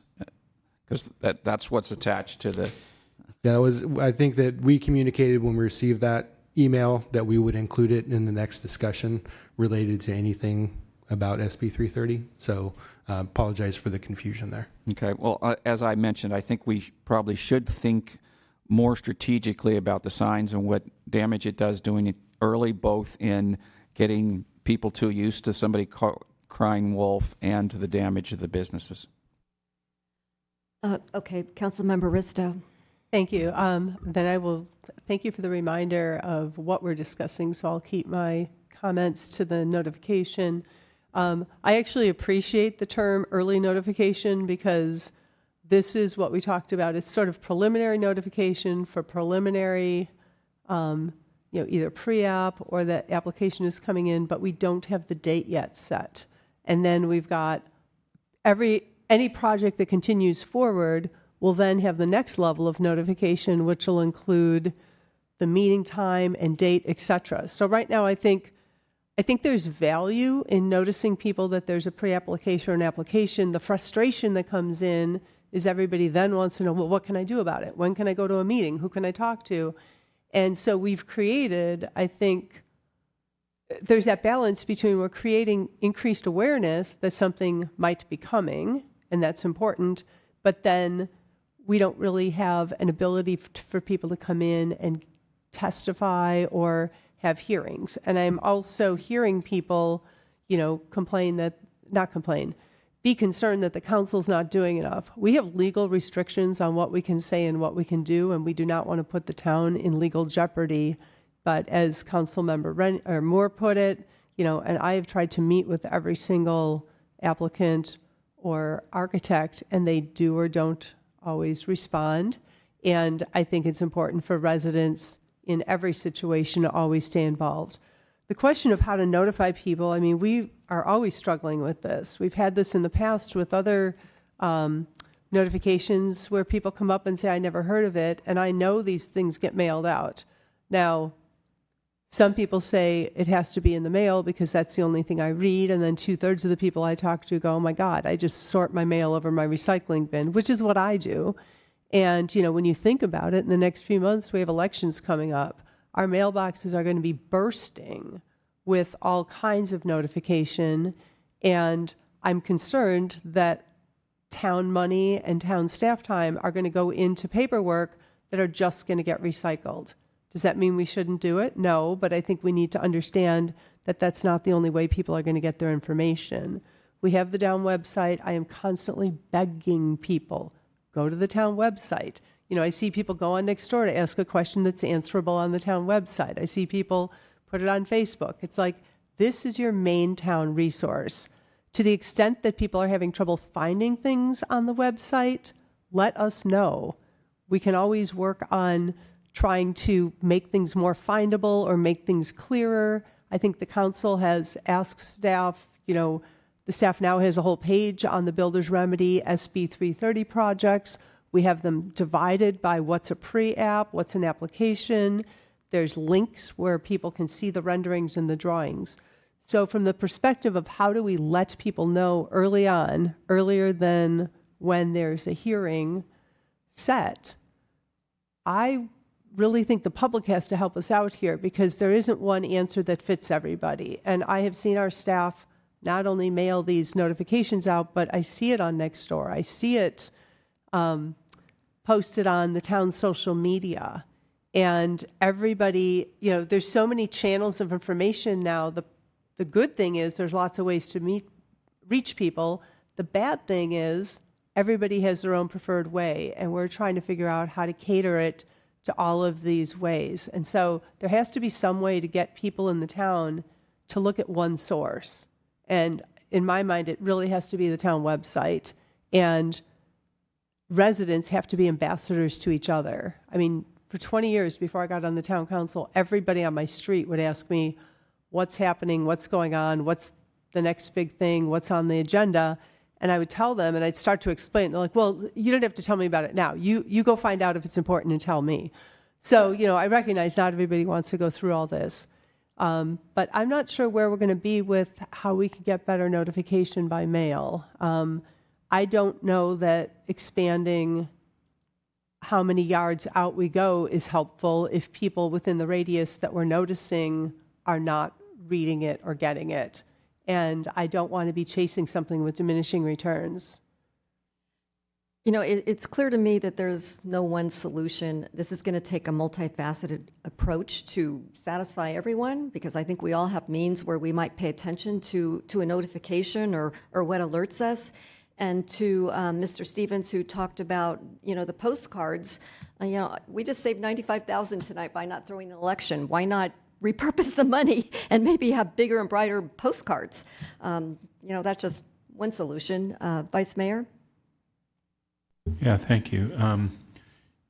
because that's what's attached to the. Yeah, I think that we communicated when we received that email that we would include it in the next discussion related to anything about SB 330. So apologize for the confusion there. Okay, well, as I mentioned, I think we probably should think more strategically about the signs and what damage it does doing it early, both in getting people too used to somebody crying wolf and to the damage of the businesses. Okay, Councilmember Risto. Thank you. Then I will thank you for the reminder of what we're discussing, so I'll keep my comments to the notification. I actually appreciate the term early notification because this is what we talked about. It's sort of preliminary notification for preliminary, either pre-app or the application is coming in, but we don't have the date yet set. And then we've got any project that continues forward will then have the next level of notification, which will include the meeting time and date, et cetera. So right now, I think there's value in noticing people that there's a pre-application or an application. The frustration that comes in is everybody then wants to know, well, what can I do about it? When can I go to a meeting? Who can I talk to? And so we've created, I think, there's that balance between we're creating increased awareness that something might be coming, and that's important, but then we don't really have an ability for people to come in and testify or have hearings. And I'm also hearing people, be concerned that the council's not doing enough. We have legal restrictions on what we can say and what we can do, and we do not want to put the town in legal jeopardy. But as Councilmember Moore put it, and I have tried to meet with every single applicant or architect, and they do or don't always respond. And I think it's important for residents in every situation to always stay involved. The question of how to notify people, we are always struggling with this. We've had this in the past with other notifications where people come up and say, I never heard of it, and I know these things get mailed out. Now, some people say it has to be in the mail because that's the only thing I read, and then 2/3 of the people I talk to go, oh my God, I just sort my mail over my recycling bin, which is what I do. And, when you think about it, in the next few months, we have elections coming up. Our mailboxes are going to be bursting with all kinds of notification, and I'm concerned that town money and town staff time are going to go into paperwork that are just going to get recycled. Does that mean we shouldn't do it? No, but I think we need to understand that that's not the only way people are going to get their information. We have the town website. I am constantly begging people, go to the town website. I see people go on Nextdoor to ask a question that's answerable on the town website. I see people put it on Facebook. It's like, this is your main town resource. To the extent that people are having trouble finding things on the website, let us know. We can always work on trying to make things more findable or make things clearer. I think the council has asked staff, the staff now has a whole page on the Builder's Remedy SB 330 projects. We have them divided by what's a pre-app, what's an application. There's links where people can see the renderings and the drawings. So from the perspective of how do we let people know early on, earlier than when there's a hearing set, I really think the public has to help us out here because there isn't one answer that fits everybody. And I have seen our staff not only mail these notifications out, but I see it on Nextdoor. I see it posted on the town's social media. And everybody, there's so many channels of information now. The good thing is there's lots of ways to reach people. The bad thing is everybody has their own preferred way, and we're trying to figure out how to cater it to all of these ways. And so there has to be some way to get people in the town to look at one source. And in my mind, it really has to be the town website. And residents have to be ambassadors to each other. For 20 years before I got on the town council, everybody on my street would ask me, what's happening, what's going on, what's the next big thing, what's on the agenda? And I would tell them, and I'd start to explain. They're like, well, you don't have to tell me about it now. You go find out if it's important and tell me. So, I recognize not everybody wants to go through all this. But I'm not sure where we're going to be with how we can get better notification by mail. I don't know that expanding how many yards out we go is helpful if people within the radius that we're noticing are not reading it or getting it. And I don't want to be chasing something with diminishing returns. It's clear to me that there's no one solution. This is going to take a multifaceted approach to satisfy everyone, because I think we all have means where we might pay attention to a notification or what alerts us. And to Mr. Stevens, who talked about, the postcards, we just saved $95,000 tonight by not throwing an election. Why not repurpose the money and maybe have bigger and brighter postcards? That's just one solution. Vice Mayor? Yeah, thank you.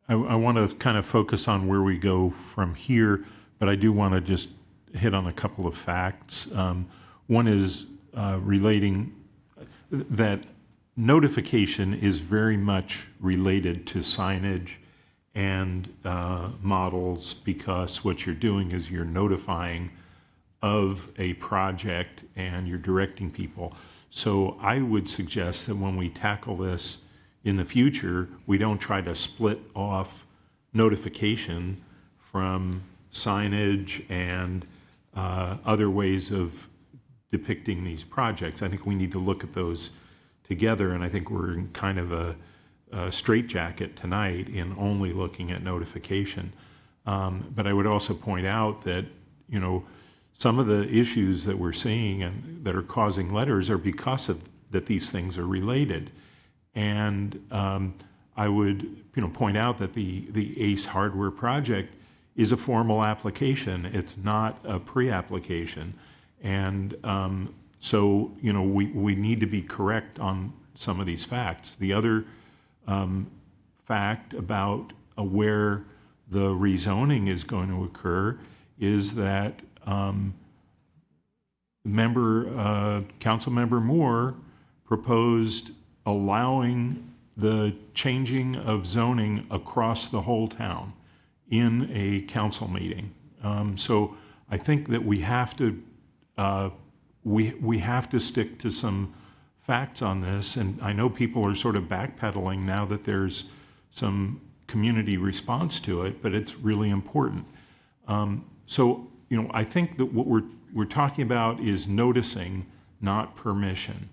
I want to kind of focus on where we go from here, but I do want to just hit on a couple of facts. One is relating that notification is very much related to signage and models, because what you're doing is you're notifying of a project and you're directing people. So I would suggest that when we tackle this in the future, we don't try to split off notification from signage and other ways of depicting these projects. I think we need to look at those together, and I think we're in kind of a straitjacket tonight in only looking at notification. But I would also point out that, some of the issues that we're seeing and that are causing letters are because of that these things are related. And I would, point out that the ACE hardware project is a formal application. It's not a pre-application. And so, we need to be correct on some of these facts. The other fact about where the rezoning is going to occur is that Council Member Moore proposed allowing the changing of zoning across the whole town in a council meeting. So I think that we have to we have to stick to some facts on this, and I know people are sort of backpedaling now that there's some community response to it, but it's really important. So I think that what we're talking about is noticing, not permission.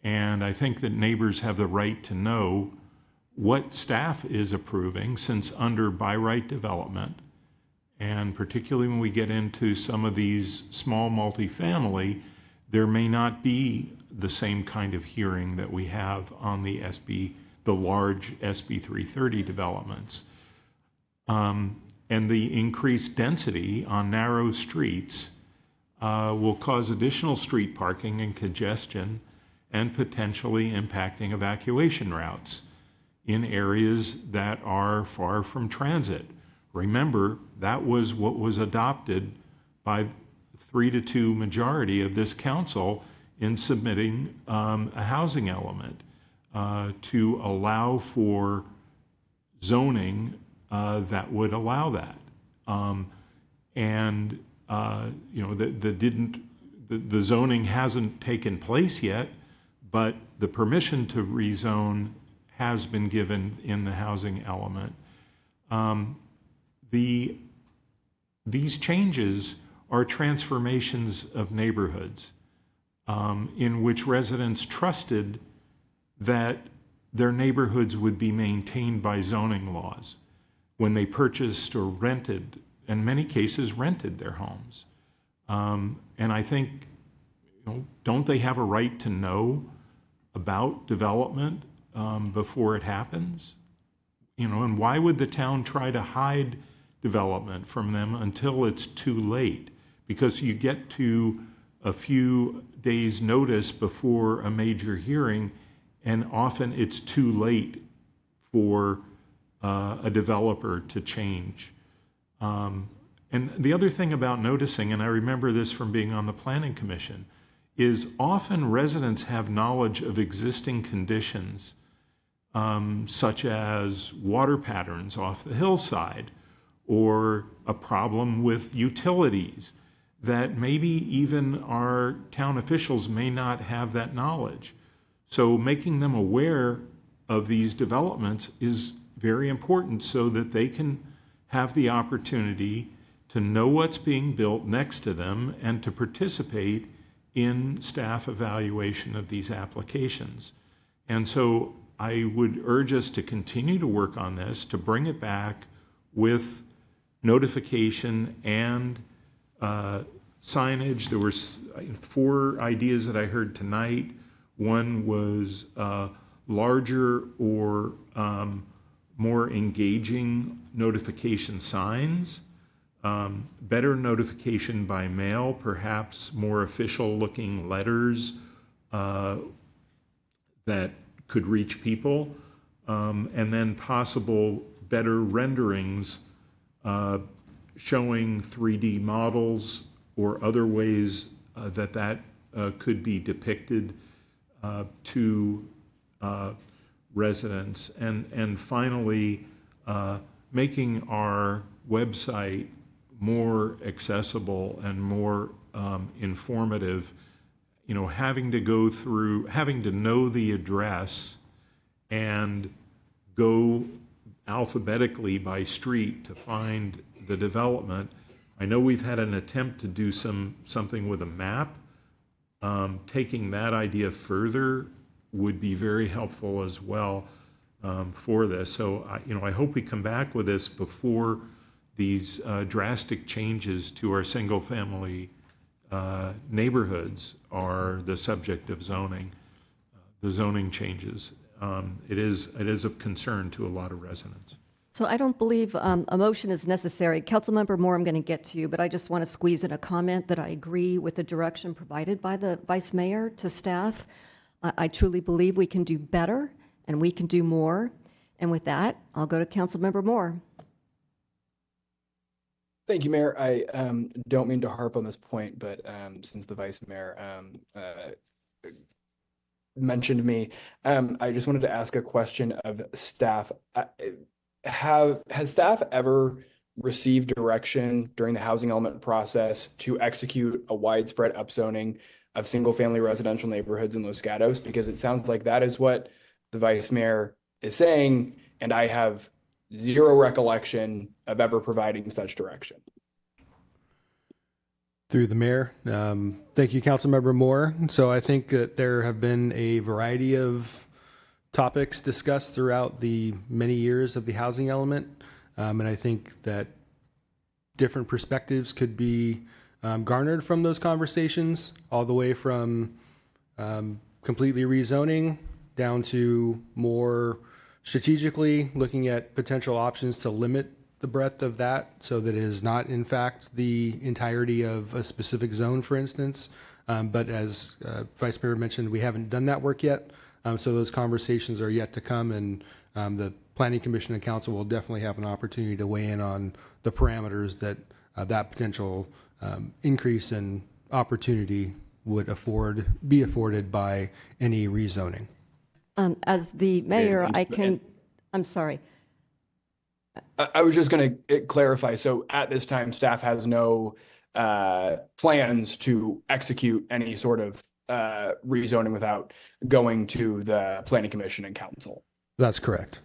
And I think that neighbors have the right to know what staff is approving, since under by right development, and particularly when we get into some of these small multifamily, there may not be the same kind of hearing that we have on the large SB 330 developments. And the increased density on narrow streets will cause additional street parking and congestion, and potentially impacting evacuation routes in areas that are far from transit. Remember, that was what was adopted by 3-2 majority of this council in submitting a housing element to allow for zoning that would allow that. The zoning hasn't taken place yet, but the permission to rezone has been given in the housing element. These changes are transformations of neighborhoods in which residents trusted that their neighborhoods would be maintained by zoning laws when they purchased or rented, in many cases rented their homes. And I think, don't they have a right to know about development before it happens? And why would the town try to hide development from them until it's too late? Because you get to a few days' notice before a major hearing, and often it's too late for a developer to change. And the other thing about noticing, and I remember this from being on the Planning Commission, is often residents have knowledge of existing conditions, such as water patterns off the hillside, or a problem with utilities, that maybe even our town officials may not have that knowledge. So making them aware of these developments is very important so that they can have the opportunity to know what's being built next to them and to participate in staff evaluation of these applications. And so I would urge us to continue to work on this, to bring it back with notification and signage. There were 4 ideas that I heard tonight. One was larger or more engaging notification signs, better notification by mail, perhaps more official looking letters that could reach people, and then possible better renderings showing 3D models or other ways that could be depicted to residents. And finally, making our website more accessible and more informative. You know, having to know the address and go alphabetically by street to find the development. I know we've had an attempt to do something with a map. Taking that idea further would be very helpful as well for this. So, I hope we come back with this before these drastic changes to our single-family neighborhoods are the subject of zoning, the zoning changes. It is of concern to a lot of residents. So I don't believe a motion is necessary. Councilmember Moore, I'm going to get to you, but I just want to squeeze in a comment that I agree with the direction provided by the Vice Mayor to staff. I truly believe we can do better and we can do more. And with that, I'll go to Councilmember Moore. Thank you, Mayor. I don't mean to harp on this point, but since the Vice Mayor mentioned me, I just wanted to ask a question of staff. Has staff ever received direction during the housing element process to execute a widespread upzoning of single-family residential neighborhoods in Los Gatos? Because it sounds like that is what the Vice Mayor is saying, and I have zero recollection of ever providing such direction. Through the mayor. Thank you, Councilmember Moore. So I think that there have been a variety of topics discussed throughout the many years of the housing element. And I think that different perspectives could be garnered from those conversations, all the way from completely rezoning down to more strategically looking at potential options to limit the breadth of that so that it is not, in fact, the entirety of a specific zone, for instance. But as Vice Mayor mentioned, we haven't done that work yet. So those conversations are yet to come, and the Planning Commission and Council will definitely have an opportunity to weigh in on the parameters that that potential increase in opportunity would be afforded by any rezoning. As the mayor, I'm sorry. I was just going to clarify. So at this time, staff has no plans to execute any sort of rezoning without going to the Planning Commission and Council. That's correct.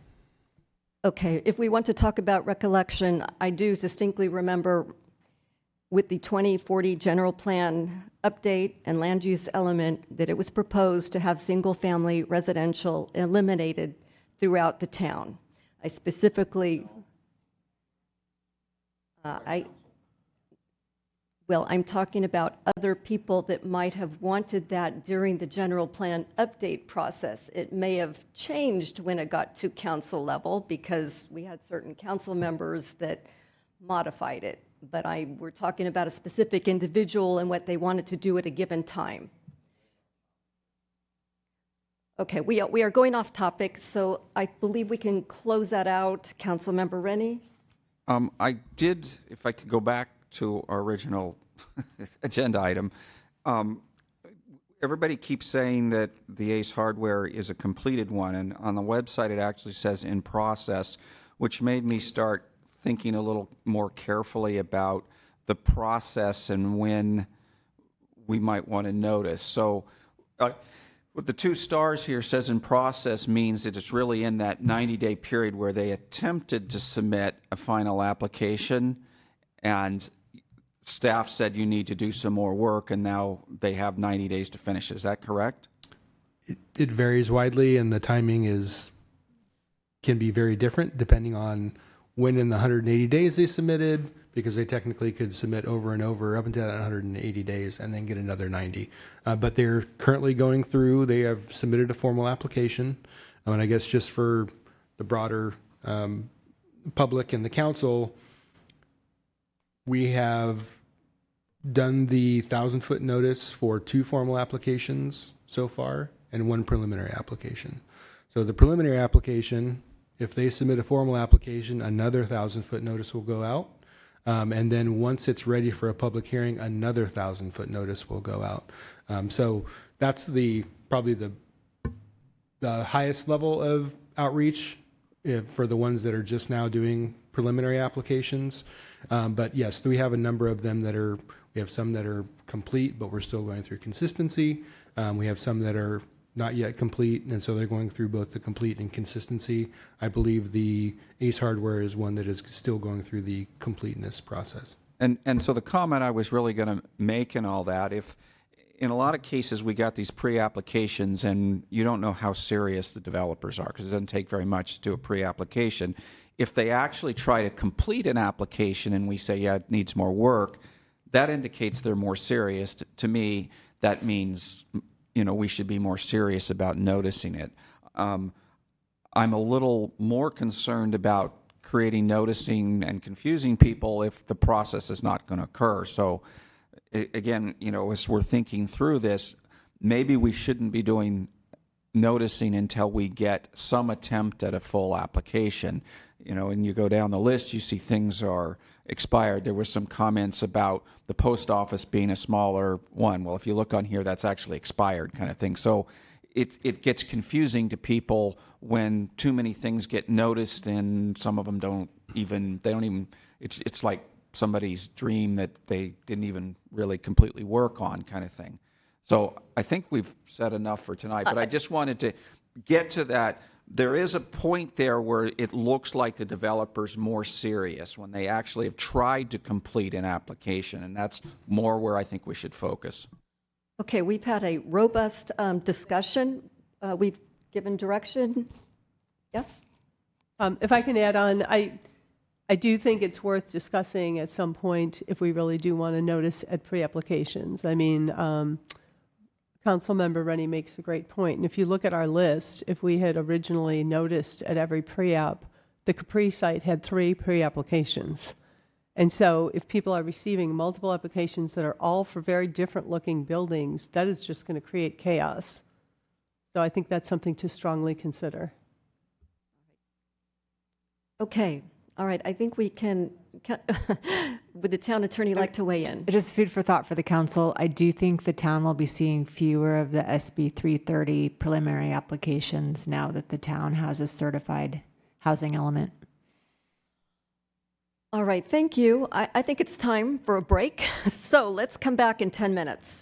Okay, if we want to talk about recollection, I do distinctly remember with the 2040 general plan update and land use element that it was proposed to have single-family residential eliminated throughout the town. I specifically, I'm talking about other people that might have wanted that during the general plan update process. It may have changed when it got to council level because we had certain council members that modified it. But we're talking about a specific individual and what they wanted to do at a given time. Okay, we are going off topic, so I believe we can close that out. Councilmember Rennie? I did, if I could go back to our original agenda item, everybody keeps saying that the Ace Hardware is a completed one, and on the website it actually says in process, which made me start thinking a little more carefully about the process and when we might want to notice. So with the 2 stars here says in process means that it's really in that 90-day period where they attempted to submit a final application and staff said you need to do some more work, and now they have 90 days to finish. Is that correct? It varies widely, and the timing can be very different depending on when in the 180 days they submitted, because they technically could submit over and over up until 180 days and then get another 90. But they're currently going through, they have submitted a formal application. And I guess just for the broader public and the council, we have done the 1,000-foot notice for 2 formal applications so far and 1 preliminary application. So the preliminary application, if they submit a formal application, another 1,000-foot notice will go out. And then once it's ready for a public hearing, another 1,000-foot notice will go out. So that's probably the highest level of outreach for the ones that are just now doing preliminary applications. But yes, we have a number of them we have some that are complete, but we're still going through consistency. We have some that are not yet complete, and so they're going through both the complete and consistency. I believe the Ace Hardware is one that is still going through the completeness process. And so the comment I was really going to make in all that, if in a lot of cases we got these pre-applications and you don't know how serious the developers are because it doesn't take very much to do a pre-application. If they actually try to complete an application and we say, yeah, it needs more work, that indicates they're more serious. To me, that means we should be more serious about noticing it. I'm a little more concerned about creating noticing and confusing people if the process is not going to occur. So again, as we're thinking through this, maybe we shouldn't be doing noticing until we get some attempt at a full application. And you go down the list, you see things are expired. There were some comments about the post office being a smaller one. Well, if you look on here, that's actually expired kind of thing. So it gets confusing to people when too many things get noticed and some of them don't even, it's like somebody's dream that they didn't even really completely work on kind of thing. So I think we've said enough for tonight, but I just wanted to get to that. There is a point there where it looks like the developer's more serious when they actually have tried to complete an application, and that's more where I think we should focus. Okay, we've had a robust discussion. We've given direction. Yes? If I can add on, I do think it's worth discussing at some point if we really do want to notice at pre-applications. I mean, Councilmember Rennie makes a great point. And if you look at our list, if we had originally noticed at every pre-app, the Capri site had 3 pre-applications. And so if people are receiving multiple applications that are all for very different looking buildings, that is just going to create chaos. So I think that's something to strongly consider. Okay. All right. I think we can would the town attorney like to weigh in? Just food for thought for the council. I do think the town will be seeing fewer of the SB 330 preliminary applications now that the town has a certified housing element. All right. Thank you. I think it's time for a break. So let's come back in 10 minutes.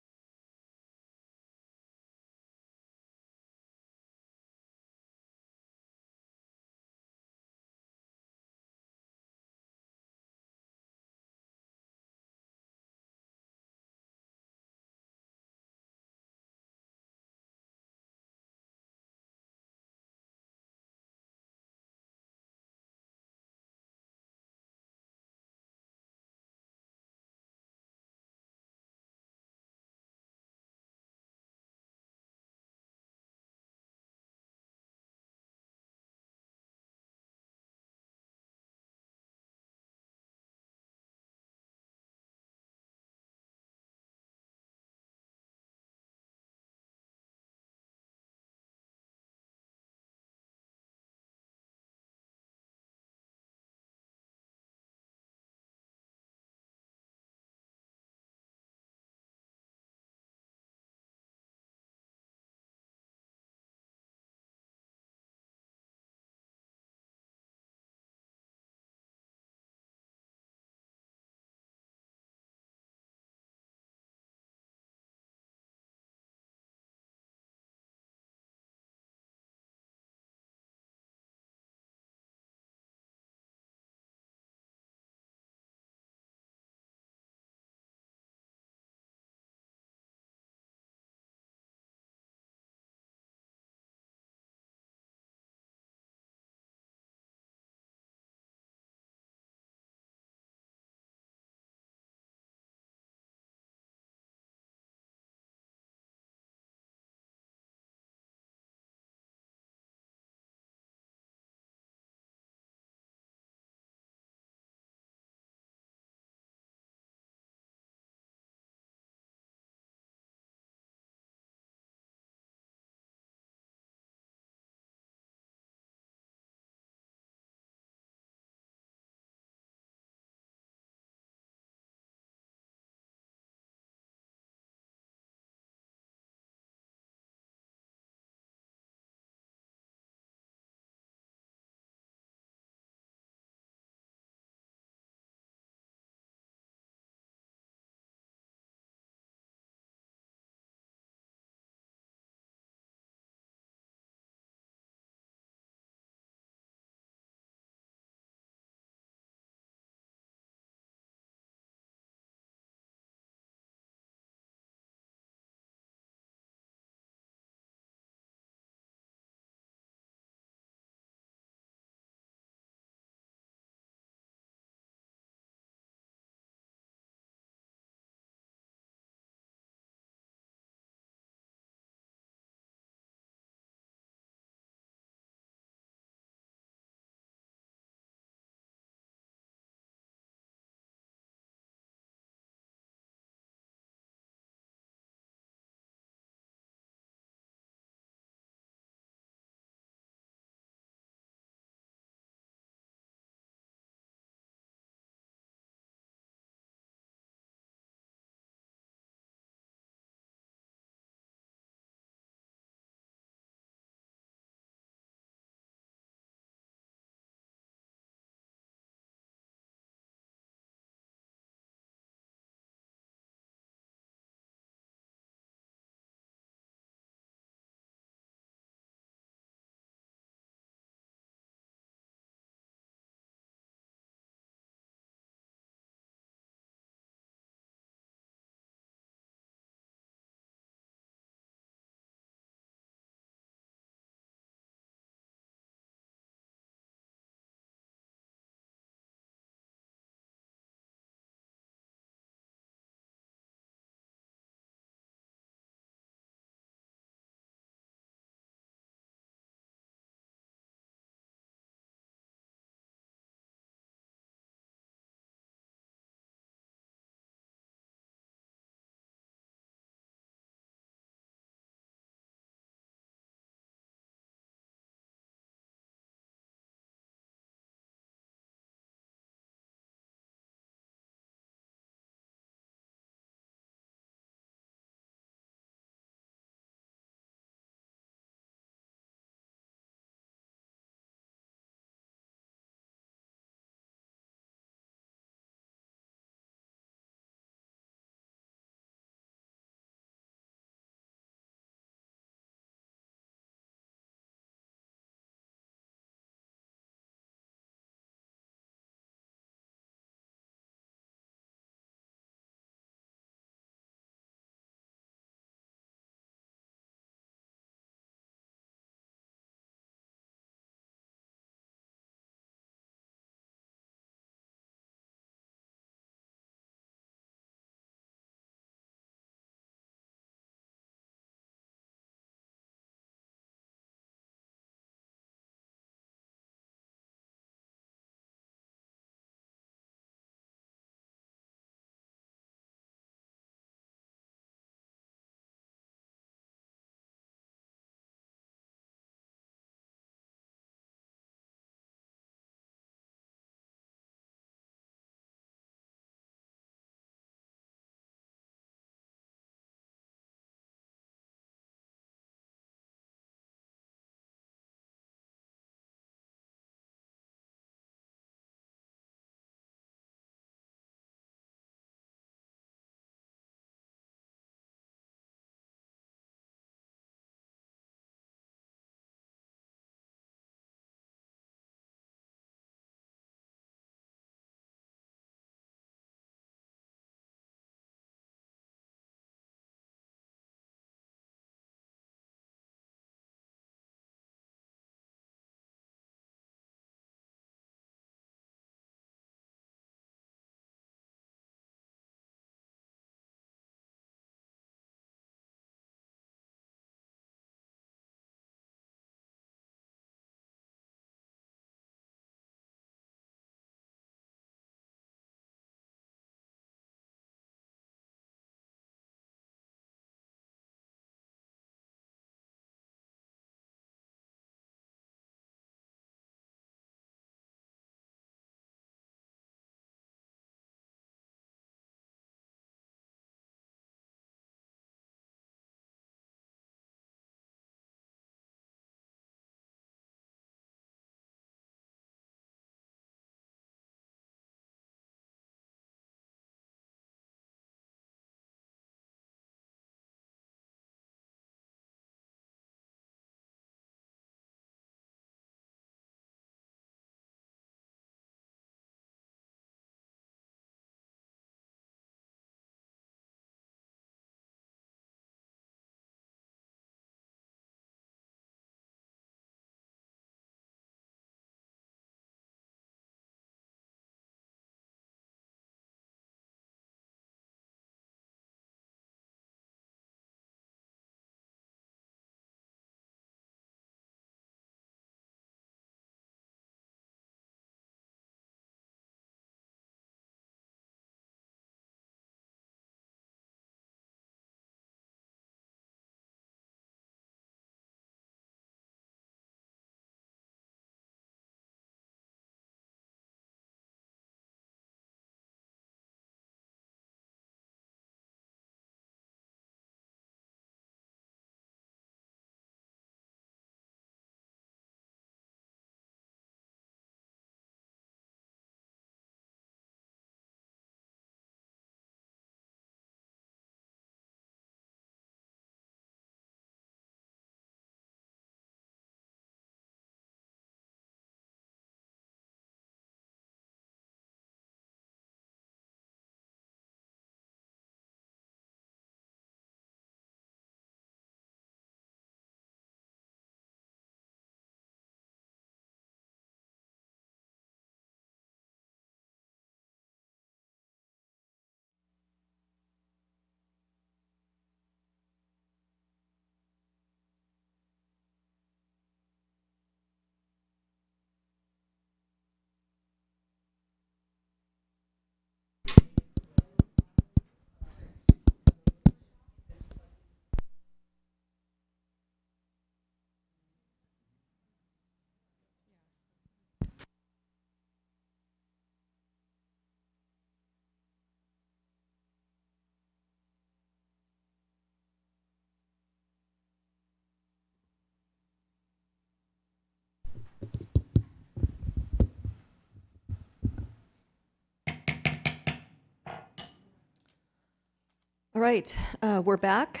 All right, we're back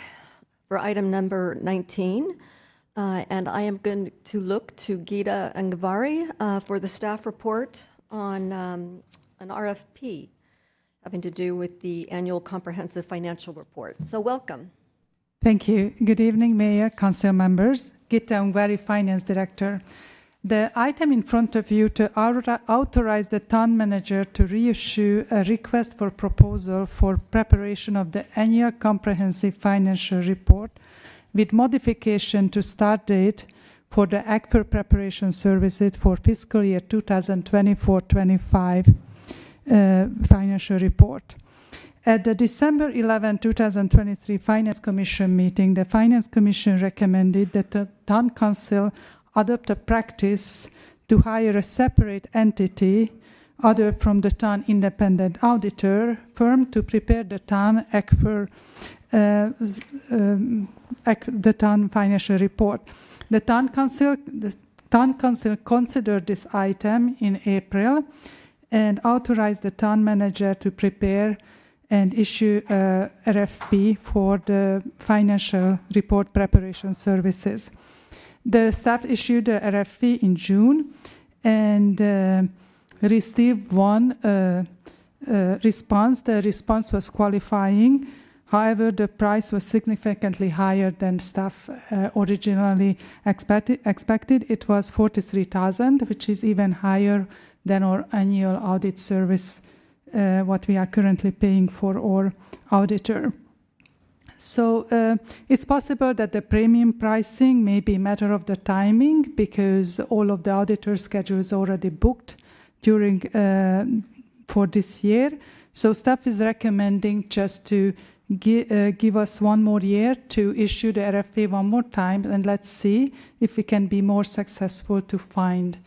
for item number 19. And I am going to look to Gita Angvari for the staff report on an RFP having to do with the annual comprehensive financial report. So welcome. Thank you. Good evening, Mayor, Council members. Gita Angvari, Finance Director. The item in front of you to authorize the town manager to reissue a request for proposal for preparation of the annual comprehensive financial report with modification to start date for the ACFR preparation services for fiscal year 2024-25 financial report. At the December 11, 2023 Finance Commission meeting, the Finance Commission recommended that the Town Council adopt a practice to hire a separate entity other from the town independent auditor firm to prepare the town ACFR the town financial report. The town council considered this item in April and authorized the town manager to prepare and issue a RFP for the financial report preparation services. The staff issued a RFP in June and received one response. The response was qualifying. However, the price was significantly higher than staff originally expected. It was $43,000, which is even higher than our annual audit service, what we are currently paying for our auditor. So it's possible that the premium pricing may be a matter of the timing because all of the auditor schedule is already booked during for this year. So staff is recommending just to give us one more year to issue the RFP one more time, and let's see if we can be more successful to find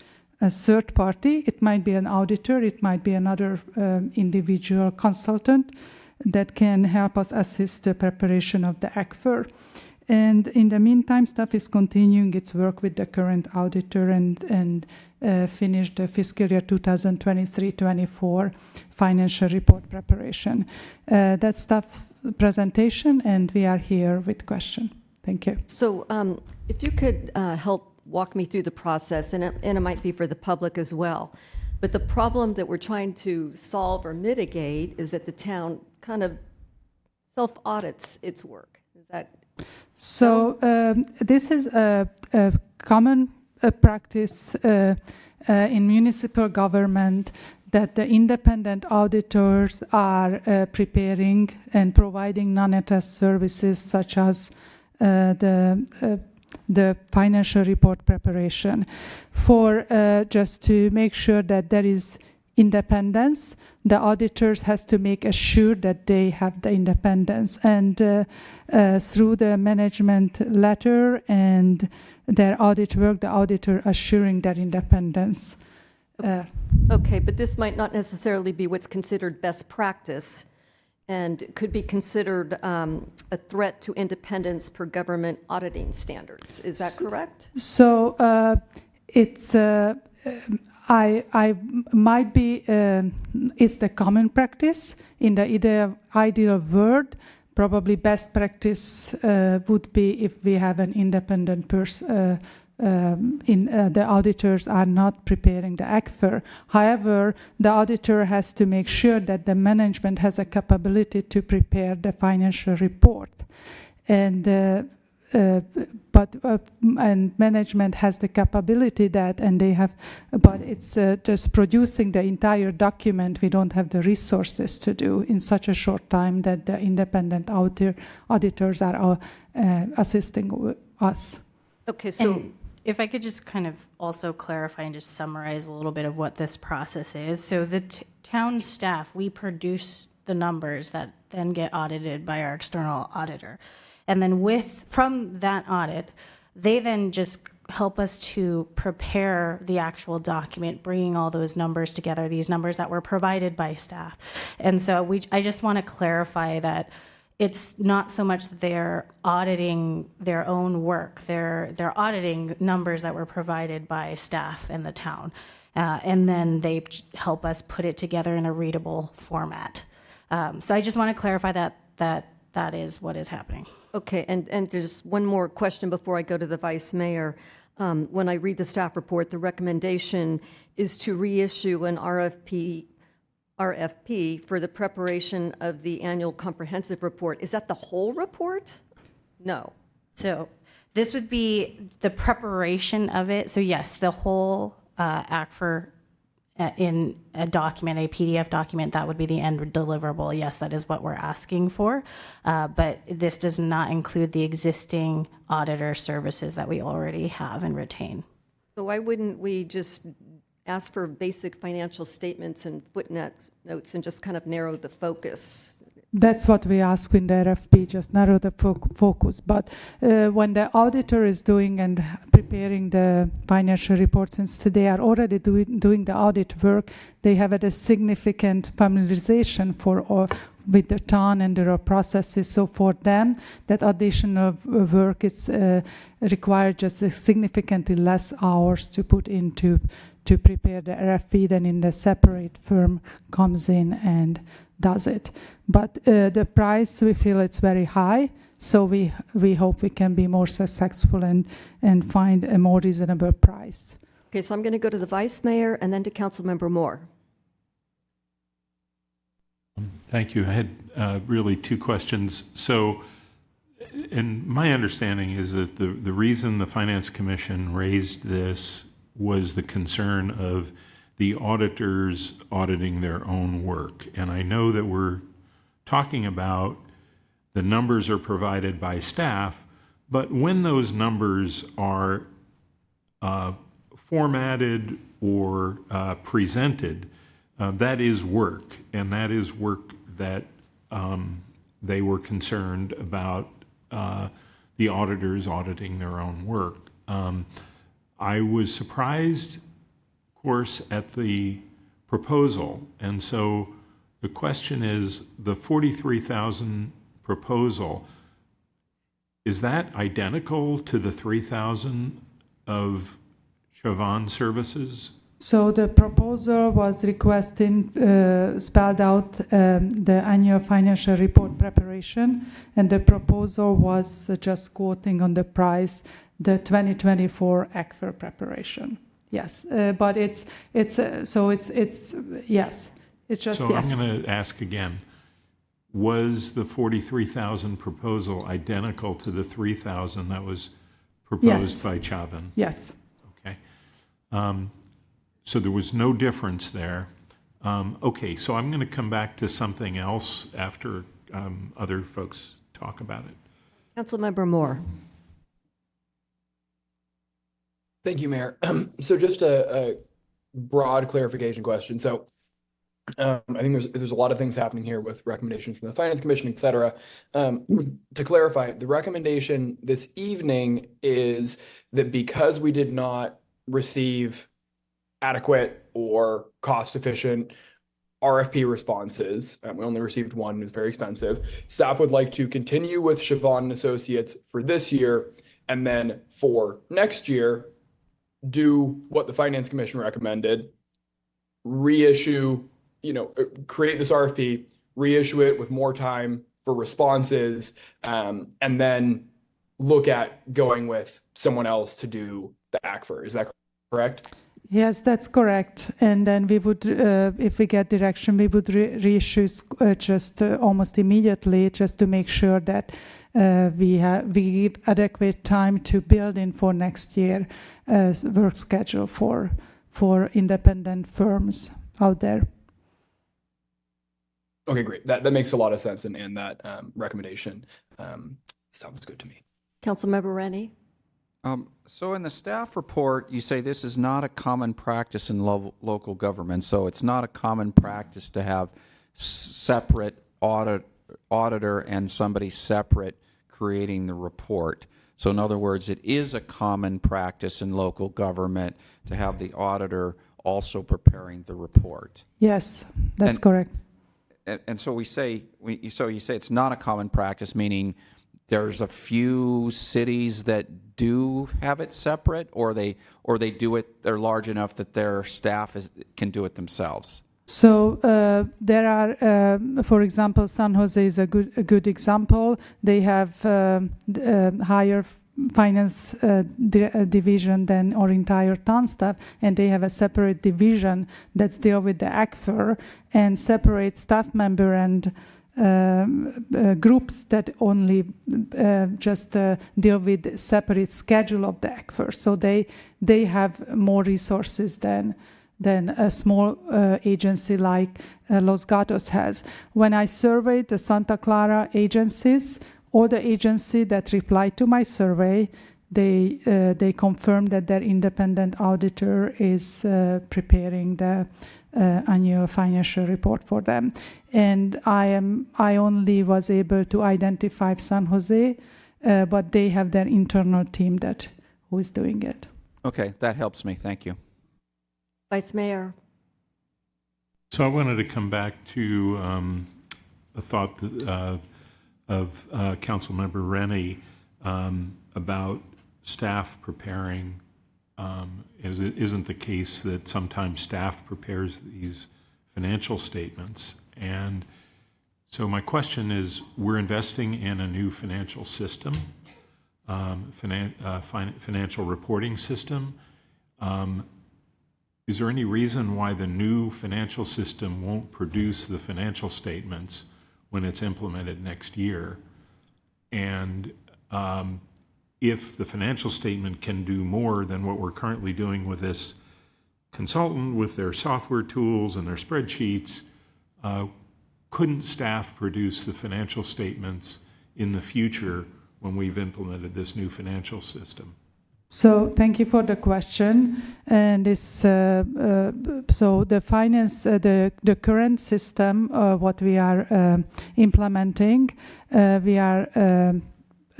a third party. It might be an auditor, it might be another individual consultant that can help us assist the preparation of the ACFR. And in the meantime, staff is continuing its work with the current auditor and finish the fiscal year 2023-24 financial report preparation. That's staff's presentation, and we are here with questions. Thank you. So if you could help walk me through the process, and it might be for the public as well, but the problem that we're trying to solve or mitigate is that the town kind of self-audits its work. Is that... So this is a common practice in municipal government that the independent auditors are preparing and providing non-attest services such as the financial report preparation for just to make sure that there is independence. The auditors has to make assured that they have the independence, and through the management letter and their audit work, the auditor assuring their independence. Okay, but this might not necessarily be what's considered best practice and could be considered a threat to independence per government auditing standards. Is that correct? So it's I might be it's the common practice in the ideal world. Probably best practice would be if we have an independent person. The auditors are not preparing the ACFR. However, the auditor has to make sure that the management has a capability to prepare the financial report, and and management has the capability that, and they have, but it's just producing the entire document. We don't have the resources to do in such a short time that the independent auditors are assisting us. Okay, so. And if I could just kind of also clarify and just summarize a little bit of what this process is. So the town staff, we produce the numbers that then get audited by our external auditor. And then from that audit, they then just help us to prepare the actual document, bringing all those numbers together, these numbers that were provided by staff. And so I just want to clarify that it's not so much that they're auditing their own work. They're auditing numbers that were provided by staff in the town. And then they help us put it together in a readable format. So I just want to clarify that that is what is happening. Okay, and there's one more question before I go to the Vice Mayor. When I read the staff report, the recommendation is to reissue an RFP for the preparation of the annual comprehensive report. Is that the whole report? No. So this would be the preparation of it. So yes, the whole ACFR in a document, a PDF document, that would be the end deliverable. Yes, that is what we're asking for. But this does not include the existing auditor services that we already have and retain. So why wouldn't we just ask for basic financial statements and footnotes and just kind of narrow the focus? That's what we ask in the RFP, just narrow the focus. But when the auditor is doing and preparing the financial reports, since they are already doing the audit work, they have a significant familiarization with the town and their processes. So for them, that additional work is required just significantly less hours to put into to prepare the RFP than in the separate firm comes in and does it. But the price, we feel it's very high, so we hope we can be more successful and find a more reasonable price. Okay, so I'm going to go to the Vice Mayor and then to Councilmember Moore. Thank you. I had really two questions. So, and my understanding is that the reason the Finance Commission raised this was the concern of the auditors auditing their own work. And I know that we're talking about the numbers are provided by staff, but when those numbers are formatted or presented, that is work, and that is work that they were concerned about the auditors auditing their own work. I was surprised, of course, at the proposal, and so the question is, the $43,000 proposal, is that identical to the $3,000 of Chauvin services? So the proposal was requesting, spelled out the annual financial report preparation, and the proposal was just quoting on the price the 2024 ACFR preparation. Yes, but it's yes, it's just so yes. I'm going to ask again. Was the $43,000 proposal identical to the $3,000 that was proposed by Chauvin? Yes. Okay. So there was no difference there. Okay, so I'm going to come back to something else after other folks talk about it. Councilmember Moore. Thank you, Mayor. So just a broad clarification question. So I think there's a lot of things happening here with recommendations from the Finance Commission, et cetera. To clarify, the recommendation this evening is that because we did not receive adequate or cost-efficient RFP responses, we only received one, it was very expensive, staff would like to continue with Chauvin and Associates for this year, and then for next year, do what the Finance Commission recommended, reissue, create this RFP, reissue it with more time for responses, and then look at going with someone else to do the ACFR. Is that correct? Yes, that's correct. And then we would, if we get direction, we would reissue just almost immediately, just to make sure that we give adequate time to build in for next year work schedule for independent firms out there. Okay, great. That makes a lot of sense, and that recommendation sounds good to me. Councilmember Rennie. So in the staff report, you say this is not a common practice in local government. So it's not a common practice to have separate auditor and somebody separate creating the report. So in other words, it is a common practice in local government to have the auditor also preparing the report. Yes, that's correct. And so you say it's not a common practice, meaning there's a few cities that do have it separate, or they do it. They're large enough that their staff can do it themselves. So there are, for example, San Jose is a good example. They have higher finance division than our entire town staff, and they have a separate division that's deal with the ACFR and separate staff member and groups that only just deal with separate schedule of the ACFR. So they have more resources than a small agency like Los Gatos has. When I surveyed the Santa Clara agencies, all the agencies that replied to my survey, they confirmed that their independent auditor is preparing the annual financial report for them. And I only was able to identify San Jose, but they have their internal team who is doing it. Okay, that helps me. Thank you. Vice Mayor. So I wanted to come back to a thought that, of Councilmember Rennie about staff preparing. Isn't the case that sometimes staff prepares these financial statements? And so my question is, we're investing in a new financial system, financial reporting system. Is there any reason why the new financial system won't produce the financial statements when it's implemented next year? And if the financial statement can do more than what we're currently doing with this consultant with their software tools and their spreadsheets, couldn't staff produce the financial statements in the future when we've implemented this new financial system? So thank you for the question. And this, so the finance, the current system, what we are implementing, we are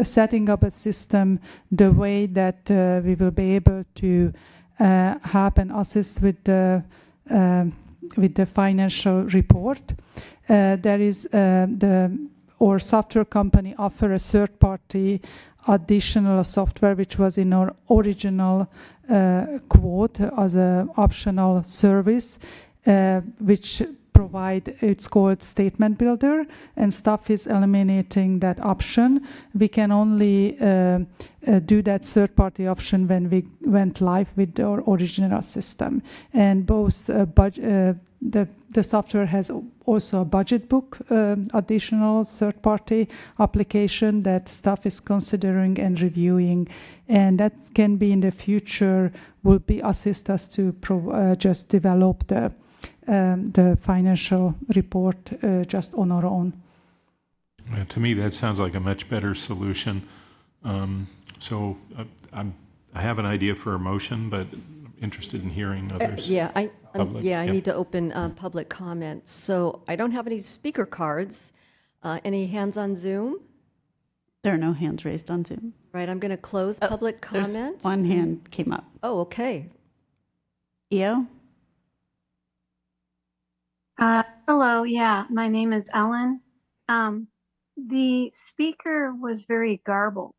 setting up a system the way that we will be able to help and assist with the financial report. There is our software company offer a third-party additional software which was in our original quote as an optional service, which it's called Statement Builder, and staff is eliminating that option. We can only do that third-party option when we went live with our original system. And both the software has also a budget book, additional third-party application that staff is considering and reviewing, and that can be in the future will be assist us to just develop the financial report just on our own. To me, that sounds like a much better solution. So I have an idea for a motion, but I'm interested in hearing others. I need to open public comments. So I don't have any speaker cards. Any hands on Zoom? There are no hands raised on Zoom. Right, I'm going to close public comment. There's one hand came up. Oh, okay. EO? Hello, yeah, my name is Ellen. The speaker was very garbled.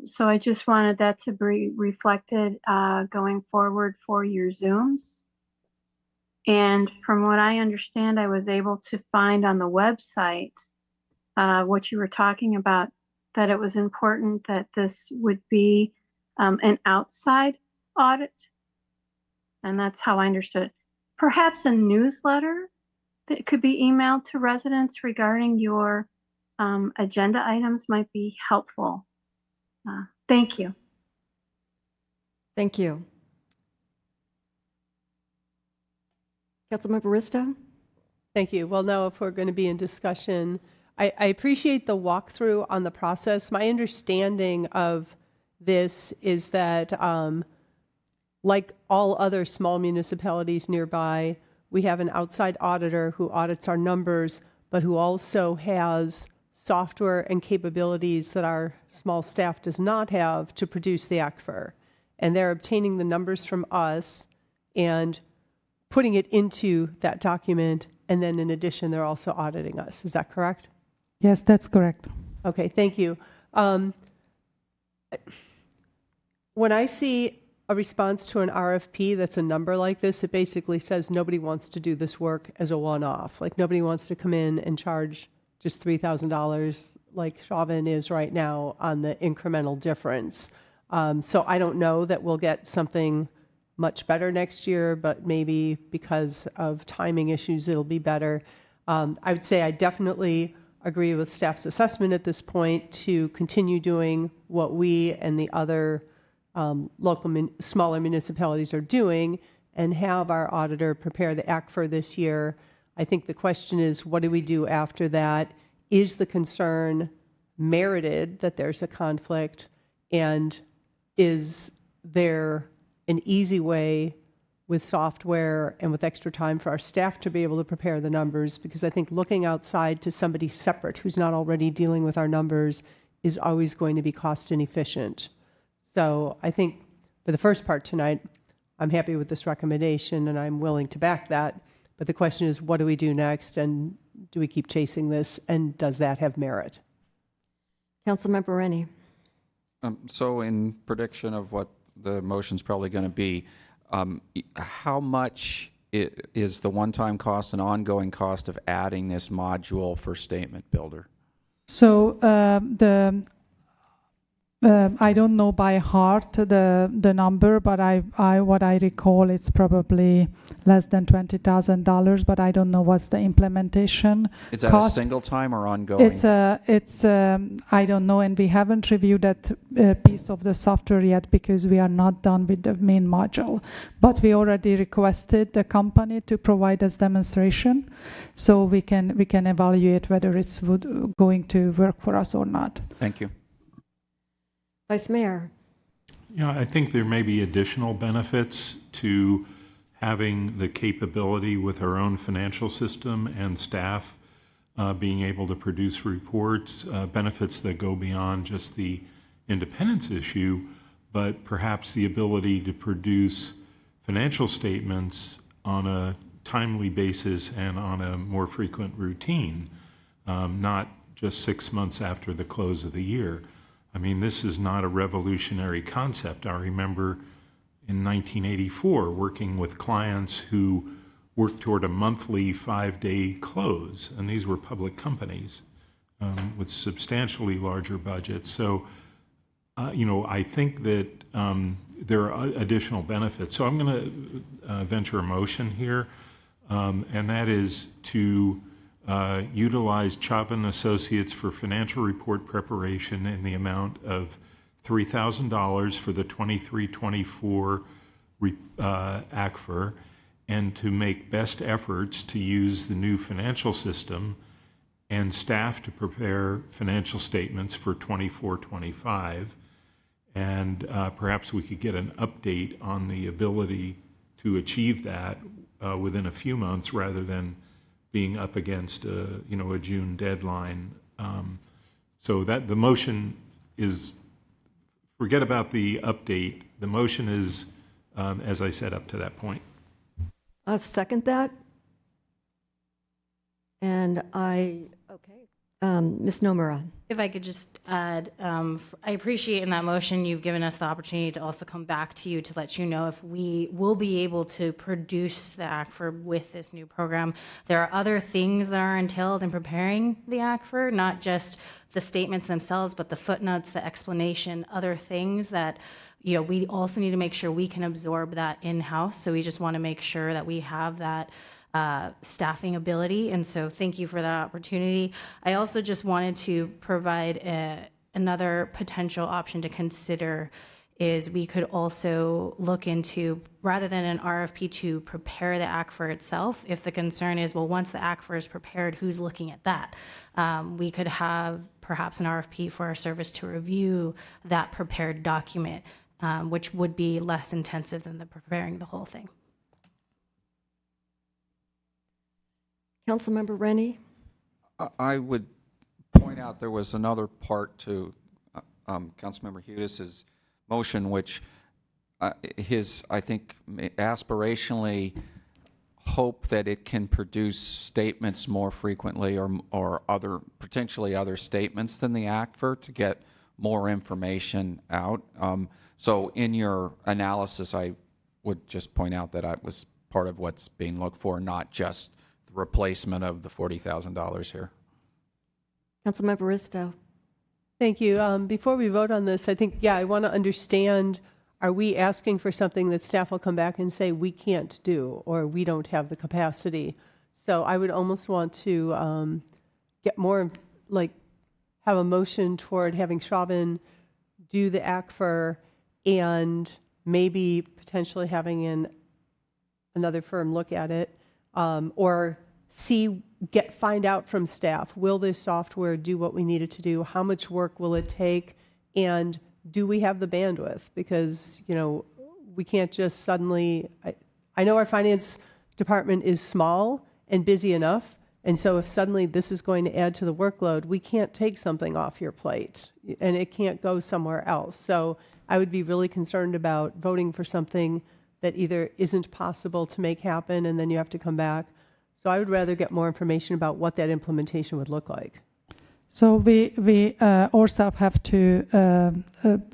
So I just wanted that to be reflected going forward for your Zooms. And from what I understand, I was able to find on the website what you were talking about, that it was important that this would be an outside audit. And that's how I understood it. Perhaps a newsletter that could be emailed to residents regarding your agenda items might be helpful. Thank you. Thank you. Councilmember Risto? Thank you. Well, now if we're going to be in discussion, I appreciate the walkthrough on the process. My understanding of this is that like all other small municipalities nearby, we have an outside auditor who audits our numbers, but who also has software and capabilities that our small staff does not have to produce the ACFR. And they're obtaining the numbers from us and putting it into that document. And then in addition, they're also auditing us. Is that correct? Yes, that's correct. Okay, thank you. When I see a response to an RFP that's a number like this, it basically says nobody wants to do this work as a one-off. Like nobody wants to come in and charge just $3,000 like Chauvin is right now on the incremental difference. So I don't know that we'll get something much better next year, but maybe because of timing issues, it'll be better. I would say I definitely agree with staff's assessment at this point to continue doing what we and the other smaller municipalities are doing and have our auditor prepare the act for this year. I think the question is, what do we do after that? Is the concern merited that there's a conflict? And is there an easy way with software and with extra time for our staff to be able to prepare the numbers? Because I think looking outside to somebody separate who's not already dealing with our numbers is always going to be cost inefficient. So I think for the first part tonight, I'm happy with this recommendation and I'm willing to back that. But the question is, what do we do next? And do we keep chasing this? And does that have merit? Councilmember Rennie. So in prediction of what the motion's probably going to be, how much is the one-time cost and ongoing cost of adding this module for Statement Builder? So I don't know by heart the number, but what I recall it's probably less than $20,000. But I don't know what's the implementation. Is that cost. a single time or ongoing? It's I don't know, and we haven't reviewed that piece of the software yet because we are not done with the main module. But we already requested the company to provide us demonstration, so we can evaluate whether it's going to work for us or not. Thank you. Vice Mayor. Yeah, I think there may be additional benefits to having the capability with our own financial system and staff being able to produce reports, benefits that go beyond just the independence issue, but perhaps the ability to produce financial statements on a timely basis and on a more frequent routine, not just 6 months after the close of the year. I mean, this is not a revolutionary concept. I remember in 1984 working with clients who worked toward a monthly 5-day close, and these were public companies with substantially larger budgets. So, I think that there are additional benefits. So I'm going to venture a motion here, and that is to utilize Chauvin Associates for financial report preparation in the amount of $3,000 for the 23-24 ACFR, and to make best efforts to use the new financial system and staff to prepare financial statements for 24-25. And perhaps we could get an update on the ability to achieve that within a few months rather than being up against a June deadline. So that the motion is, forget about the update. The motion is, as I said, up to that point. I'll second that. And Ms. Nomura. If I could just add, I appreciate in that motion you've given us the opportunity to also come back to you to let you know if we will be able to produce the ACFR with this new program. There are other things that are entailed in preparing the ACFR, not just the statements themselves, but the footnotes, the explanation, other things that we also need to make sure we can absorb that in-house. So we just want to make sure that we have that staffing ability. And so thank you for that opportunity. I also just wanted to provide another potential option to consider is we could also look into, rather than an RFP to prepare the ACFR itself, if the concern is, well, once the ACFR is prepared, who's looking at that? We could have perhaps an RFP for our service to review that prepared document, which would be less intensive than the preparing the whole thing. Councilmember Rennie? I would point out there was another part to Councilmember Hudis's motion, which I think, aspirationally hope that it can produce statements more frequently or potentially other statements than the ACFR to get more information out. So in your analysis, I would just point out that I was part of what's being looked for, not just the replacement of the $40,000 here. Councilmember Risto. Thank you. Before we vote on this, I think, I want to understand, are we asking for something that staff will come back and say we can't do, or we don't have the capacity? So I would almost want to get more, have a motion toward having Chauvin do the ACFR and maybe potentially having another firm look at it, or find out from staff, will this software do what we need it to do? How much work will it take? And do we have the bandwidth? Because, we can't just suddenly, I know our finance department is small and busy enough. And so if suddenly this is going to add to the workload, we can't take something off your plate and it can't go somewhere else. So I would be really concerned about voting for something that either isn't possible to make happen and then you have to come back. So I would rather get more information about what that implementation would look like. So we ourselves have to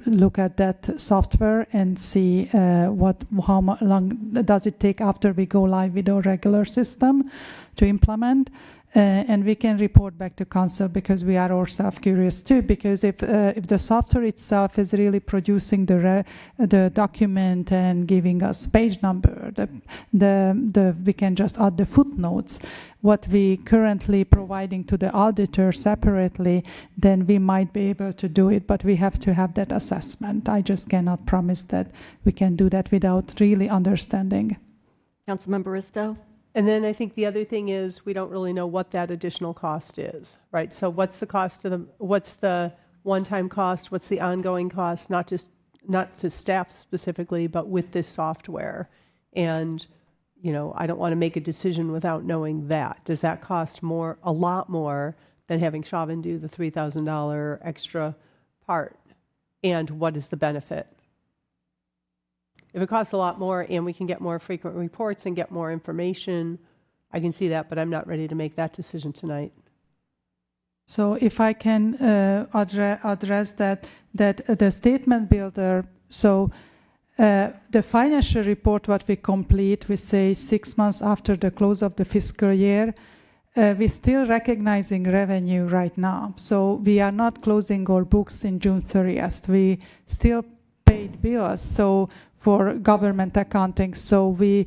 look at that software and see how long does it take after we go live with our regular system to implement. And we can report back to council because we are ourselves curious too. Because if the software itself is really producing the document and giving us page number, we can just add the footnotes. What we currently providing to the auditor separately, then we might be able to do it. But we have to have that assessment. I just cannot promise that we can do that without really understanding. Councilmember Risto. And then I think the other thing is we don't really know what that additional cost is, right? So what's the cost of what's the one-time cost? What's the ongoing cost? Not to staff specifically, but with this software. And, I don't want to make a decision without knowing that. Does that cost a lot more than having Chauvin do the $3,000 extra part? And what is the benefit? If it costs a lot more and we can get more frequent reports and get more information, I can see that, but I'm not ready to make that decision tonight. So if I can address that the statement builder, so the financial report what we complete, we say 6 months after the close of the fiscal year, we're still recognizing revenue right now. So we are not closing our books in June 30th. We still paid bills. So for government accounting. So we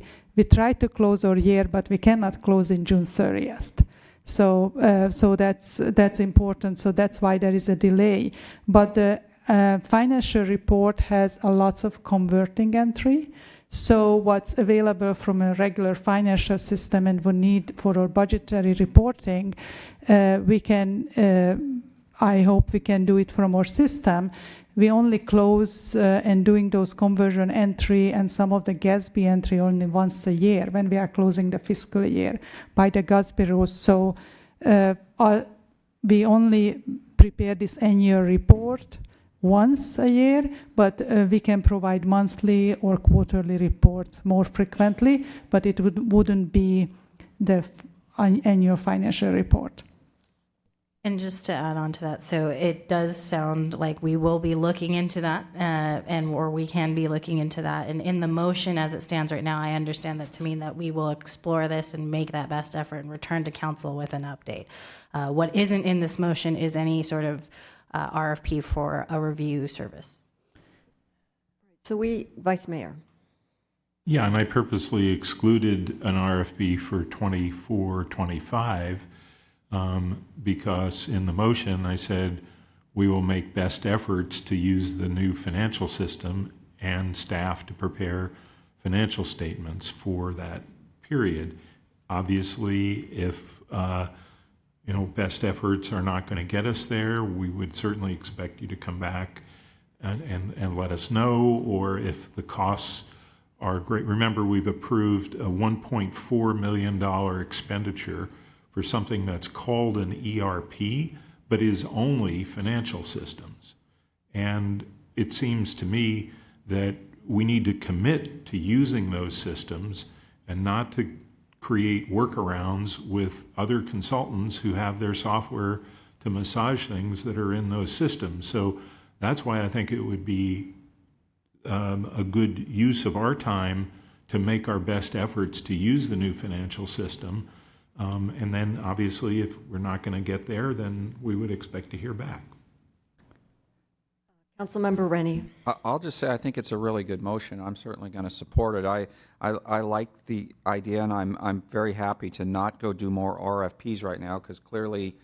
try to close our year, but we cannot close in June 30th. So that's important. So that's why there is a delay. But the financial report has a lots of converting entry. So what's available from a regular financial system and we need for our budgetary reporting, we can, I hope we can do it from our system. We only close and doing those conversion entry and some of the GASB entry only once a year when we are closing the fiscal year by the GASB rules. So we only prepare this annual report once a year, but we can provide monthly or quarterly reports more frequently, but it wouldn't be the annual financial report. And just to add on to that, so it does sound like we will be looking into that, or we can be looking into that. And in the motion as it stands right now, I understand that to mean that we will explore this and make that best effort and return to council with an update. What isn't in this motion is any sort of RFP for a review service. So Vice Mayor. Yeah, and I purposely excluded an RFP for 24-25 because in the motion I said we will make best efforts to use the new financial system and staff to prepare financial statements for that period. Obviously, if best efforts are not going to get us there, we would certainly expect you to come back and let us know, or if the costs are great. Remember, we've approved a $1.4 million expenditure for something that's called an ERP, but is only financial systems. And it seems to me that we need to commit to using those systems and not to create workarounds with other consultants who have their software to massage things that are in those systems. So That's why I think it would be a good use of our time to make our best efforts to use the new financial system. And then obviously, if we're not going to get there, then we would expect to hear back. Councilmember Rennie. I'll just say I think it's a really good motion. I'm certainly going to support it. I like the idea, and I'm very happy to not go do more RFPs right now, because clearly,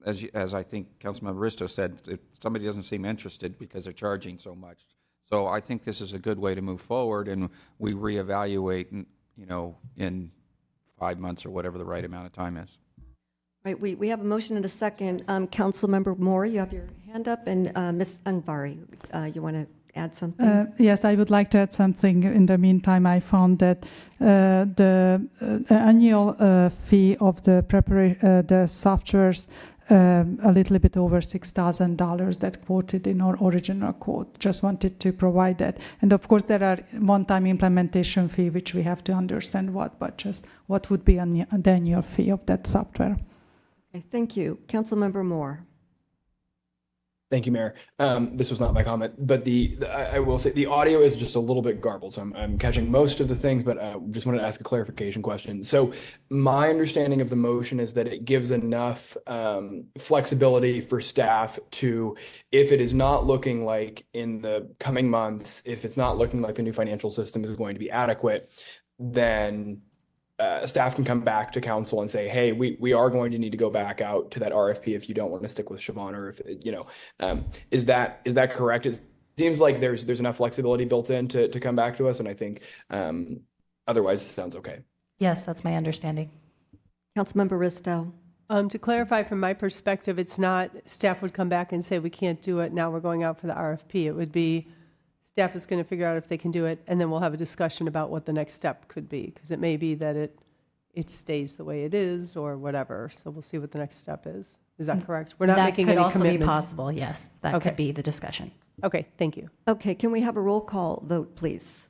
as I think Councilmember Risto said, if somebody doesn't seem interested because they're charging so much. So I think this is a good way to move forward, and we reevaluate, in 5 months or whatever the right amount of time is. Right, we have a motion and a second. Councilmember Moore, you have your hand up, and Ms. Angvari, you want to add something? Yes, I would like to add something. In the meantime, I found that the annual fee of the softwares a little bit over $6,000 that quoted in our original quote. Just wanted to provide that. And of course, there are one-time implementation fee, which we have to understand but just what would be the annual fee of that software. Okay, thank you. Councilmember Moore. Thank you, Mayor. This was not my comment, but I will say the audio is just a little bit garbled, so I'm catching most of the things, but I just wanted to ask a clarification question. So my understanding of the motion is that it gives enough flexibility for staff to, if it is not looking like in the coming months, if it's not looking like the new financial system is going to be adequate, then staff can come back to council and say, hey, we are going to need to go back out to that RFP if you don't want to stick with Siobhan, or if, is that correct? It seems like there's enough flexibility built in to come back to us, and I think otherwise it sounds okay. Yes, that's my understanding. Councilmember Risto. To clarify from my perspective, it's not staff would come back and say, we can't do it, now we're going out for the RFP. It would be staff is going to figure out if they can do it, and then we'll have a discussion about what the next step could be, because it may be that it stays the way it is or whatever. So we'll see what the next step is. Is that correct? We're not making any commitments. That could also be possible, yes. That could be the discussion. Okay, thank you. Okay, can we have a roll call vote, please?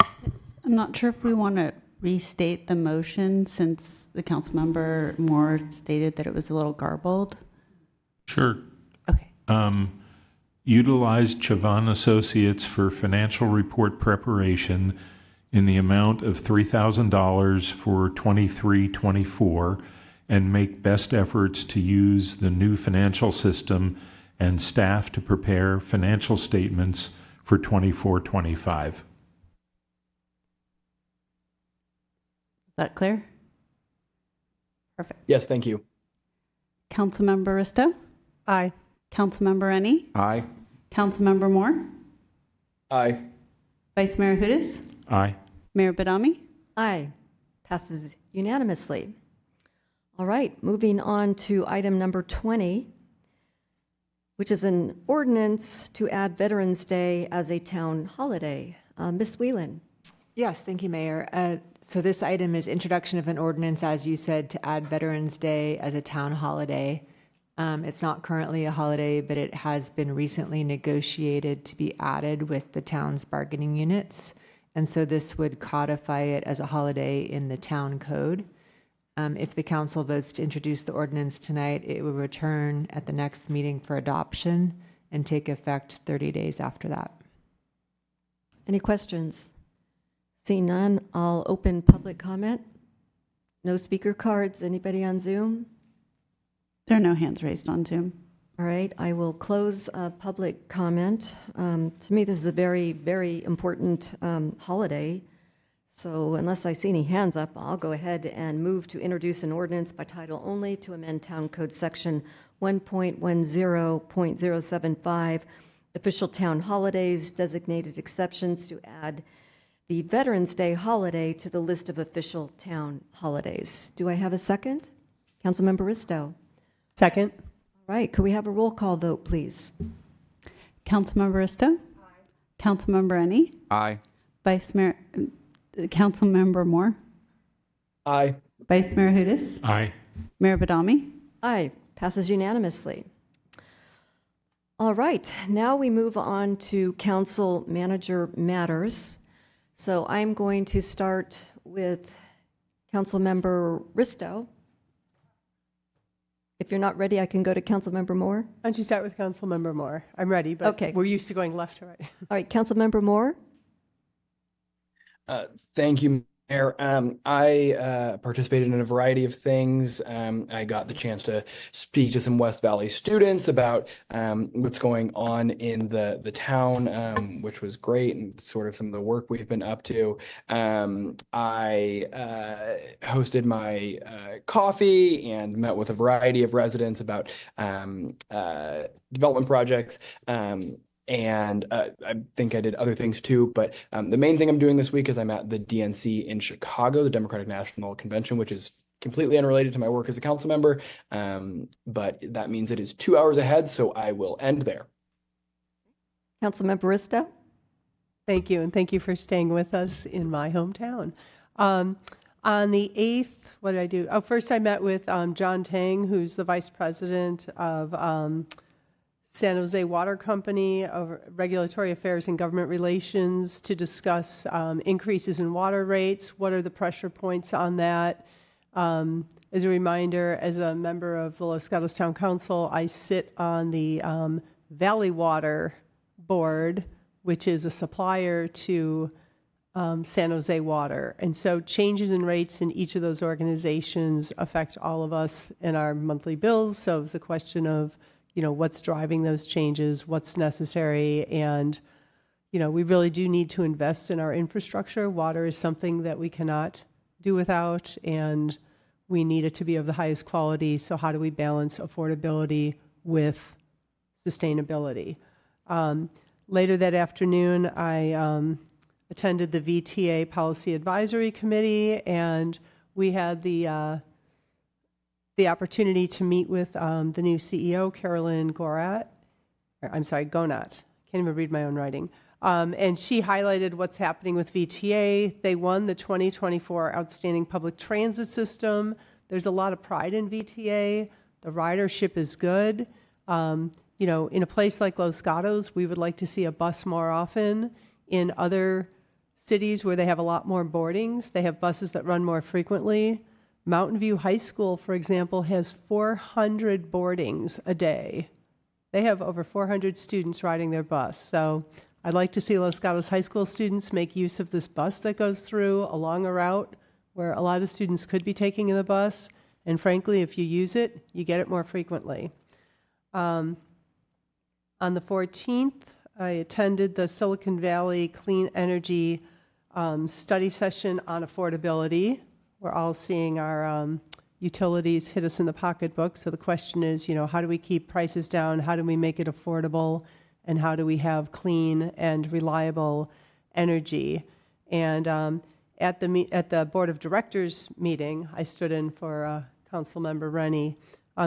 I'm not sure if we want to restate the motion since the Councilmember Moore stated that it was a little garbled. Sure. Okay. Utilize Chavan Associates for financial report preparation in the amount of $3,000 for 23-24, and make best efforts to use the new financial system and staff to prepare financial statements for 24-25. Is that clear? Perfect. Yes, thank you. Councilmember Risto? Aye. Councilmember Rennie? Aye. Councilmember Moore? Aye. Vice Mayor Hudas? Aye. Mayor Badami? Aye. Passes unanimously. All right, moving on to item number 20, which is an ordinance to add Veterans Day as a town holiday. Ms. Whelan. Yes, thank you, Mayor. So this item is introduction of an ordinance, as you said, to add Veterans Day as a town holiday. It's not currently a holiday, but it has been recently negotiated to be added with the town's bargaining units. And so this would codify it as a holiday in the town code. If the council votes to introduce the ordinance tonight, it will return at the next meeting for adoption and take effect 30 days after that. Any questions? Seeing none, I'll open public comment. No speaker cards. Anybody on Zoom? There are no hands raised on Zoom. All right, I will close public comment. To me, this is a very, very important holiday. So unless I see any hands up, I'll go ahead and move to introduce an ordinance by title only to amend Town Code Section 1.10.075, official town holidays, designated exceptions, to add the Veterans Day holiday to the list of official town holidays. Do I have a second? Councilmember Risto. Second. All right, could we have a roll call vote, please? Councilmember Risto? Aye. Councilmember Rennie? Aye. Vice Mayor, Councilmember Moore? Aye. Vice Mayor Hudas? Aye. Mayor Badami? Aye, passes unanimously. All right, now we move on to council manager matters. So I'm going to start with Councilmember Risto. If you're not ready, I can go to Councilmember Moore. Why don't you start with Councilmember Moore? I'm ready, but Okay. we're used to going left to right. All right, Councilmember Moore. Thank you, Mayor. I participated in a variety of things. I got the chance to speak to some West Valley students about what's going on in the town, which was great, and sort of some of the work we've been up to. I hosted my coffee and met with a variety of residents about development projects. And I think I did other things too, but the main thing I'm doing this week is I'm at the DNC in Chicago, the Democratic National Convention, which is completely unrelated to my work as a council member, but that means it is 2 hours ahead, so I will end there. Councilmember Risto. Thank you, and thank you for staying with us in my hometown. On the 8th, what did I do? Oh, first I met with John Tang, who's the vice president of San Jose Water Company of Regulatory Affairs and Government Relations, to discuss increases in water rates. What are the pressure points on that? As a reminder, as a member of the Los Gatos Town Council, I sit on the Valley Water Board, which is a supplier to San Jose Water. And so changes in rates in each of those organizations affect all of us in our monthly bills. So it's a question of, what's driving those changes, what's necessary, and, we really do need to invest in our infrastructure. Water is something that we cannot do without, and we need it to be of the highest quality. So how do we balance affordability with sustainability? Later that afternoon, I attended the VTA Policy Advisory Committee, and we had the opportunity to meet with the new CEO, Carolyn Gonat. Can't even read my own writing. And she highlighted what's happening with VTA. They won the 2024 Outstanding Public Transit System. There's a lot of pride in VTA. The ridership is good. In a place like Los Gatos, we would like to see a bus more often. In other cities where they have a lot more boardings, they have buses that run more frequently. Mountain View High School, for example, has 400 boardings a day. They have over 400 students riding their bus. So I'd like to see Los Gatos High School students make use of this bus that goes through along a route where a lot of students could be taking the bus. And frankly, if you use it, you get it more frequently. On the 14th, I attended the Silicon Valley Clean Energy study session on affordability. We're all seeing our utilities hit us in the pocketbook. So the question is, how do we keep prices down? How do we make it affordable? And how do we have clean and reliable energy? And at the Board of Directors meeting, I stood in for Councilmember Rennie.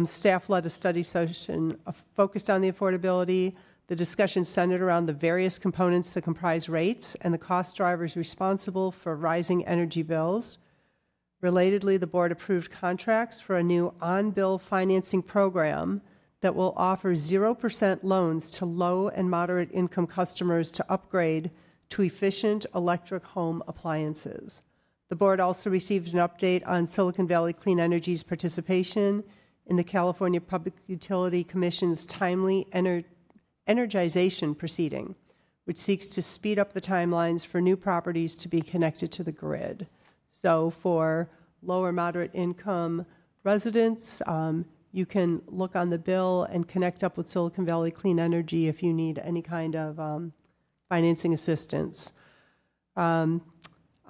Staff led a study session focused on the affordability. The discussion centered around the various components that comprise rates and the cost drivers responsible for rising energy bills. Relatedly, the board approved contracts for a new on-bill financing program that will offer 0% loans to low and moderate income customers to upgrade to efficient electric home appliances. The board also received an update on Silicon Valley Clean Energy's participation in the California Public Utility Commission's timely energization proceeding, which seeks to speed up the timelines for new properties to be connected to the grid. So for lower moderate income residents, you can look on the bill and connect up with Silicon Valley Clean Energy if you need any kind of financing assistance. On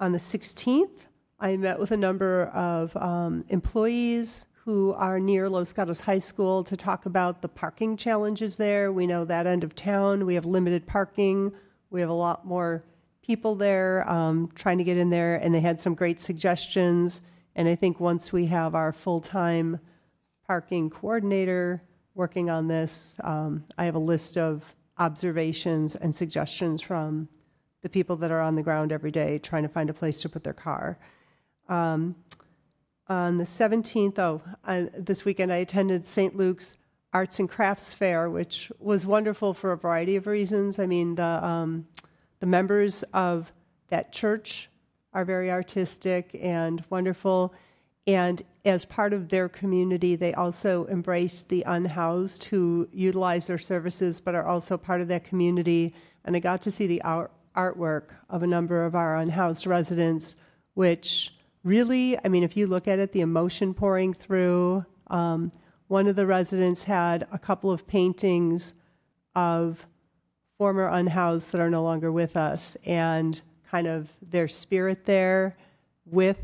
the 16th, I met with a number of employees who are near Los Gatos High School to talk about the parking challenges there. We know that end of town, we have limited parking. We have a lot more people there trying to get in there, and they had some great suggestions. And I think once we have our full-time parking coordinator working on this, I have a list of observations and suggestions from the people that are on the ground every day trying to find a place to put their car. On the 17th, this weekend, I attended St. Luke's Arts and Crafts Fair, which was wonderful for a variety of reasons. I mean, the members of that church are very artistic and wonderful. And as part of their community, they also embrace the unhoused who utilize their services but are also part of that community. And I got to see the artwork of a number of our unhoused residents, which really, I mean, if you look at it, the emotion pouring through. One of the residents had a couple of paintings of former unhoused that are no longer with us, and kind of their spirit there with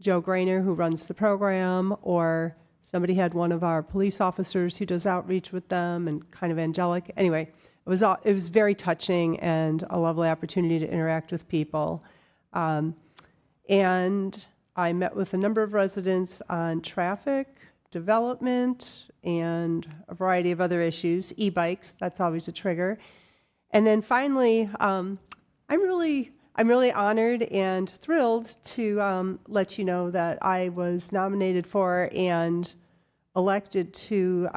Joe Grainer, who runs the program, or somebody had one of our police officers who does outreach with them, and kind of angelic. Anyway, it was very touching and a lovely opportunity to interact with people. And I met with a number of residents on traffic, development, and a variety of other issues. E-bikes, that's always a trigger. And then finally, I'm really honored and thrilled to let you know that I was nominated for and elected to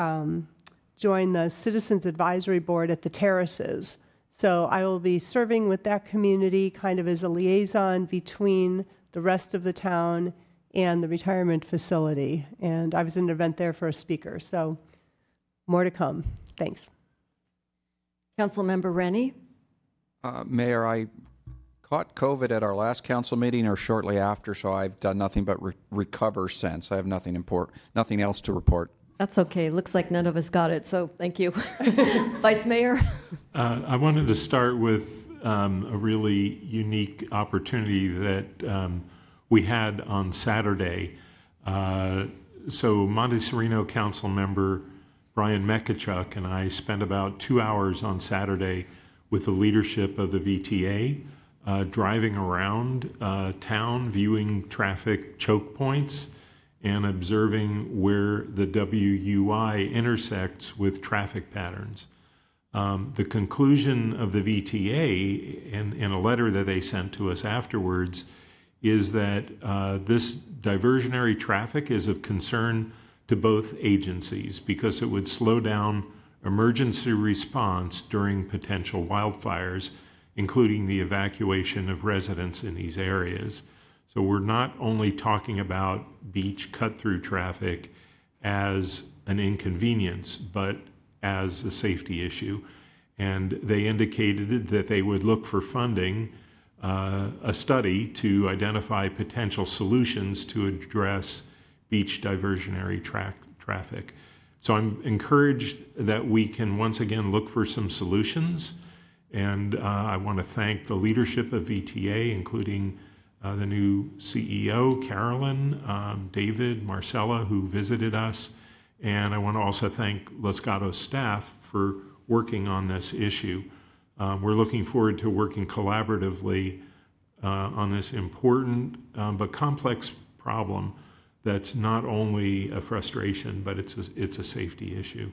join the Citizens Advisory Board at the Terraces. So I will be serving with that community kind of as a liaison between the rest of the town and the retirement facility. And I was in an event there for a speaker, so more to come. Thanks. Councilmember Rennie? Mayor, I caught COVID at our last council meeting or shortly after, so I've done nothing but recover since. I have nothing else to report. That's okay. Looks like none of us got it, so thank you. Vice Mayor? I wanted to start with a really unique opportunity that we had on Saturday. So Montecito Council member Brian Mekachuk and I spent about 2 hours on Saturday with the leadership of the VTA, driving around town, viewing traffic choke points, and observing where the WUI intersects with traffic patterns. The conclusion of the VTA, in a letter that they sent to us afterwards, is that this diversionary traffic is of concern to both agencies because it would slow down emergency response during potential wildfires, including the evacuation of residents in these areas. So we're not only talking about beach cut-through traffic as an inconvenience, but as a safety issue. And they indicated that they would look for funding, a study to identify potential solutions to address beach diversionary traffic. So I'm encouraged that we can once again look for some solutions. And I want to thank the leadership of VTA, including the new CEO, Carolyn, David, Marcella, who visited us. And I want to also thank Los Gatos staff for working on this issue. We're looking forward to working collaboratively on this important but complex problem that's not only a frustration, but it's a safety issue.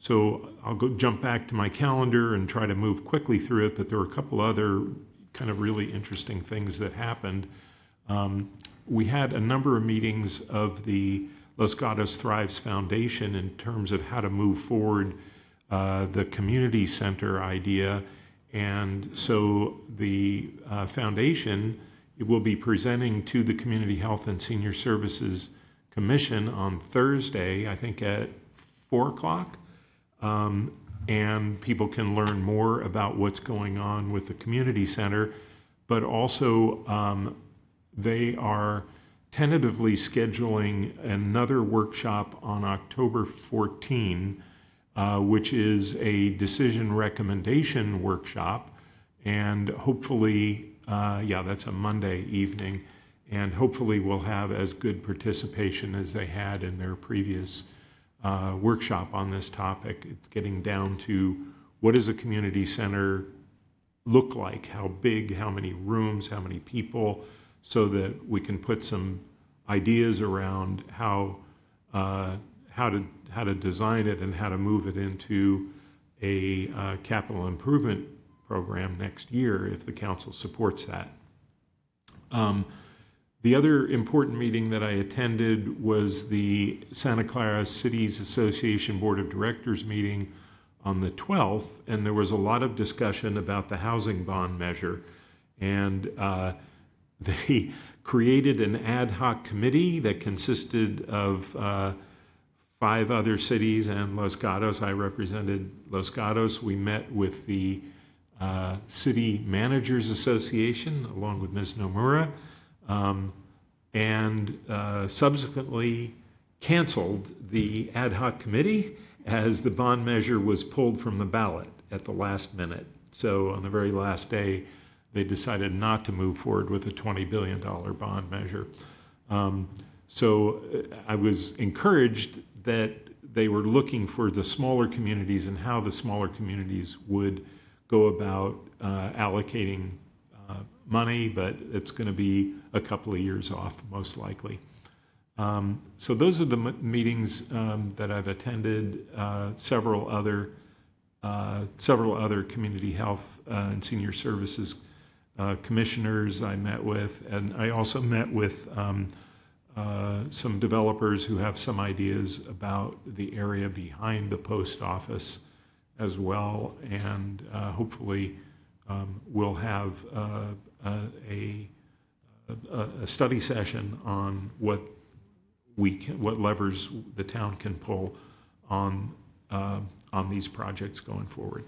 So I'll jump back to my calendar and try to move quickly through it, but there were a couple other kind of really interesting things that happened. We had a number of meetings of the Los Gatos Thrives Foundation in terms of how to move forward the community center idea. And so the foundation will be presenting to the Community Health and Senior Services Commission on Thursday, I think at 4 o'clock. And people can learn more about what's going on with the community center, but also they are tentatively scheduling another workshop on October 14, which is a decision recommendation workshop, and hopefully, that's a Monday evening, and hopefully we'll have as good participation as they had in their previous workshop on this topic. It's getting down to what does a community center look like, how big, how many rooms, how many people, so that we can put some ideas around how to design it and how to move it into a capital improvement program next year if the council supports that. The other important meeting that I attended was the Santa Clara Cities Association Board of Directors meeting on the 12th, and there was a lot of discussion about the housing bond measure. And they created an ad hoc committee that consisted of 5 other cities and Los Gatos. I represented Los Gatos. We met with the City Managers Association along with Ms. Nomura, and subsequently canceled the ad hoc committee as the bond measure was pulled from the ballot at the last minute. So on the very last day, they decided not to move forward with a $20 billion bond measure. So I was encouraged that they were looking for the smaller communities and how the smaller communities would go about allocating money, but it's going to be a couple of years off, most likely. So those are the meetings that I've attended. Several other community health and senior services commissioners I met with, and I also met with some developers who have some ideas about the area behind the post office as well, and hopefully we'll have a study session on what levers the town can pull on these projects going forward.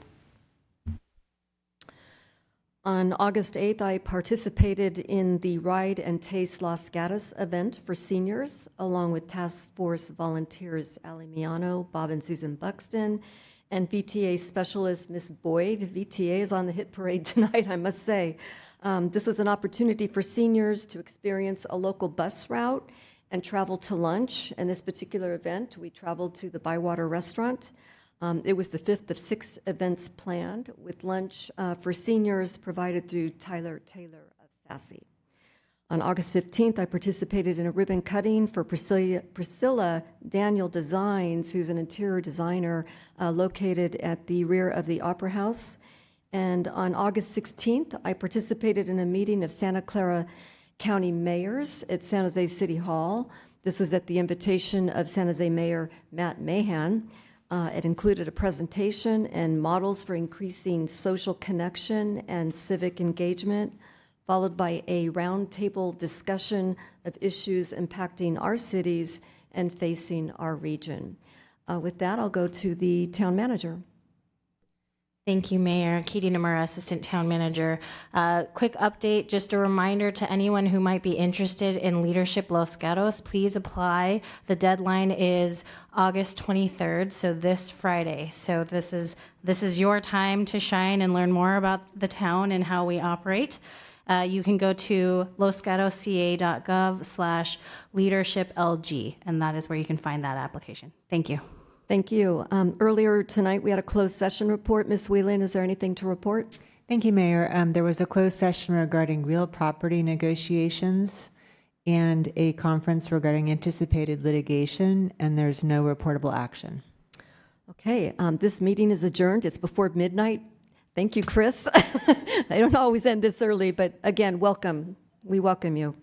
On August 8th, I participated in the Ride and Taste Los Gatos event for seniors, along with task force volunteers Ali Miano, Bob and Susan Buxton, and VTA specialist Ms. Boyd. VTA is on the hit parade tonight, I must say. This was an opportunity for seniors to experience a local bus route and travel to lunch. In this particular event, we traveled to the Bywater restaurant. It was the 5th of 6 events planned, with lunch for seniors provided through Tyler Taylor of Sassy. On August 15th, I participated in a ribbon cutting for Priscilla Daniel Designs, who's an interior designer located at the rear of the Opera House. And on August 16th, I participated in a meeting of Santa Clara County mayors at San Jose City Hall. This was at the invitation of San Jose Mayor Matt Mahan. It included a presentation and models for increasing social connection and civic engagement, followed by a roundtable discussion of issues impacting our cities and facing our region. With that, I'll go to the town manager. Thank you, Mayor. Katie Nomura, Assistant Town Manager. Quick update, just a reminder to anyone who might be interested in Leadership Los Gatos, please apply. The deadline is August 23rd, so this Friday. So this is your time to shine and learn more about the town and how we operate. You can go to losgatosca.gov/leadershiplg, and that is where you can find that application. Thank you. Thank you. Earlier tonight, we had a closed session report. Ms. Whelan, is there anything to report? Thank you, Mayor. There was a closed session regarding real property negotiations and a conference regarding anticipated litigation, and there's no reportable action. Okay, this meeting is adjourned. It's before midnight. Thank you, Chris. I don't always end this early, but again, welcome. We welcome you.